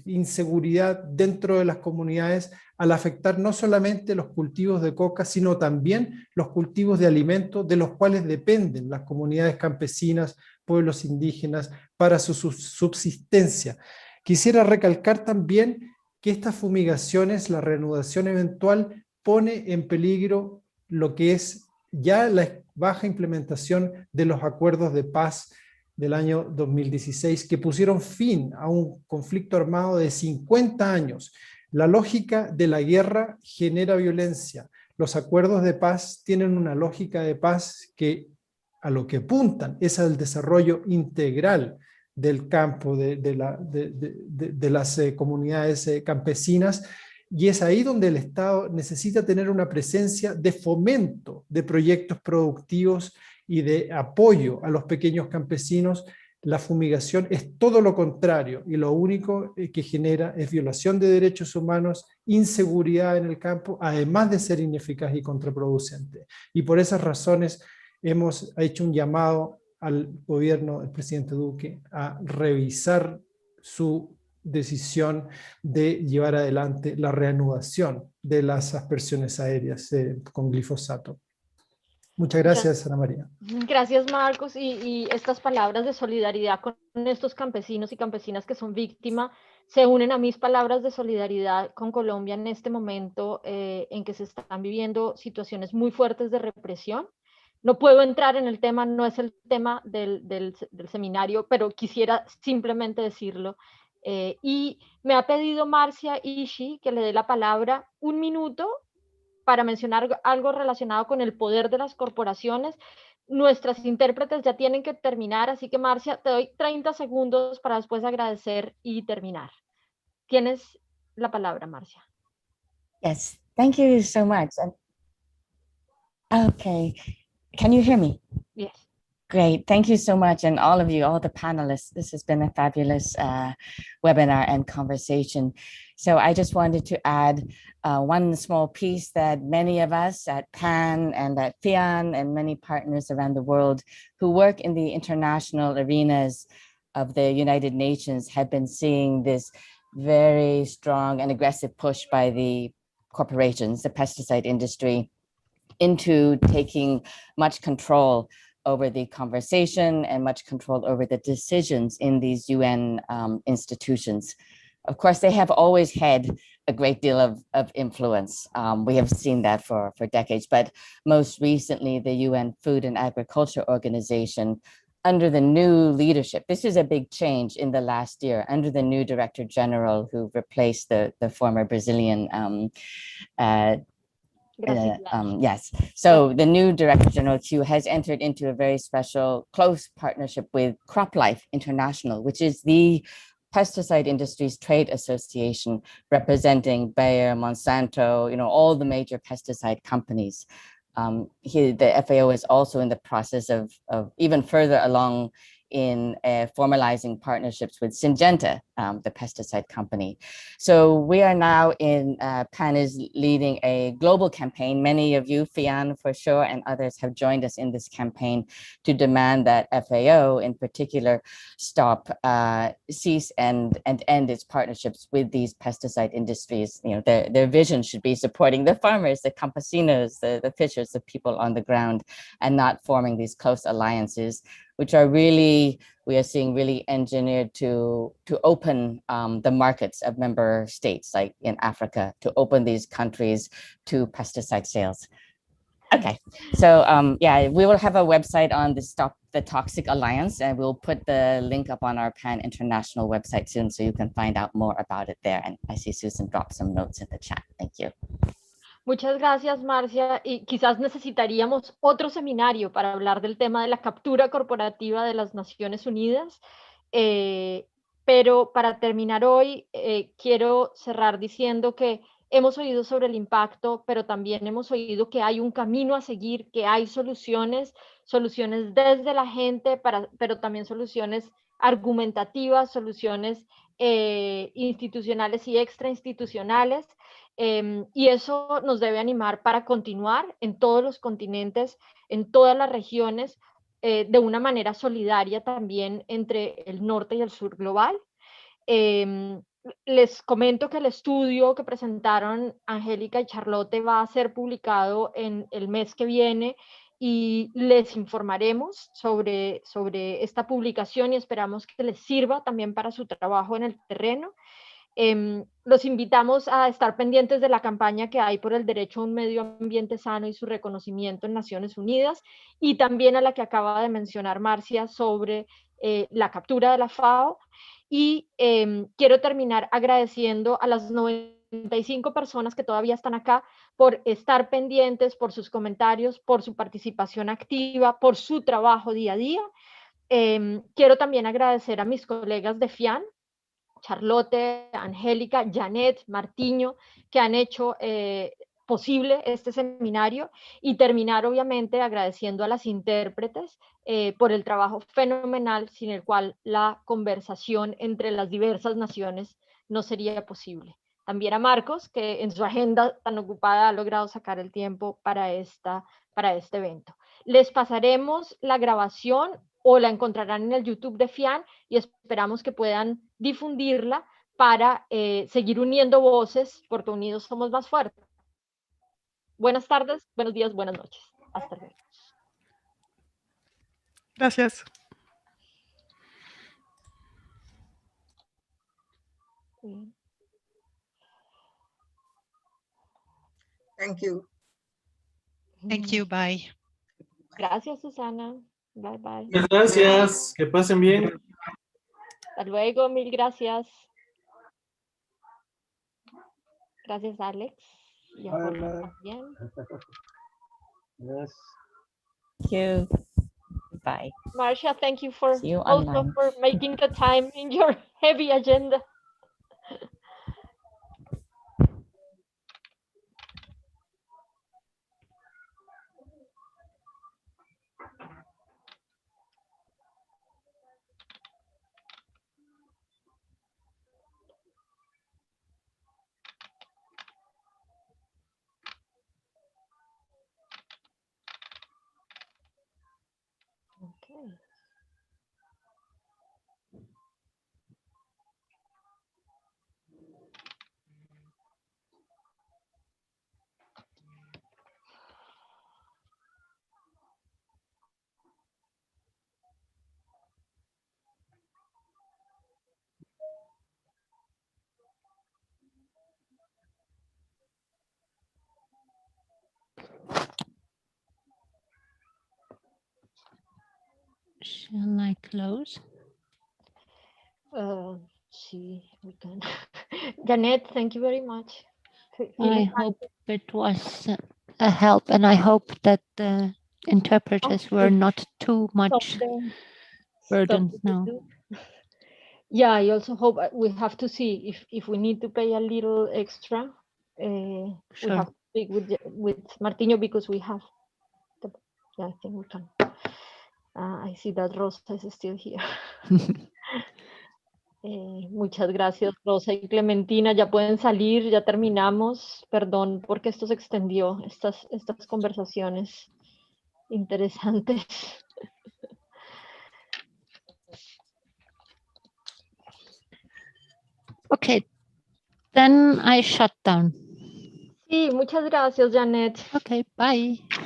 inseguridad dentro de las comunidades al afectar no solamente los cultivos de coca, sino también los cultivos de alimentos de los cuales dependen las comunidades campesinas, pueblos indígenas, para su subsistencia. Quisiera recalcar también que estas fumigaciones, la reanudación eventual, pone en peligro lo que es ya la baja implementación de los acuerdos de paz del año 2016, que pusieron fin a un conflicto armado de 50 años. La lógica de la guerra genera violencia. Los acuerdos de paz tienen una lógica de paz que a lo que apuntan es al desarrollo integral del campo, de las comunidades campesinas, y es ahí donde el Estado necesita tener una presencia de fomento de proyectos productivos y de apoyo a los pequeños campesinos. La fumigación es todo lo contrario, y lo único que genera es violación de derechos humanos, inseguridad en el campo, además de ser ineficaz y contraproducente. Y por esas razones hemos hecho un llamado al gobierno del presidente Duque a revisar su decisión de llevar adelante la reanudación de las aspersiones aéreas con glifosato. Muchas gracias, Ana María. Gracias, Marcos, y estas palabras de solidaridad con estos campesinos y campesinas que son víctimas se unen a mis palabras de solidaridad con Colombia en este momento en que se están viviendo situaciones muy fuertes de represión. No puedo entrar en el tema, no es el tema del seminario, pero quisiera simplemente decirlo. Y me ha pedido Marcia Ishi que le dé la palabra 1 minuto para mencionar algo relacionado con el poder de las corporaciones. Nuestras intérpretes ya tienen que terminar, así que Marcia, te doy 30 segundos para después agradecer y terminar. Tienes la palabra, Marcia. Yes, thank you so much. Okay, can you hear me? Yes. Great, thank you so much, and all of you, all the panelists. This has been a fabulous webinar and conversation. So I just wanted to add one small piece that many of us at PAN and at FIAN and many partners around the world who work in the international arenas of the United Nations have been seeing this very strong and aggressive push by the corporations, the pesticide industry, into taking much control over the conversation and much control over the decisions in these UN institutions. Of course, they have always had a great deal of influence. We have seen that for decades, but most recently, the UN Food and Agriculture Organization, under the new leadership, this is a big change in the last year, under the new Director General who replaced the former Brazilian yes. So the new Director General Q has entered into a very special close partnership with CropLife International, which is the pesticide industry's trade association representing Bayer, Monsanto, all the major pesticide companies. The FAO is also in the process of even further along in formalizing partnerships with Syngenta, the pesticide company. So we are now PAN is leading a global campaign. Many of you, FIAN for sure, and others have joined us in this campaign to demand that FAO in particular stop, cease and end its partnerships with these pesticide industries. Their vision should be supporting the farmers, the campesinos, the fishers, the people on the ground, and not forming these close alliances, which are we are seeing really engineered to open the markets of member states, like in Africa, to open these countries to pesticide sales. Okay, so yeah, we will have a website on the Stop the Toxic Alliance, and we'll put the link up on our PAN International website soon, so you can find out more about it there. And I see Susan dropped some notes in the chat. Thank you. Muchas gracias, Marcia. Y quizás necesitaríamos otro seminario para hablar del tema de la captura corporativa de las Naciones Unidas. Pero para terminar hoy, quiero cerrar diciendo que hemos oído sobre el impacto, pero también hemos oído que hay un camino a seguir, que hay soluciones desde la gente, pero también soluciones argumentativas, soluciones institucionales y extrainstitucionales. Y eso nos debe animar para continuar en todos los continentes, en todas las regiones, de una manera solidaria también entre el norte y el sur global. Les comento que el estudio que presentaron Angélica y Charlotte va a ser publicado en el mes que viene y les informaremos sobre esta publicación y esperamos que les sirva también para su trabajo en el terreno. Los invitamos a estar pendientes de la campaña que hay por el derecho a un medio ambiente sano y su reconocimiento en Naciones Unidas, y también a la que acaba de mencionar Marcia sobre la captura de la FAO. Y quiero terminar agradeciendo a las 95 personas que todavía están acá por estar pendientes, por sus comentarios, por su participación activa, por su trabajo día a día. Quiero también agradecer a mis colegas de FIAN, Charlotte, Angélica, Janet, Martiño, que han hecho posible este seminario, y terminar obviamente agradeciendo a las intérpretes por el trabajo fenomenal sin el cual la conversación entre las diversas naciones no sería posible. También a Marcos, que en su agenda tan ocupada ha logrado sacar el tiempo para este evento. Les pasaremos la grabación o la encontrarán en el YouTube de FIAN y esperamos que puedan difundirla para seguir uniendo voces, porque unidos somos más fuertes. Buenas tardes, buenos días, buenas noches. Hasta luego. Gracias. Thank you. Thank you. Bye. Gracias, Susana. Bye, bye. Muchas gracias. Que pasen bien. Hasta luego, mil gracias. Gracias, Alex. Y a Jorge también. Yes. Thank you. Bye. Marcia, thank you for See you also online. for making the time in your heavy agenda. Okay. Shall I close? See, we can. Janet, thank you very much. I hope it was a help, and I hope that the interpreters were not too much burdened now. Yeah, I also hope we have to see if we need to pay a little extra. We Sure. have to speak with Martino because we have. Yeah, I think we can. I see that Rosa is still here. Muchas gracias, Rosa y Clementina. Ya pueden salir, ya terminamos. Perdón porque esto se extendió, estas conversaciones interesantes. Okay, then I shut down. Sí, muchas gracias, Janet. Okay, bye.